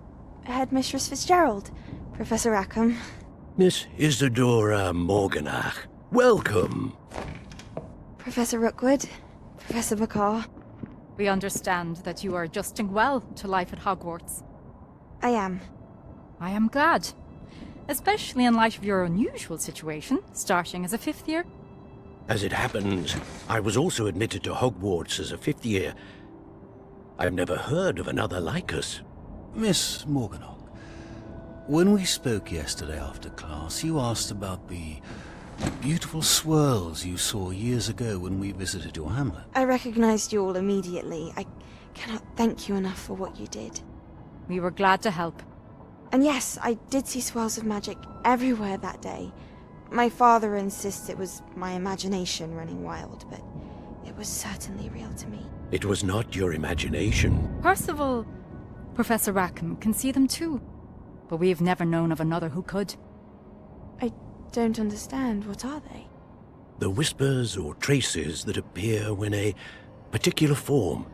Headmistress Fitzgerald, Professor Rackham. Miss Isadora Morganach, welcome. Professor Rookwood, Professor McCaw. We understand that you are adjusting well to life at Hogwarts. I am. I am glad. Especially in light of your unusual situation, starting as a 5th year. As it happens, I was also admitted to Hogwarts as a 5th year. I've never heard of another like us. Miss Morganach, when we spoke yesterday after class, you asked about the beautiful swirls you saw years ago when we visited your hamlet. I recognized you all immediately. I cannot thank you enough for what you did. We were glad to help. And yes, I did see swirls of magic everywhere that day. My father insists it was my imagination running wild, but it was certainly real to me. It was not your imagination. Percival, Professor Rackham can see them too. But we have never known of another who could. I don't understand. What are they? The whispers or traces that appear when a particular form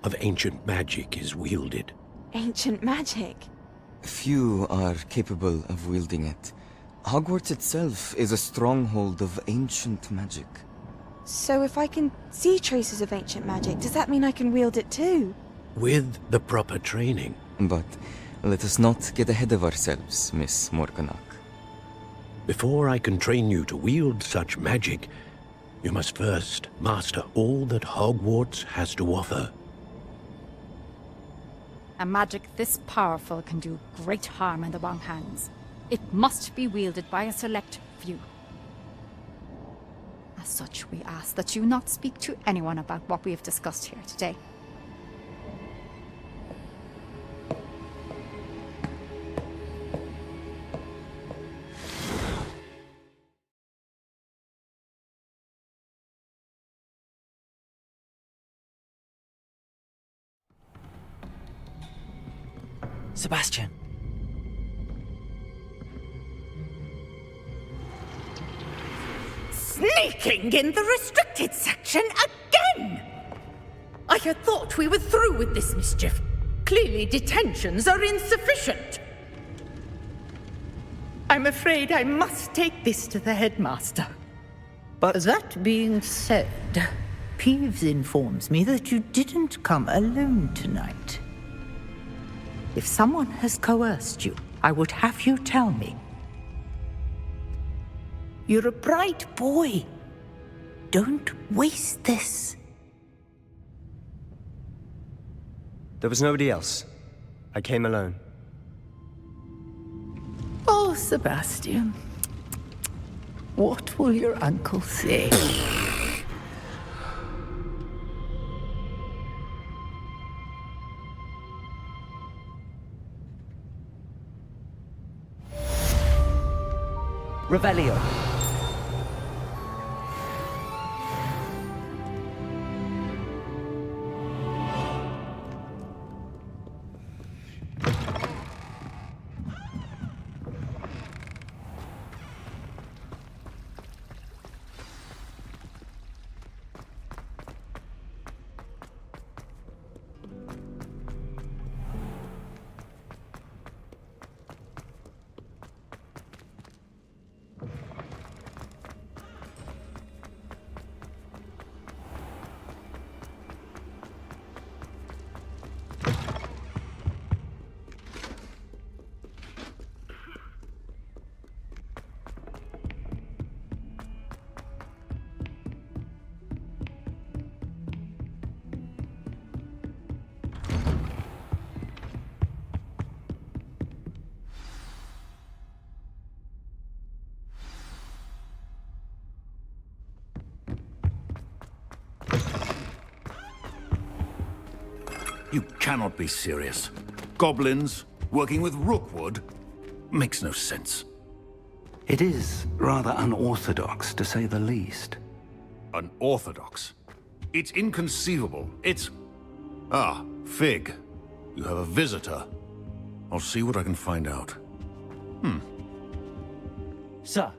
of ancient magic is wielded. Ancient magic? Few are capable of wielding it. Hogwarts itself is a stronghold of ancient magic. So if I can see traces of ancient magic, does that mean I can wield it too? With the proper training. But let us not get ahead of ourselves, Miss Morganach. Before I can train you to wield such magic, you must first master all that Hogwarts has to offer. A magic this powerful can do great harm in the wrong hands. It must be wielded by a select few. As such, we ask that you not speak to anyone about what we have discussed here today. Sebastian. Sneaking in the restricted section again! I had thought we were through with this mischief. Clearly detentions are insufficient. I'm afraid I must take this to the headmaster. But that being said, Peeves informs me that you didn't come alone tonight. If someone has coerced you, I would have you tell me. You're a bright boy. Don't waste this. There was nobody else. I came alone. Oh, Sebastian. What will your uncle say? Revelio. You cannot be serious. Goblins working with Rookwood makes no sense. It is rather unorthodox, to say the least. Unorthodox? It's inconceivable. It's... Ah, Fig. You have a visitor. I'll see what I can find out. Sir.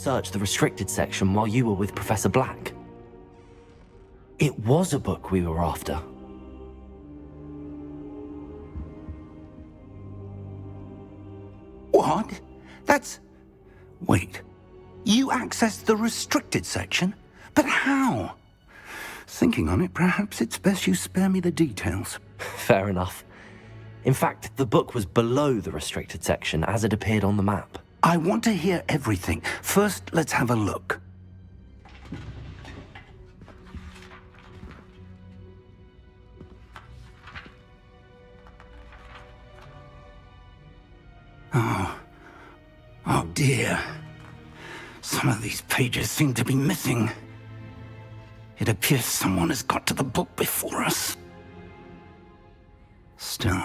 search the restricted section while you were with Professor Black. It was a book we were after. What? That's... Wait. You accessed the restricted section? But how? Thinking on it, perhaps it's best you spare me the details. Fair enough. In fact, the book was below the restricted section as it appeared on the map. I want to hear everything. First, let's have a look. Oh dear. Some of these pages seem to be missing. It appears someone has got to the book before us. Still,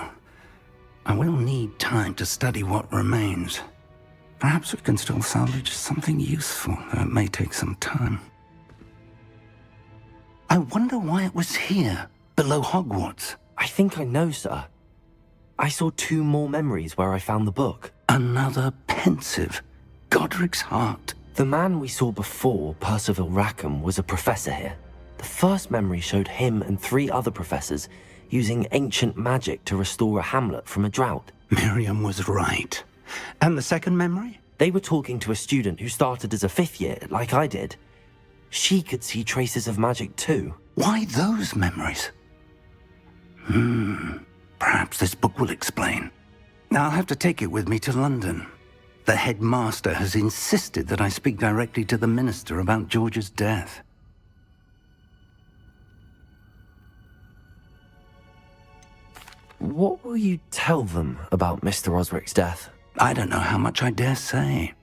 I will need time to study what remains. Perhaps we can still salvage something useful, though it may take some time. I wonder why it was here, below Hogwarts. I think I know, sir. I saw 2 more memories where I found the book. Another pensive. Godric's heart. The man we saw before, Percival Rackham, was a professor here. The first memory showed him and 3 other professors using ancient magic to restore a hamlet from a drought. Miriam was right. And the second memory? They were talking to a student who started as a 5th year, like I did. She could see traces of magic too. Why those memories? Perhaps this book will explain. I'll have to take it with me to London. The headmaster has insisted that I speak directly to the minister about George's death. What will you tell them about Mr. Osric's death? I don't know how much I dare say.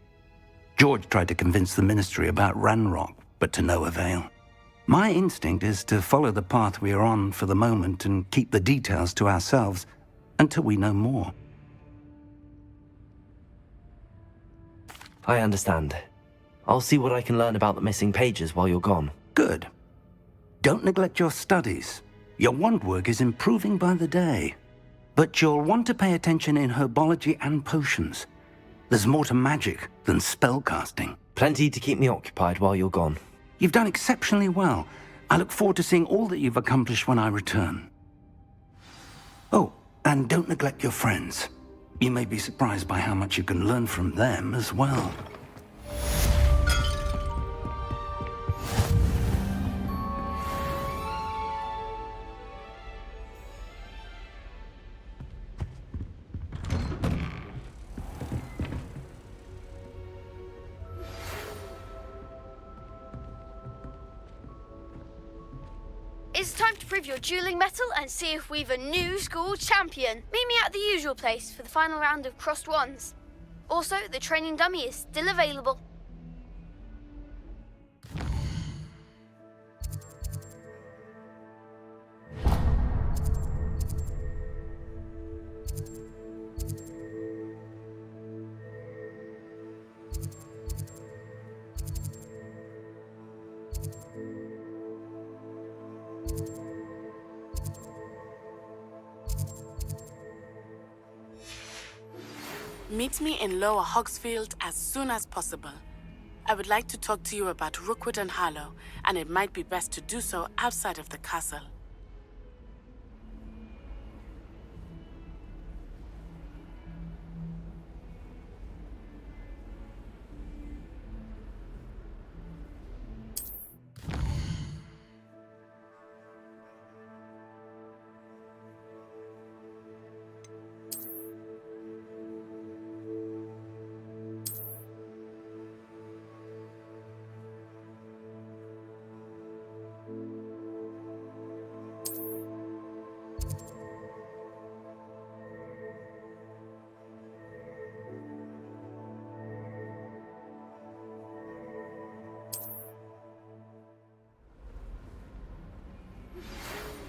George tried to convince the ministry about Ranrock, but to no avail. My instinct is to follow the path we are on for the moment and keep the details to ourselves until we know more. I understand. I'll see what I can learn about the missing pages while you're gone. Good. Don't neglect your studies. Your wand work is improving by the day. But you'll want to pay attention in herbology and potions. There's more to magic than spellcasting. Plenty to keep me occupied while you're gone. You've done exceptionally well. I look forward to seeing all that you've accomplished when I return. Oh, and don't neglect your friends. You may be surprised by how much you can learn from them as well. It's time to prove your dueling mettle and see if we've a new school champion. Meet me at the usual place for the final round of crossed wands. Also, the training dummy is still available. Meet me in Lower Hogsfield as soon as possible. I would like to talk to you about Rookwood and Harlow, and it might be best to do so outside of the castle.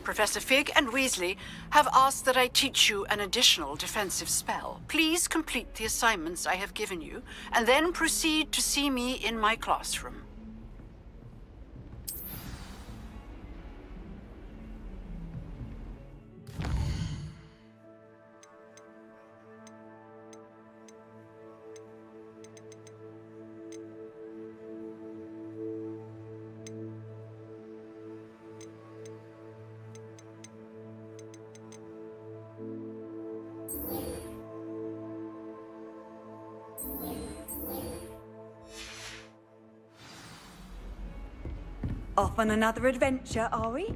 Professor Fig and Weasley have asked that I teach you an additional defensive spell. Please complete the assignments I have given you, and then proceed to see me in my classroom. Off on another adventure, are we?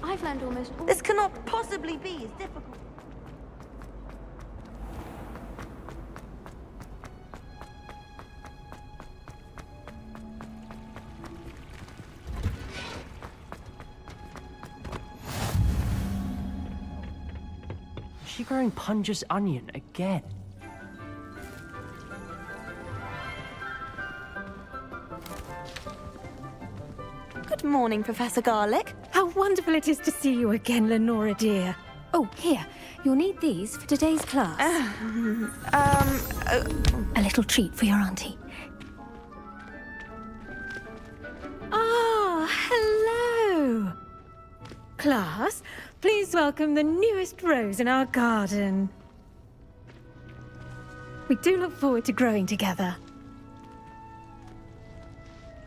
I've learned almost all. This cannot possibly be as difficult. Is she growing Punja's onion again? Good morning, Professor Garlick. How wonderful it is to see you again, Lenora dear. Oh, here. You'll need these for today's class. A little treat for your auntie. Ah, hello. Class, please welcome the newest rose in our garden. We do look forward to growing together.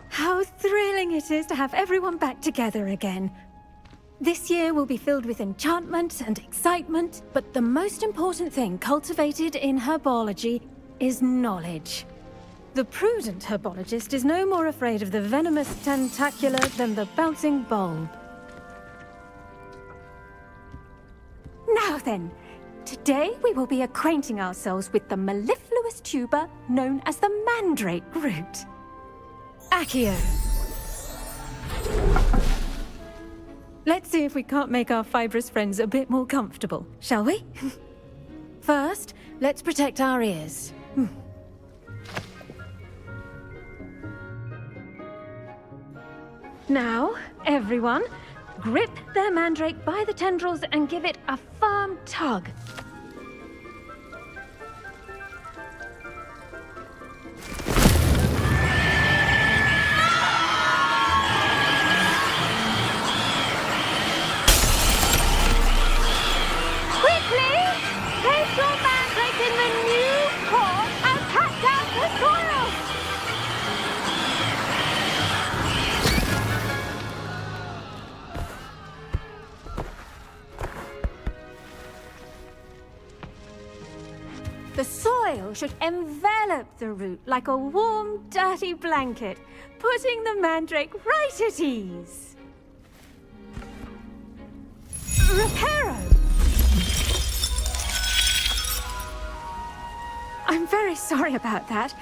How thrilling it is to have everyone back together again. This year will be filled with enchantment and excitement, but the most important thing cultivated in herbology is knowledge. The prudent herbologist is no more afraid of the venomous tentacula than the bouncing bulb. Now then, today we will be acquainting ourselves with the mellifluous tuber known as the mandrake root. Accio. Let's see if we can't make our fibrous friends a bit more comfortable, shall we? First, let's protect our ears. Now, everyone, grip their mandrake by the tendrils and give it a firm tug. Place your mandrake in the new pot and pat down the soil! The soil should envelop the root like a warm, dirty blanket, putting the mandrake right at ease. Reparo! I'm very sorry about that.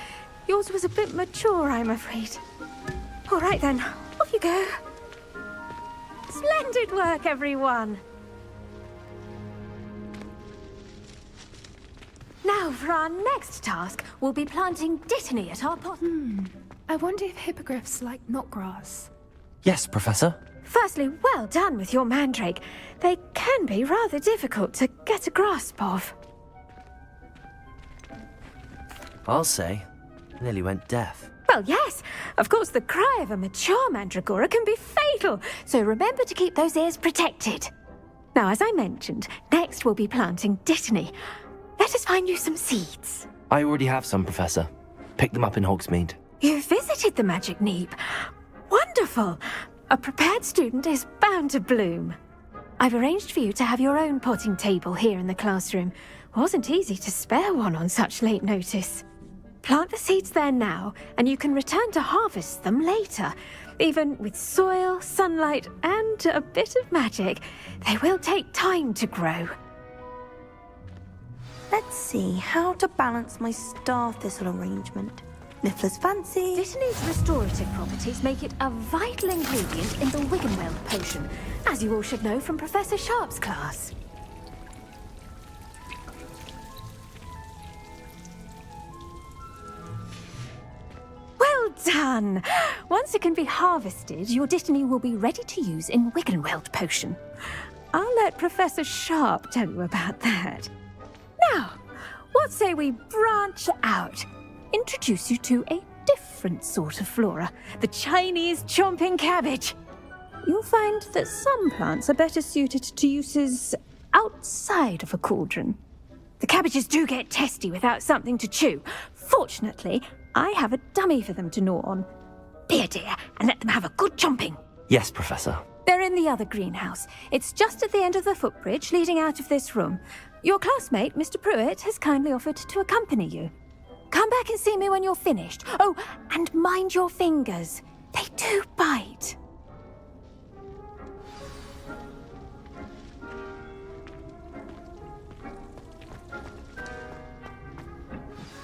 Yours was a bit mature, I'm afraid. All right then, off you go. Splendid work, everyone. Now, for our next task, we'll be planting dittany at our pot. I wonder if hippogriffs like knotgrass. Yes, Professor. Firstly, well done with your mandrake. They can be rather difficult to get a grasp of. I'll say, nearly went deaf. Well, yes. Of course, the cry of a mature mandragora can be fatal, so remember to keep those ears protected. Now, as I mentioned, next we'll be planting Dittany. Let us find you some seeds. I already have some, Professor. Picked them up in Hogsmeade. You visited the Magic Neep. Wonderful! A prepared student is bound to bloom. I've arranged for you to have your own potting table here in the classroom. Wasn't easy to spare one on such late notice. Plant the seeds there now, and you can return to harvest them later. Even with soil, sunlight, and a bit of magic, they will take time to grow. Let's see how to balance my star thistle arrangement. Niffler's fancy. Dittany's restorative properties make it a vital ingredient in the Wiggenweld potion, as you all should know from Professor Sharp's class. Well done! Once it can be harvested, your Dittany will be ready to use in Wiggenweld potion. I'll let Professor Sharp tell you about that. Now, what say we branch out? Introduce you to a different sort of flora, the Chinese chomping cabbage. You'll find that some plants are better suited to uses outside of a cauldron. The cabbages do get testy without something to chew. Fortunately, I have a dummy for them to gnaw on. Be a dear and let them have a good chomping. Yes, Professor. They're in the other greenhouse. It's just at the end of the footbridge leading out of this room. Your classmate, Mr. Pruitt, has kindly offered to accompany you. Come back and see me when you're finished. Oh, and mind your fingers. They do bite.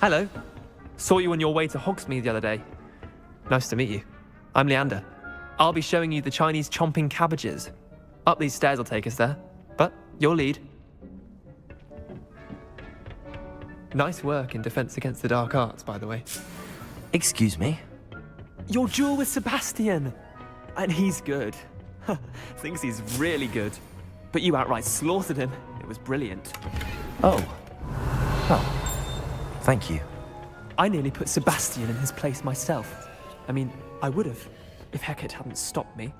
Hello. Saw you on your way to Hogsmeade the other day. Nice to meet you. I'm Leander. I'll be showing you the Chinese chomping cabbages. Up these stairs will take us there, but you'll lead. Nice work in Defense Against the Dark Arts, by the way. Excuse me? Your duel with Sebastian! And he's good. Thinks he's really good. But you outright slaughtered him. It was brilliant. Oh. Oh. Thank you. I nearly put Sebastian in his place myself. I mean, I would have, if Hecate hadn't stopped me.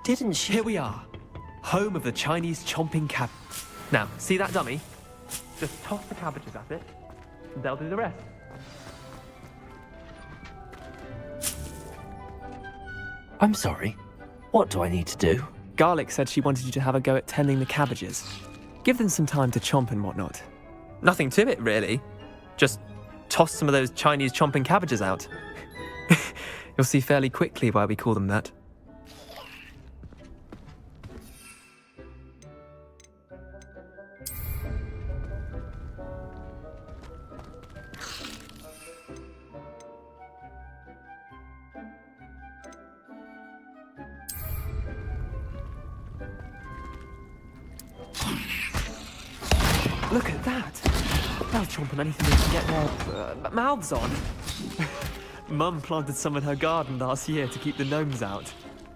Didn't she? Here we are. Home of the Chinese chomping cab. Now, see that dummy? Just toss the cabbages at it, and they'll do the rest. I'm sorry. What do I need to do? Garlic said she wanted you to have a go at tending the cabbages. Give them some time to chomp and whatnot. Nothing to it, really. Just toss some of those Chinese chomping cabbages out. You'll see fairly quickly why we call them that. Look at that! They'll chomp on anything they can get their mouths on. Mum planted some in her garden last year to keep the gnomes out.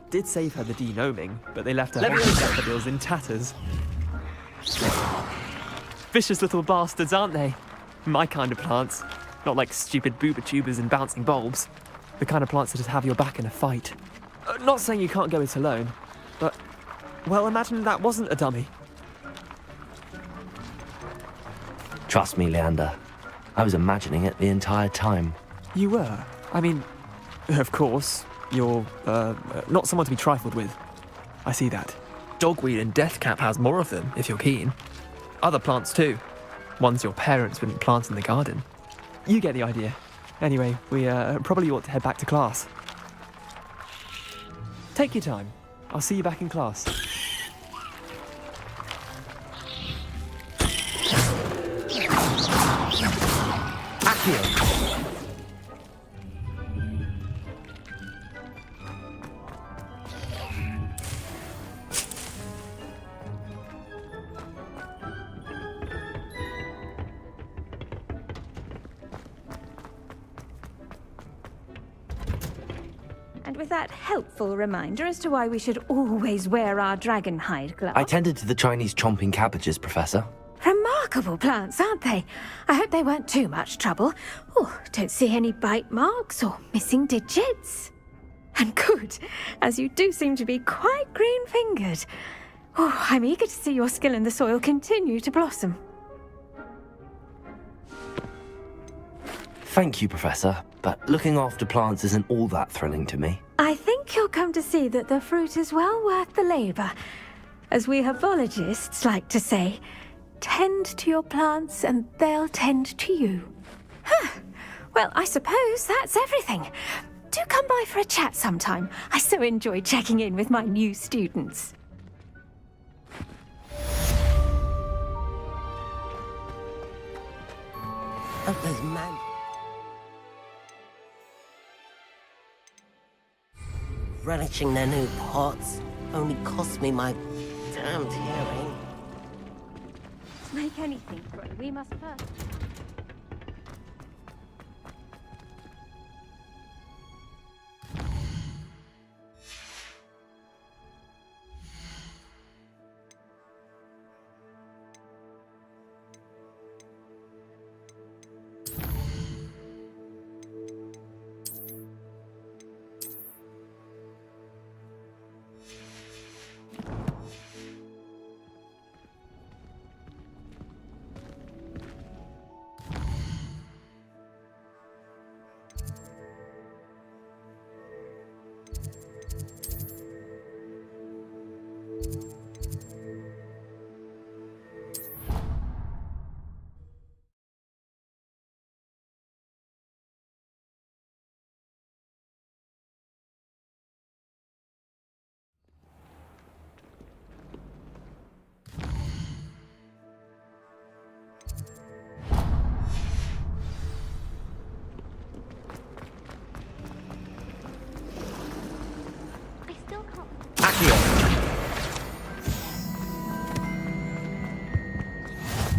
Did save her the de-gnoming, but they left her daffodils in tatters. Vicious little bastards, aren't they? My kind of plants. Not like stupid booba tubers and bouncing bulbs. The kind of plants that have your back in a fight. Not saying you can't go it alone, but... well, imagine that wasn't a dummy. Trust me, Leander. I was imagining it the entire time. You were? I mean, of course, you're, not someone to be trifled with. I see that. Dogweed and deathcap has more of them, if you're keen. Other plants too. Ones your parents wouldn't plant in the garden. You get the idea. Anyway, we, probably ought to head back to class. Take your time. I'll see you back in class. Accio! And with that helpful reminder as to why we should always wear our dragon hide gloves. I tended to the Chinese chomping cabbages, Professor. Remarkable! remarkable plants, aren't they? I hope they weren't too much trouble. Oh, don't see any bite marks or missing digits. And good, as you do seem to be quite green-fingered. Oh, I'm eager to see your skill in the soil continue to blossom. Thank you, Professor, but looking after plants isn't all that thrilling to me. I think you'll come to see that the fruit is well worth the labour. As we herbologists like to say, tend to your plants and they'll tend to you. Huh. Well, I suppose that's everything. Do come by for a chat sometime. I so enjoy checking in with my new students. Oh, there's man. Relishing their new pots only cost me my damned hearing. To make anything grow, we must first...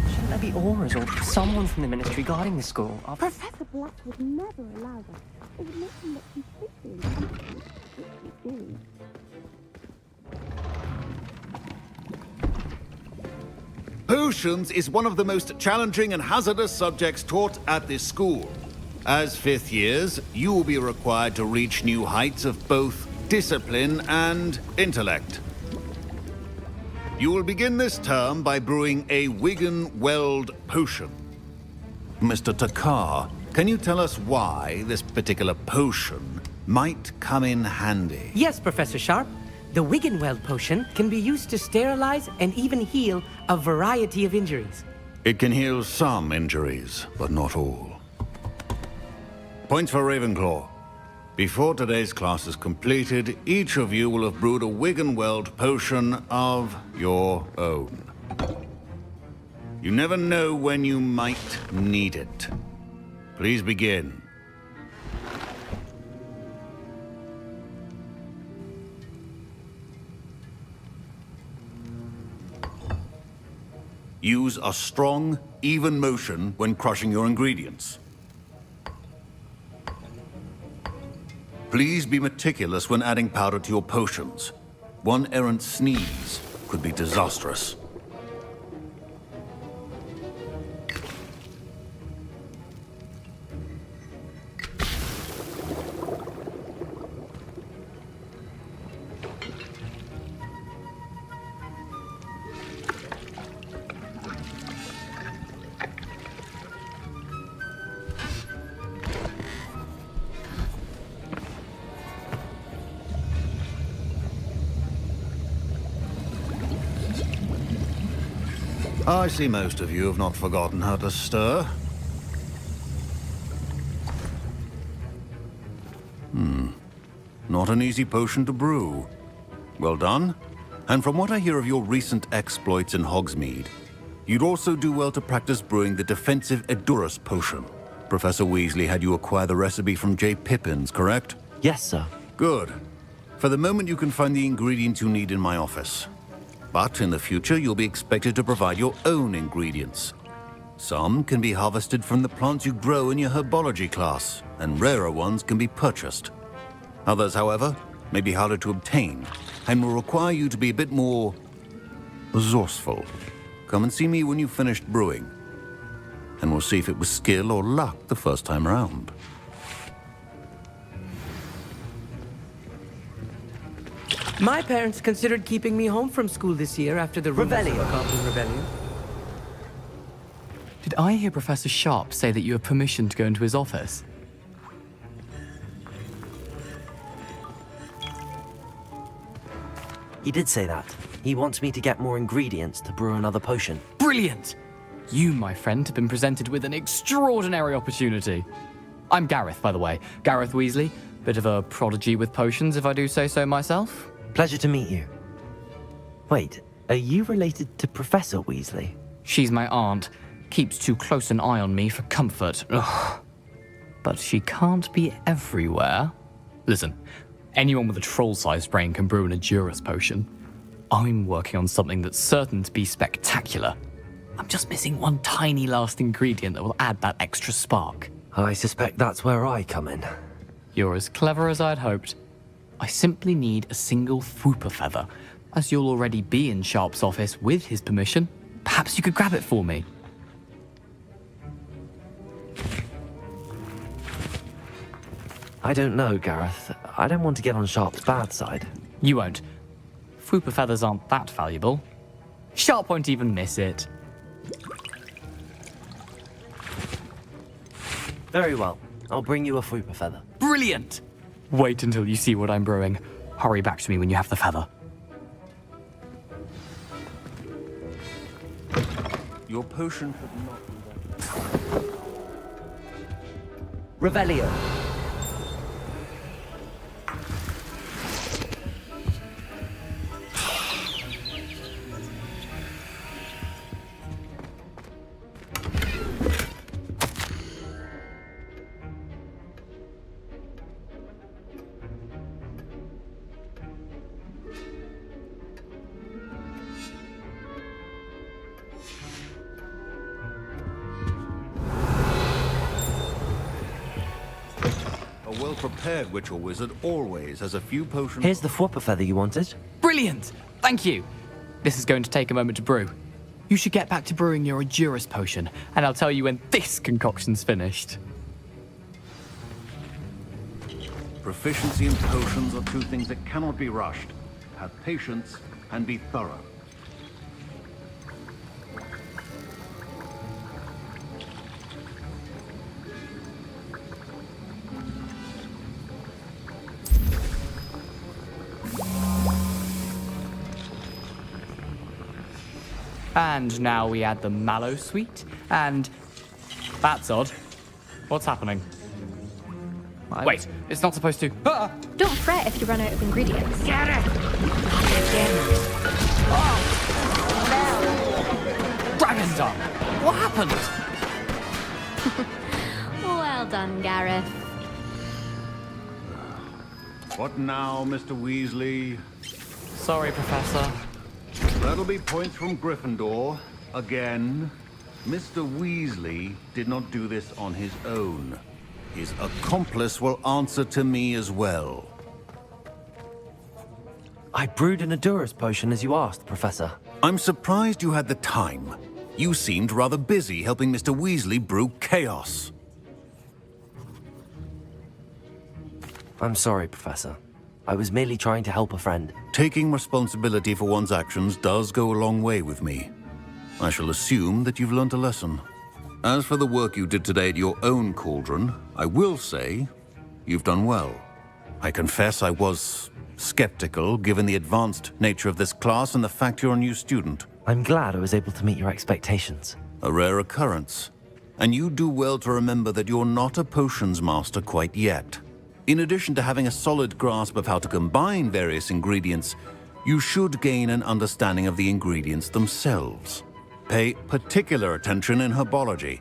Shouldn't there be auras or someone from the Ministry guarding the school? Professor Black would never allow that. It would make him look completely incompetent. Potions is one of the most challenging and hazardous subjects taught at this school. As fifth years, you will be required to reach new heights of both discipline and intellect. You will begin this term by brewing a Wigan-Weld potion. Mr. Takar, can you tell us why this particular potion might come in handy? Yes, Professor Sharp. The Wigan-Weld potion can be used to sterilize and even heal a variety of injuries. It can heal some injuries, but not all. Points for Ravenclaw. Before today's class is completed, each of you will have brewed a Wigan-Weld potion of your own. You never know when you might need it. Please begin. Use a strong, even motion when crushing your ingredients. Please be meticulous when adding powder to your potions. One errant sneeze could be disastrous. I see most of you have not forgotten how to stir. Not an easy potion to brew. Well done. And from what I hear of your recent exploits in Hogsmeade, you'd also do well to practice brewing the defensive Edurus potion. Professor Weasley had you acquire the recipe from J. Pippins, correct? Yes, sir. Good. For the moment, you can find the ingredients you need in my office. But in the future, you'll be expected to provide your own ingredients. Some can be harvested from the plants you grow in your herbology class, and rarer ones can be purchased. Others, however, may be harder to obtain, and will require you to be a bit more resourceful. come and see me when you've finished brewing. And we'll see if it was skill or luck the first time round. My parents considered keeping me home from school this year after the Rebellion. Rebellion. Did I hear Professor Sharp say that you have permission to go into his office? He did say that. He wants me to get more ingredients to brew another potion. Brilliant! You, my friend, have been presented with an extraordinary opportunity. I'm Gareth, by the way. Gareth Weasley. Bit of a prodigy with potions, if I do say so myself. Pleasure to meet you. Wait, are you related to Professor Weasley? She's my aunt. Keeps too close an eye on me for comfort. Ugh. But she can't be everywhere. Listen, anyone with a troll-sized brain can brew an Adurus potion. I'm working on something that's certain to be spectacular. I'm just missing one tiny last ingredient that will add that extra spark. I suspect that's where I come in. You're as clever as I'd hoped. I simply need a single Fwooper feather. As you'll already be in Sharp's office with his permission, perhaps you could grab it for me. I don't know, Gareth. I don't want to get on Sharp's bad side. You won't. Fwooper feathers aren't that valuable. Sharp won't even miss it. Very well. I'll bring you a Fwooper feather. Brilliant! Wait until you see what I'm brewing. Hurry back to me when you have the feather. Your potion could not be Revelio. A well-prepared witch or wizard always has a few potions. Here's the Fwooper feather you wanted. Brilliant! Thank you! This is going to take a moment to brew. You should get back to brewing your Adurus potion, and I'll tell you when this concoction's finished. Proficiency in potions are two things that cannot be rushed. Have patience and be thorough. And now we add the mallow sweet, and... That's odd. What's happening? Wait, it's not supposed to... Ah! Don't fret if you run out of ingredients. Get it! Dragon Dung! What happened? Well done, Gareth. What now, Mr. Weasley? Sorry, Professor. That'll be points from Gryffindor. Again. Mr. Weasley did not do this on his own. His accomplice will answer to me as well. I brewed an Adurus potion as you asked, Professor. I'm surprised you had the time. You seemed rather busy helping Mr. Weasley brew chaos. I'm sorry, Professor. I was merely trying to help a friend. Taking responsibility for one's actions does go a long way with me. I shall assume that you've learnt a lesson. As for the work you did today at your own cauldron, I will say you've done well. I confess I was skeptical, given the advanced nature of this class and the fact you're a new student. I'm glad I was able to meet your expectations. A rare occurrence. And you do well to remember that you're not a potions master quite yet. In addition to having a solid grasp of how to combine various ingredients, you should gain an understanding of the ingredients themselves. Pay particular attention in herbology.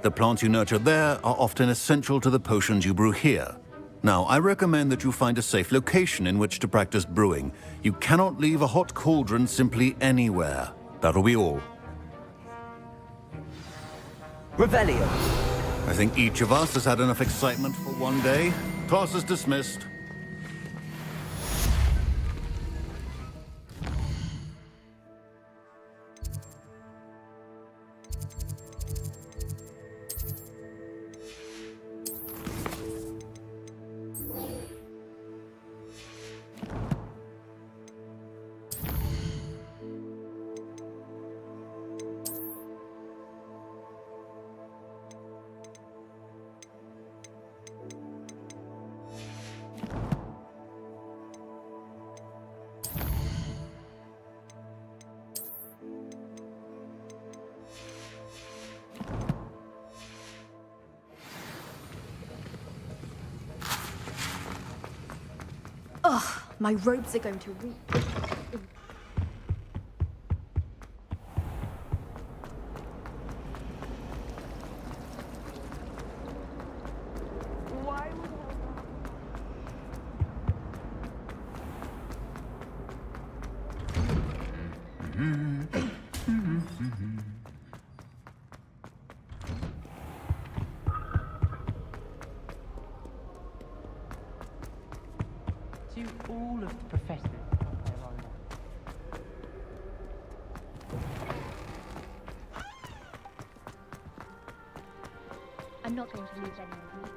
The plants you nurture there are often essential to the potions you brew here. Now, I recommend that you find a safe location in which to practice brewing. You cannot leave a hot cauldron simply anywhere. That'll be all. Revelio. I think each of us has had enough excitement for one day. Class is dismissed. My robes are going to reach. To all of the professors of their own. I'm not going to lose any of you.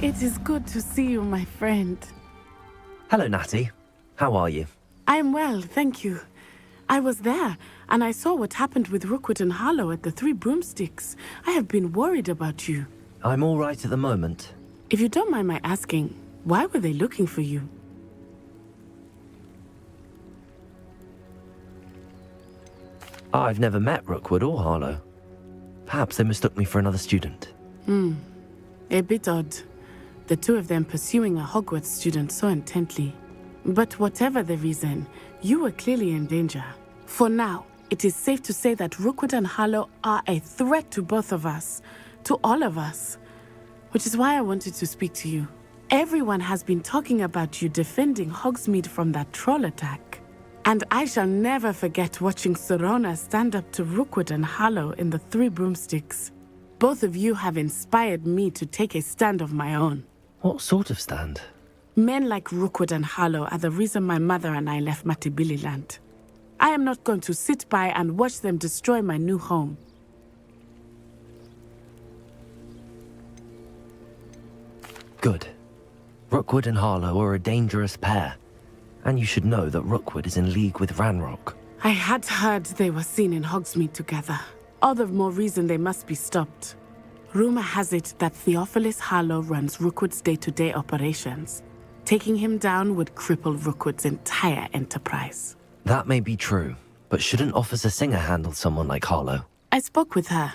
It is good to see you, my friend. Hello, Natty. How are you? I'm well, thank you. I was there, and I saw what happened with Rookwood and Harlow at the Three Broomsticks. I have been worried about you. I'm all right at the moment. If you don't mind my asking, why were they looking for you? I've never met Rookwood or Harlow. Perhaps they mistook me for another student. A bit odd. The two of them pursuing a Hogwarts student so intently. But whatever the reason, you were clearly in danger. For now, it is safe to say that Rookwood and Harlow are a threat to both of us, to all of us. Which is why I wanted to speak to you. Everyone has been talking about you defending Hogsmeade from that troll attack. And I shall never forget watching Sorona stand up to Rookwood and Harlow in the Three Broomsticks. Both of you have inspired me to take a stand of my own. What sort of stand? Men like Rookwood and Harlow are the reason my mother and I left Matibili land. I am not going to sit by and watch them destroy my new home. Good. Rookwood and Harlow are a dangerous pair. And you should know that Rookwood is in league with Ranrock. I had heard they were seen in Hogsmeade together. All the more reason they must be stopped. Rumor has it that Theophilus Harlow runs Rookwood's day-to-day operations. Taking him down would cripple Rookwood's entire enterprise. That may be true, but shouldn't Officer Singer handle someone like Harlow? I spoke with her.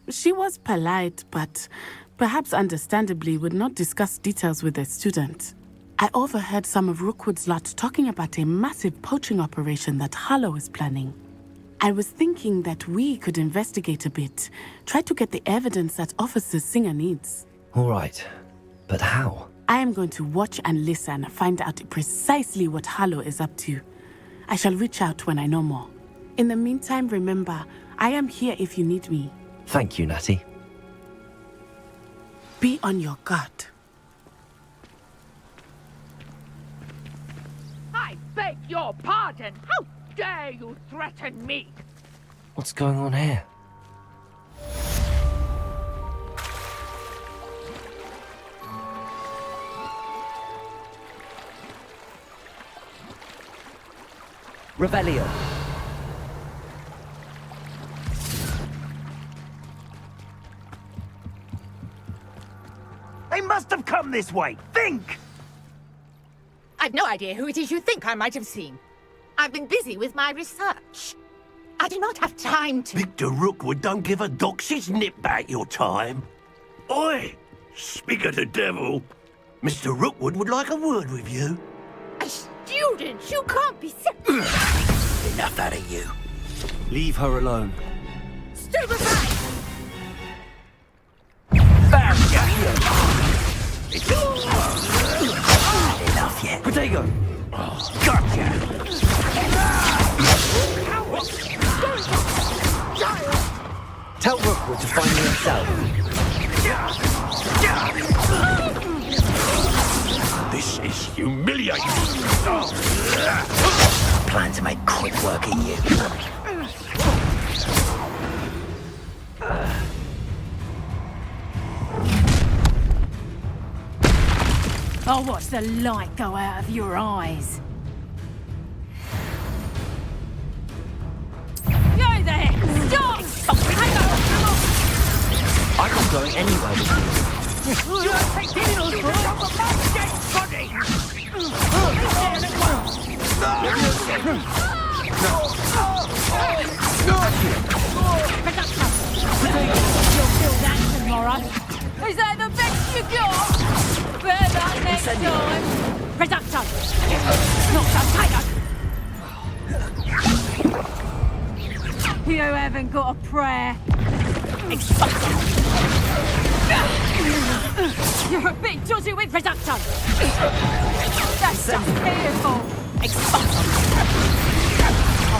She was polite, but perhaps understandably would not discuss details with a student. I overheard some of Rookwood's lot talking about a massive poaching operation that Harlow is planning. I was thinking that we could investigate a bit, try to get the evidence that Officer Singer needs. All right. But how? I am going to watch and listen, find out precisely what Harlow is up to. I shall reach out when I know more. In the meantime, remember, I am here if you need me. Thank you, Natty. Be on your guard. I beg your pardon. How dare you threaten me? What's going on here? Revelio. They must have come this way. Think! I've no idea who it is you think I might have seen. I've been busy with my research. I do not have time to... Victor Rookwood don't give a doxy's nip back your time. Oi! Speak of the devil. Mr. Rookwood would like a word with you. A student? You can't be serious. Enough out of you. Leave her alone. Stupefy! Enough yet. Potato! Gotcha! Tell Rookwood to find me himself. This is humiliating. Plan to make quick work of you. I'll watch the light go out of your eyes. You there! Stop! I'm not going anywhere with you. You're taking us for a dead body! You'll feel that tomorrow. Is that the best you got? Bear that next time. Reducto! Not so tired! You haven't got a prayer. You're a bit dodgy with Reducto! That's just fearful. I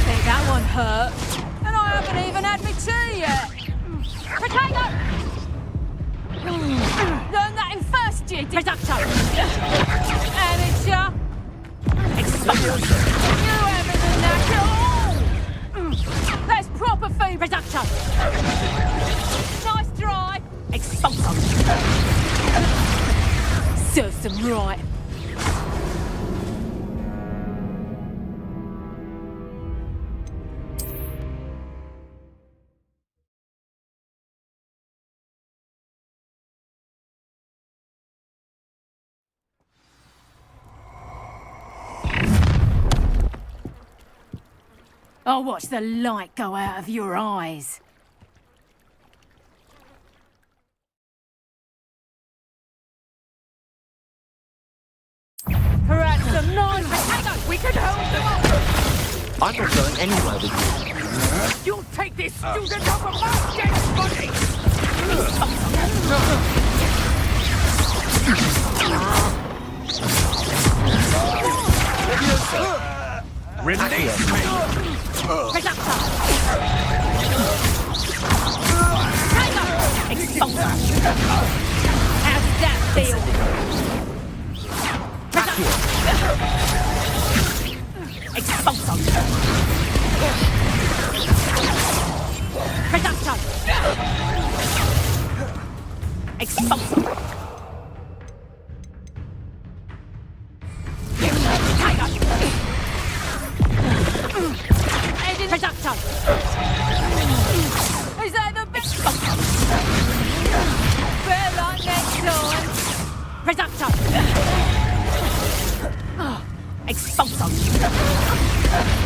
think that one hurt. And I haven't even had my tea yet. Potato! Learn that in first year, Reducto! Amateur! You haven't done that at all! That's proper food, Reducto! Nice try! Serves them right. I'll watch the light go out of your eyes. Perhaps some nice potatoes we could hold them up. I'm not going anywhere with you. You'll take this student off of my dead body! Release me! How does that feel? Expulso! Reducto! Expulso! Reducto! Is that the best? Bear like next time! Reducto! Expulso!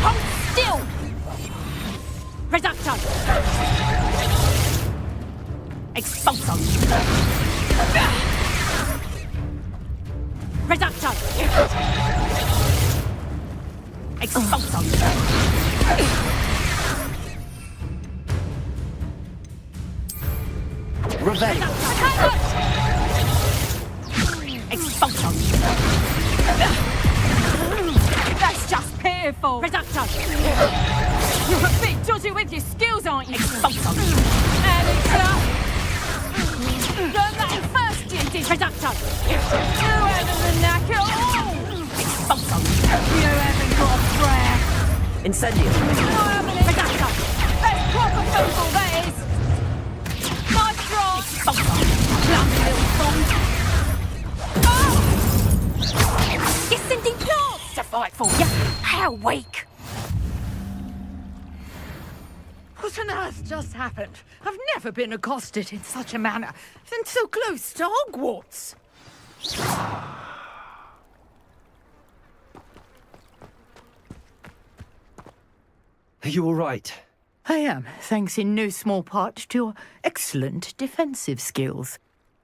Hold still! Reducto! Expulso! Reducto! Expulso! Revelio! That's just pitiful. Reducto! You're a bit dodgy with your skills, aren't you? Expulso! Learn that in first year, did Reducto! you haven't the knack at all. Expulso! You haven't got a prayer. Incendio. I haven't it. Reducto! That's proper football, that is. Nice try. Expulso! Clumsy little thong! You're sending plants to fight for you! How weak! What on earth just happened? I've never been accosted in such a manner and so close to Hogwarts. Are you all right? I am, thanks in no small part to your excellent defensive skills.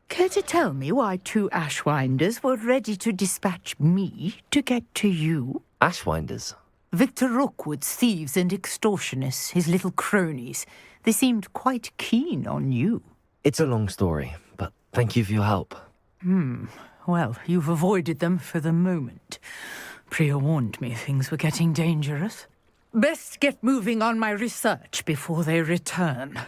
Care to tell me why 2 Ashwinders were ready to dispatch me to get to you? Ashwinders? Victor Rookwood's thieves and extortionists, his little cronies. They seemed quite keen on you. It's a long story, but thank you for your help. Well, you've avoided them for the moment. Priya warned me things were getting dangerous. Best get moving on my research before they return.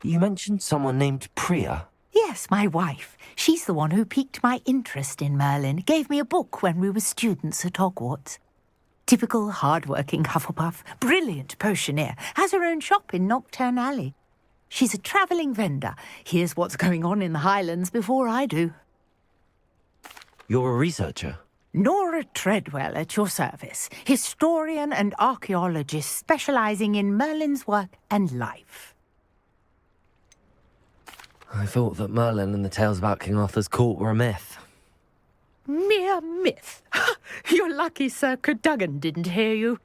You mentioned someone named Priya. Yes, my wife. She's the one who piqued my interest in Merlin, gave me a book when we were students at Hogwarts. Typical hard-working Hufflepuff, brilliant potioneer, has her own shop in Knockturn Alley. She's a travelling vendor, hears what's going on in the Highlands before I do. You're a researcher? Nora Treadwell at your service, historian and archaeologist specialising in Merlin's work and life. I thought that Merlin and the tales about King Arthur's court were a myth. Mere myth. You're lucky Sir Cadogan didn't hear you.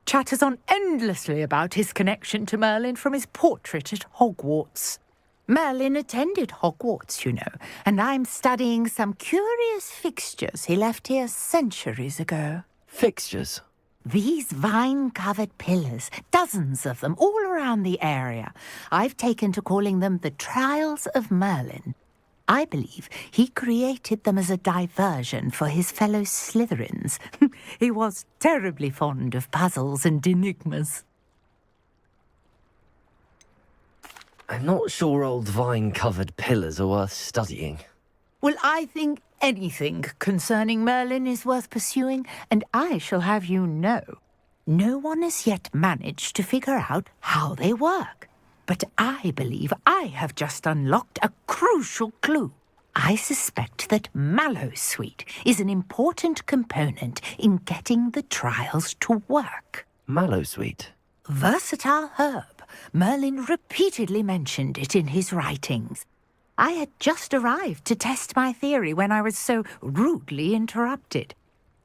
Chatters on endlessly about his connection to Merlin from his portrait at Hogwarts. Merlin attended Hogwarts, you know, and I'm studying some curious fixtures he left here centuries ago. Fixtures? These vine-covered pillars, dozens of them, all around the area. I've taken to calling them the Trials of Merlin. I believe he created them as a diversion for his fellow Slytherins. He was terribly fond of puzzles and enigmas. I'm not sure old vine-covered pillars are worth studying. Well, I think anything concerning Merlin is worth pursuing, and I shall have you know, no one has yet managed to figure out how they work. But I believe I have just unlocked a crucial clue. I suspect that Mallowsweet is an important component in getting the trials to work. Mallowsweet? Versatile herb. Merlin repeatedly mentioned it in his writings. I had just arrived to test my theory when I was so rudely interrupted.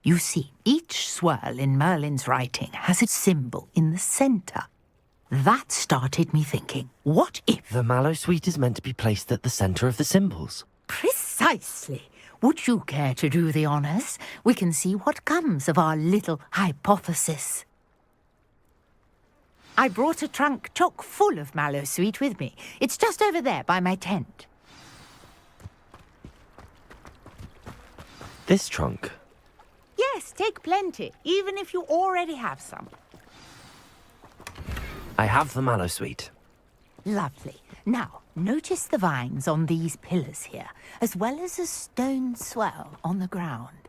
You see, each swirl in Merlin's writing has a symbol in the centre. That started me thinking, what if... The Mallowsweet is meant to be placed at the centre of the symbols. Precisely. Would you care to do the honours? We can see what comes of our little hypothesis. I brought a trunk chock full of Mallowsweet with me. It's just over there by my tent. This trunk? Yes, take plenty, even if you already have some. I have the Mallowsweet. Lovely. Now, notice the vines on these pillars here, as well as a stone swell on the ground.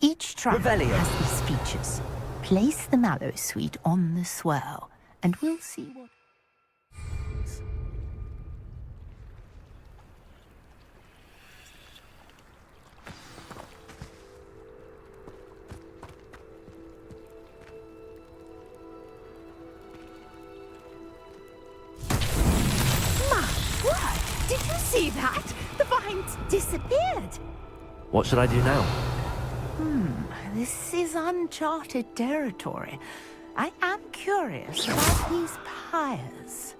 Each trial has these features. Place the Mallowsweet on the swell, and we'll see what... Did you see that? The vines disappeared. What should I do now? This is uncharted territory. I am curious about these pyres.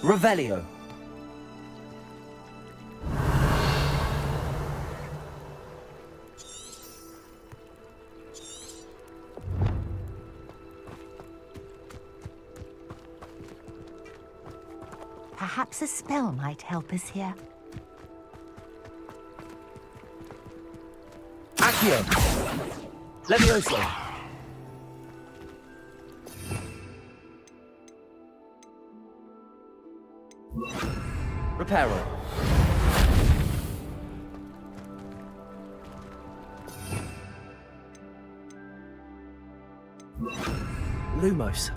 Revelio. Perhaps a spell might help us here. Accio. Levioso. Reparo. Lumos.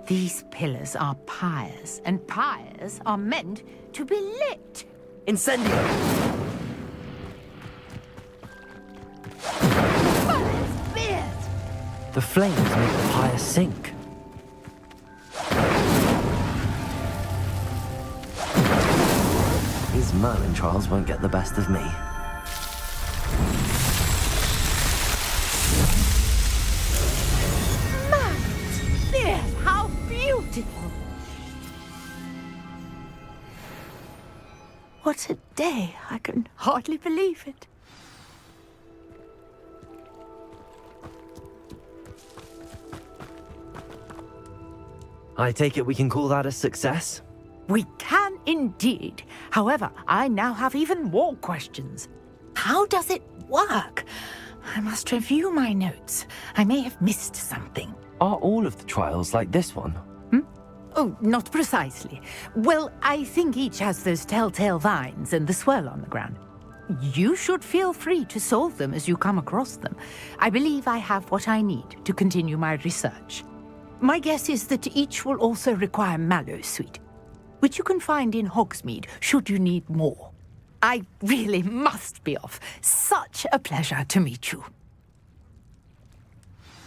These pillars are pyres, and pyres are meant to be lit. Incendio. The flames make the pyre sink. These Merlin trials won't get the best of me. How beautiful! What a day! I can hardly believe it. I take it we can call that a success? We can indeed. However, I now have even more questions. How does it work? I must review my notes. I may have missed something. Are all of the trials like this one? Oh, not precisely. Well, I think each has those telltale vines and the swirl on the ground. You should feel free to solve them as you come across them. I believe I have what I need to continue my research. My guess is that each will also require mallow sweet, which you can find in Hogsmeade should you need more. I really must be off. Such a pleasure to meet you.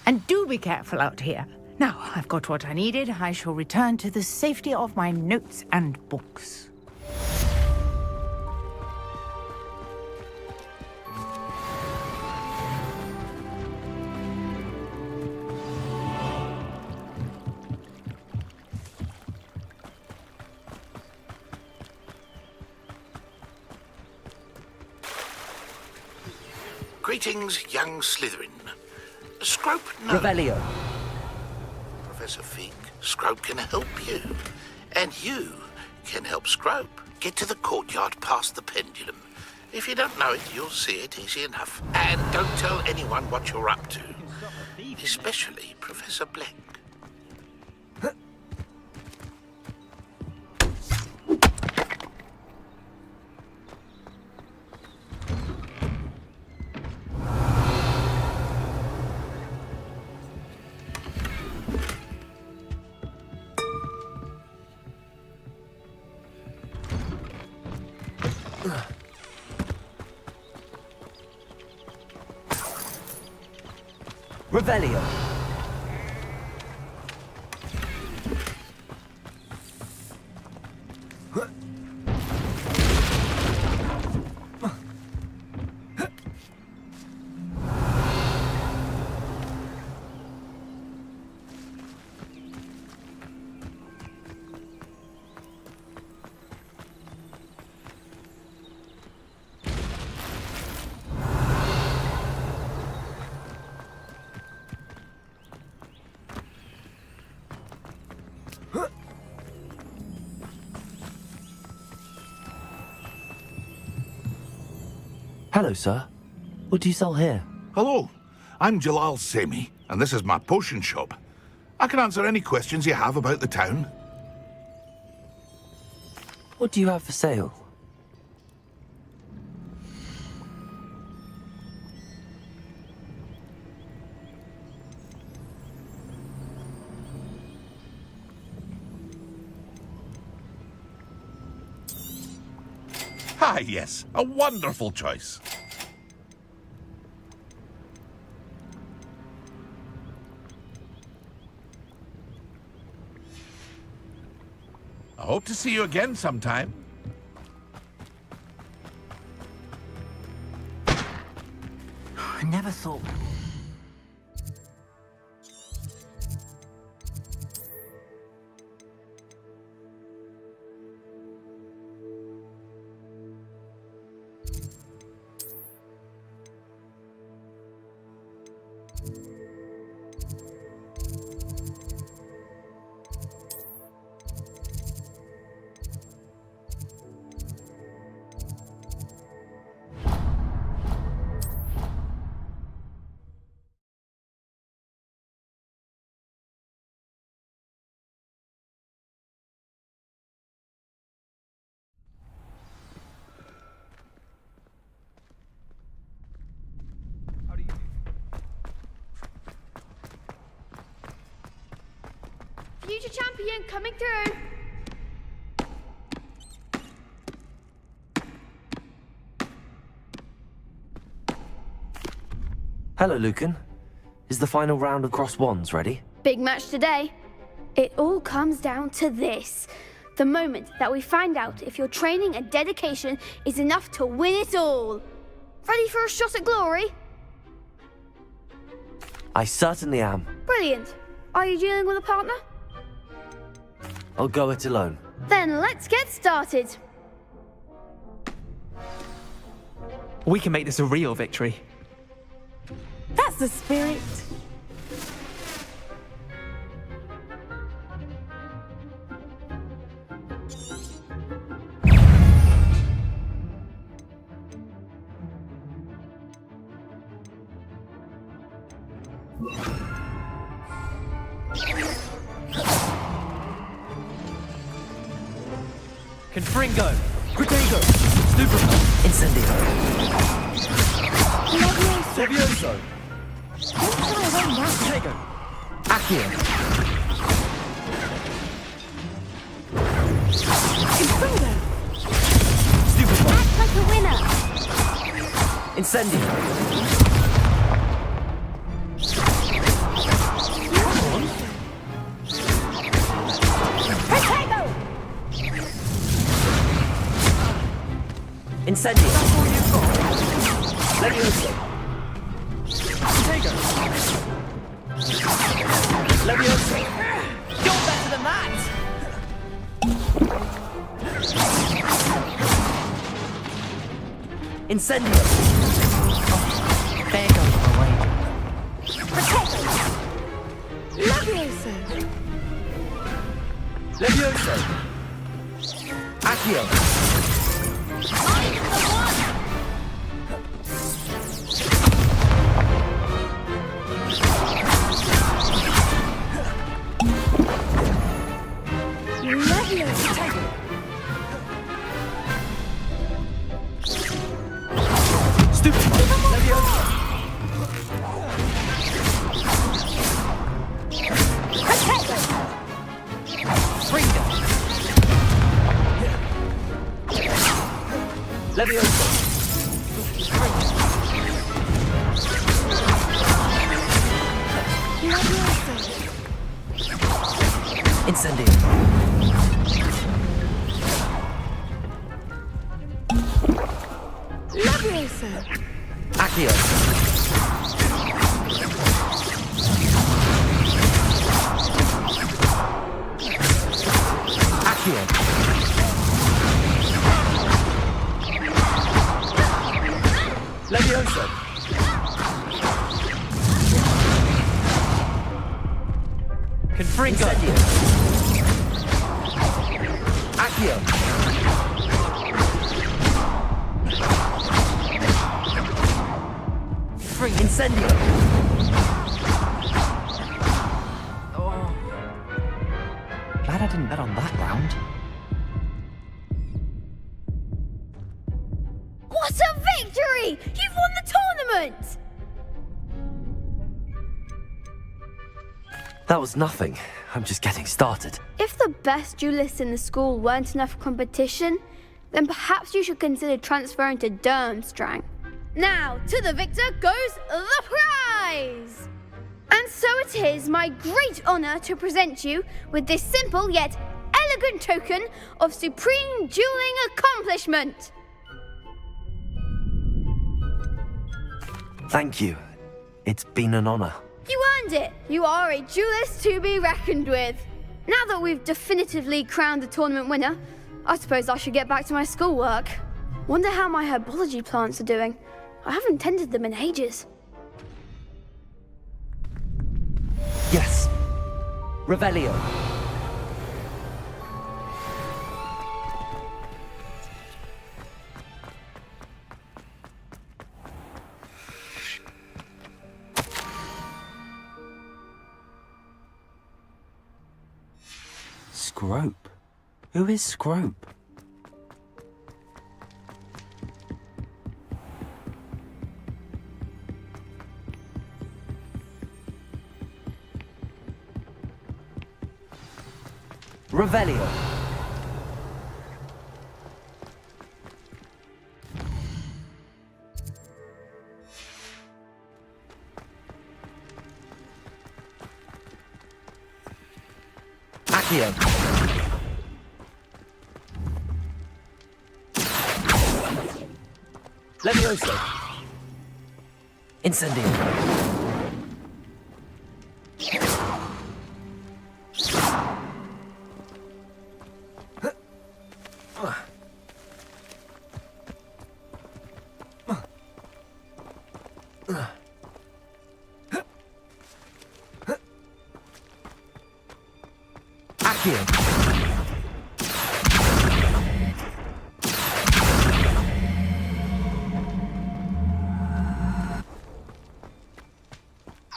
And do be careful out here. Now I've got what I needed, I shall return to the safety of my notes and books. Greetings, young Slytherin. Scrope, no. Revelio. Professor Fig, Scrope can help you. And you can help Scrope. Get to the courtyard past the pendulum. If you don't know it, you'll see it easy enough. And don't tell anyone what you're up to. Especially Professor Black. Revelio. Hello, sir. What do you sell here? Hello, I'm Jalal Semi, and this is my potion shop. I can answer any questions you have about the town. What do you have for sale? Ah, yes, a wonderful choice. I hope to see you again sometime. I never thought... Future champion coming through. Hello, Lucan. Is the final round of Cross Wands ready? Big match today. It all comes down to this. The moment that we find out if your training and dedication is enough to win it all. Ready for a shot at glory? I certainly am. Brilliant. Are you dealing with a partner? I'll go it alone. Then let's get started. We can make this a real victory. That's the spirit. Confringo! Protego! Stupefy! Incendio! Levioso! Protego! Accio! Confringo! Stupefy! Act like a winner. Incendio! Protego! Incendio! Levioso! Protego! Levioso! You're better than that! Incendio! There goes my way. Levioso! Levioso! Accio! I'm the one! Levioso! Stupid! Levioso! Protego! Fringo! Levioso! Levioso! Incendio! Levioso! Accio! Accio! Levioso! Confringo! Incendio! Accio! Incendio! wouldn't bet on that round. What a victory! You've won the tournament! That was nothing. I'm just getting started. If the best duelists in the school weren't enough for competition, then perhaps you should consider transferring to Durmstrang. Now, to the victor goes the prize! And so it is my great honour to present you with this simple yet elegant token of supreme dueling accomplishment. Thank you. It's been an honor. You earned it. You are a duelist to be reckoned with. Now that we've definitively crowned the tournament winner, I suppose I should get back to my schoolwork. Wonder how my herbology plants are doing. I haven't tended them in ages. Yes. Revelio. Scrope? Who is Scrope? Revelio. Accio. Levioso. Incendio. Accio.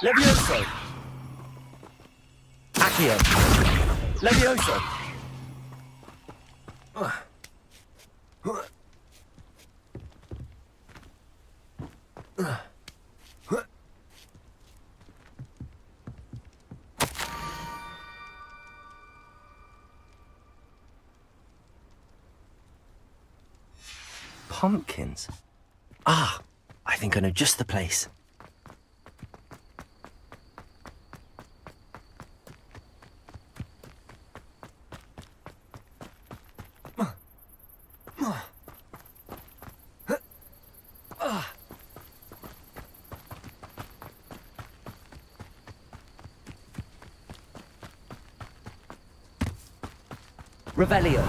Levioso. Accio. Levioso. Pumpkins? Ah, I think I know just the place. Revelio.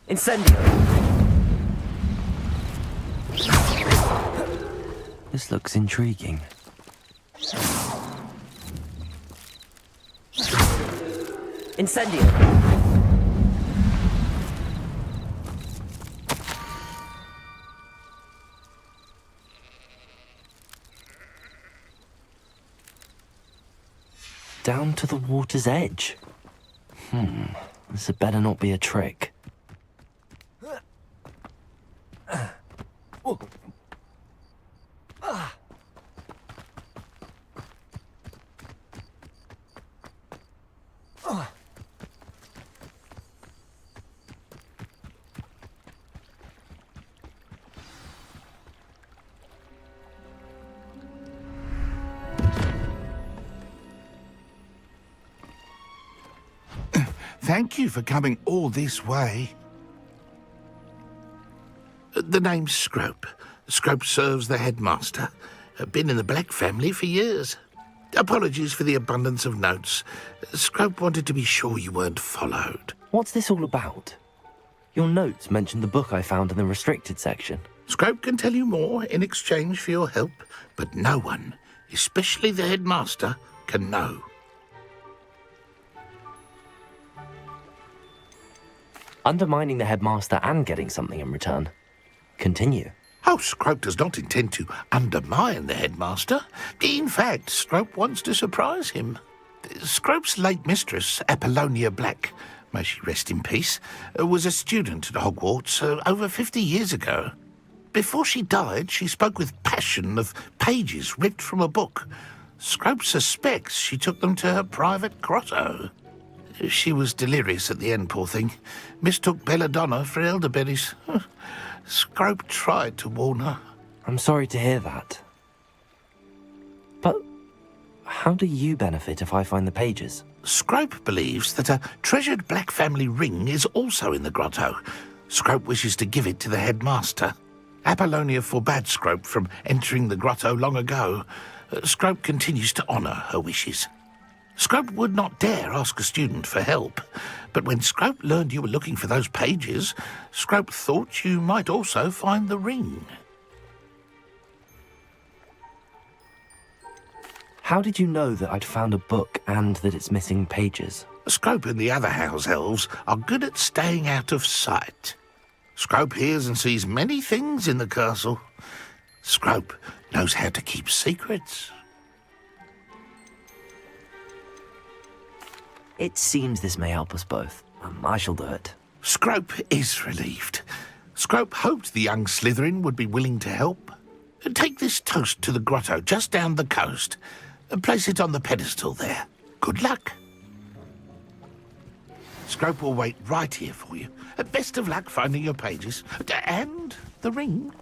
Incendio. This looks intriguing. Incendio. Down to the water's edge. This had better not be a trick. Thank you for coming all this way. The name's Scrope. Scrope serves the headmaster. Been in the Black family for years. Apologies for the abundance of notes. Scrope wanted to be sure you weren't followed. What's this all about? Your notes mentioned the book I found in the restricted section. Scrope can tell you more in exchange for your help, but no one, especially the headmaster, can know. undermining the headmaster and getting something in return. Continue. Oh, Scrope does not intend to undermine the headmaster. In fact, Scrope wants to surprise him. Scrope's late mistress, Apollonia Black, may she rest in peace, was a student at Hogwarts over 50 years ago. Before she died, she spoke with passion of pages ripped from a book. Scrope suspects she took them to her private grotto. She was delirious at the end, poor thing. Mistook belladonna for elderberries. Scrope tried to warn her. I'm sorry to hear that. But how do you benefit if I find the pages? Scrope believes that a treasured Black family ring is also in the grotto. Scrope wishes to give it to the headmaster. Apollonia forbade Scrope from entering the grotto long ago. Scrope continues to honour her wishes. Scrope would not dare ask a student for help, but when Scrope learned you were looking for those pages, Scrope thought you might also find the ring. How did you know that I'd found a book and that it's missing pages? Scrope and the other house elves are good at staying out of sight. Scrope hears and sees many things in the castle. Scrope knows how to keep secrets. It seems this may help us both. I shall do it. Scrope is relieved. Scrope hoped the young Slytherin would be willing to help. Take this toast to the grotto just down the coast and place it on the pedestal there. Good luck. Scrope will wait right here for you. Best of luck finding your pages. And the ring.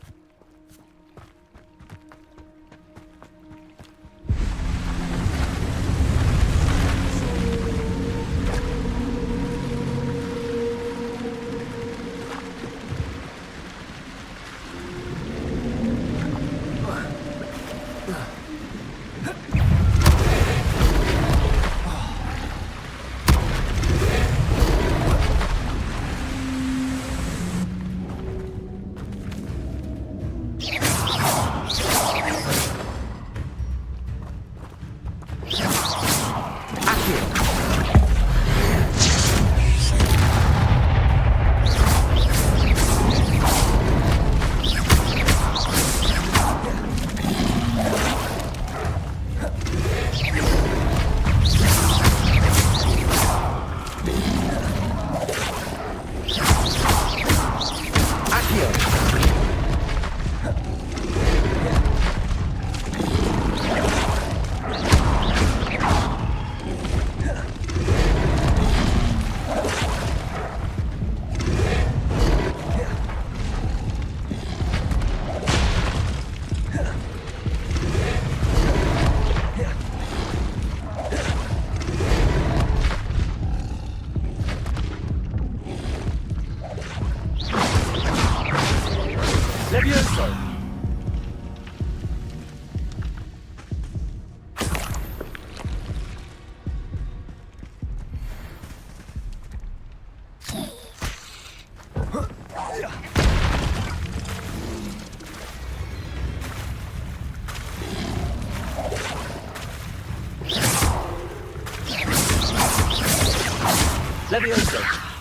Levioso.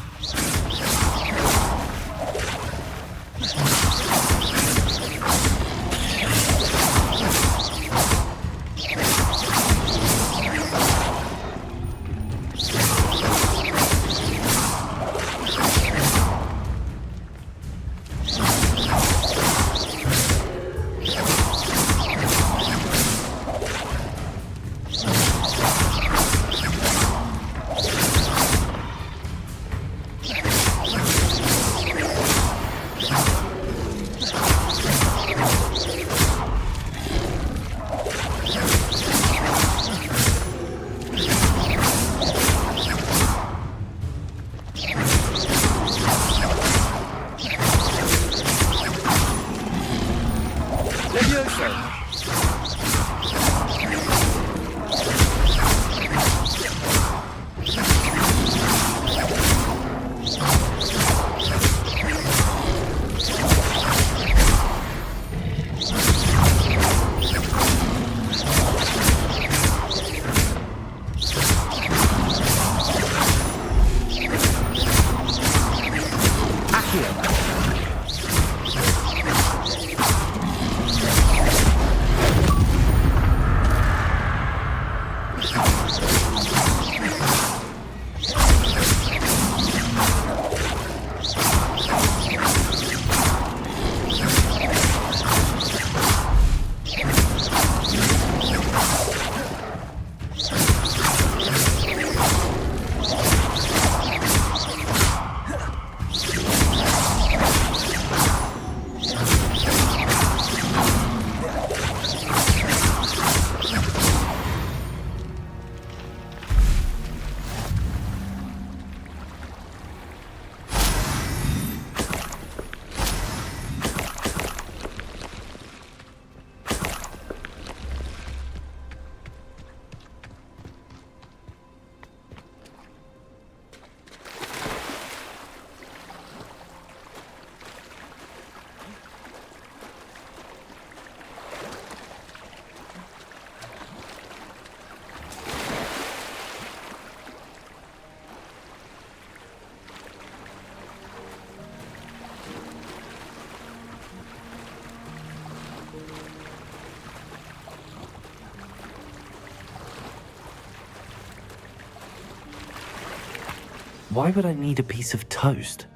Why would I need a piece of toast?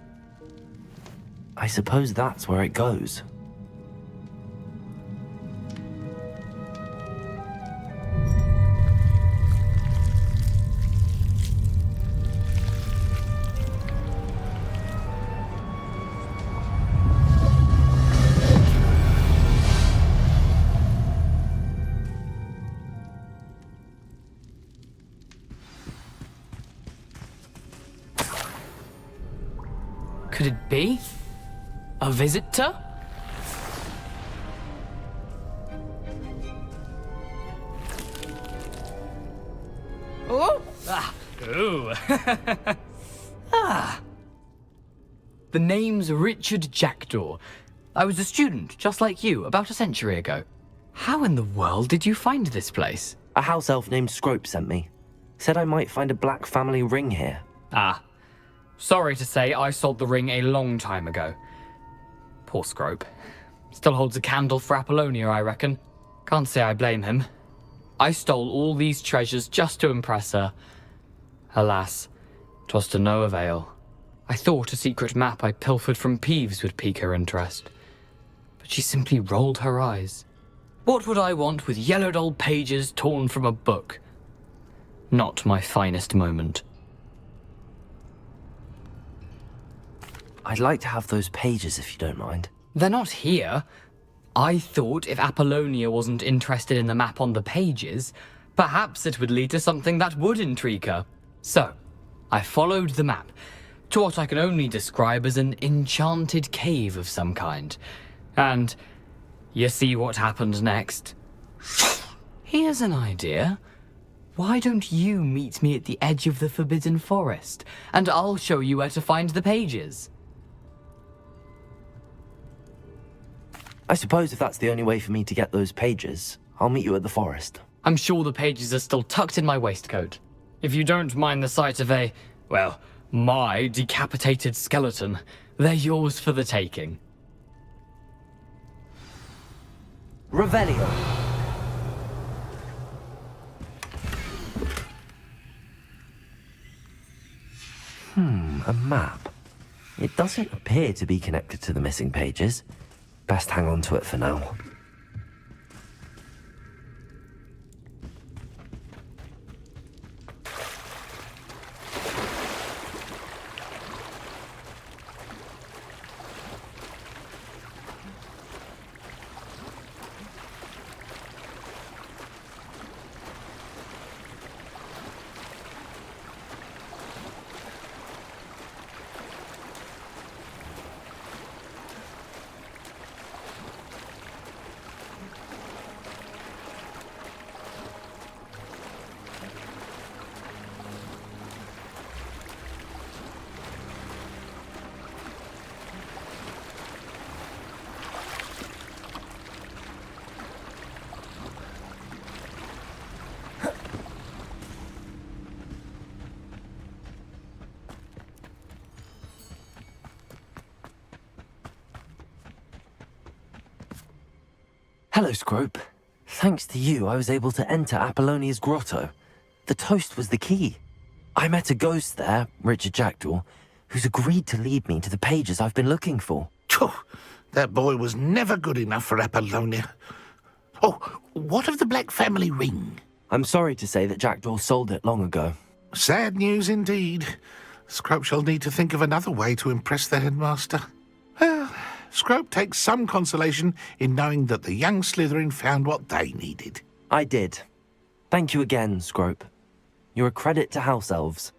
I suppose that's where it goes. Could it be? A visitor? Oh! Ah! Ooh! Ah! The name's Richard Jackdaw. I was a student, just like you, about a century ago. How in the world did you find this place? A house elf named Scrope sent me. Said I might find a black family ring here. Ah. Sorry to say, I sold the ring a long time ago. Poor Scrope. Still holds a candle for Apollonia, I reckon. Can't say I blame him. I stole all these treasures just to impress her. Alas, 'twas to no avail. I thought a secret map I pilfered from Peeves would pique her interest. But she simply rolled her eyes. What would I want with yellowed old pages torn from a book? Not my finest moment. I'd like to have those pages if you don't mind. They're not here. I thought if Apollonia wasn't interested in the map on the pages, perhaps it would lead to something that would intrigue her. So, I followed the map to what I can only describe as an enchanted cave of some kind. And you see what happened next? Here's an idea. Why don't you meet me at the edge of the Forbidden Forest, and I'll show you where to find the pages? I suppose if that's the only way for me to get those pages, I'll meet you at the forest. I'm sure the pages are still tucked in my waistcoat. If you don't mind the sight of my decapitated skeleton, they're yours for the taking. Revelio. A map. It doesn't appear to be connected to the missing pages. Best hang on to it for now. Hello, Scrope. Thanks to you, I was able to enter Apollonia's grotto. The toast was the key. I met a ghost there, Richard Jackdaw, who's agreed to lead me to the pages I've been looking for. That boy was never good enough for Apollonia. Oh, what of the Black family ring? I'm sorry to say that Jackdaw sold it long ago. Sad news indeed. Scrope shall need to think of another way to impress the headmaster. Well, Scrope takes some consolation in knowing that the young Slytherin found what they needed. I did. Thank you again, Scrope. You're a credit to house elves.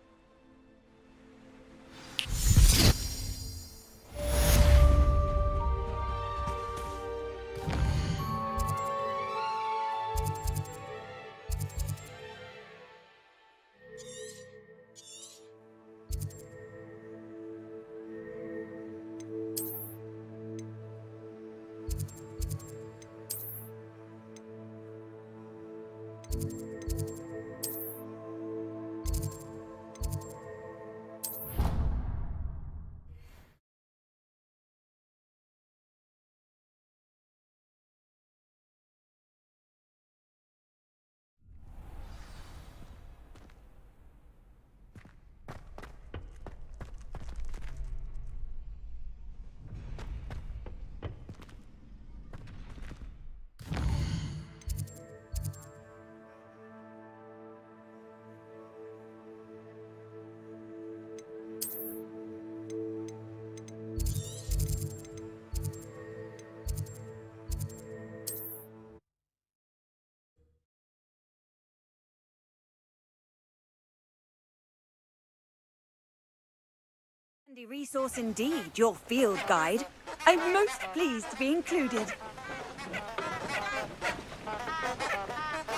Handy resource indeed, your field guide. I'm most pleased to be included.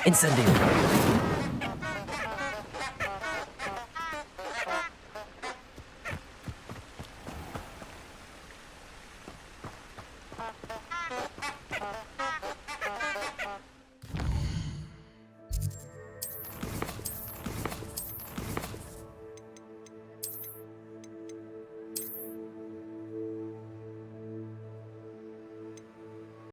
Incendio.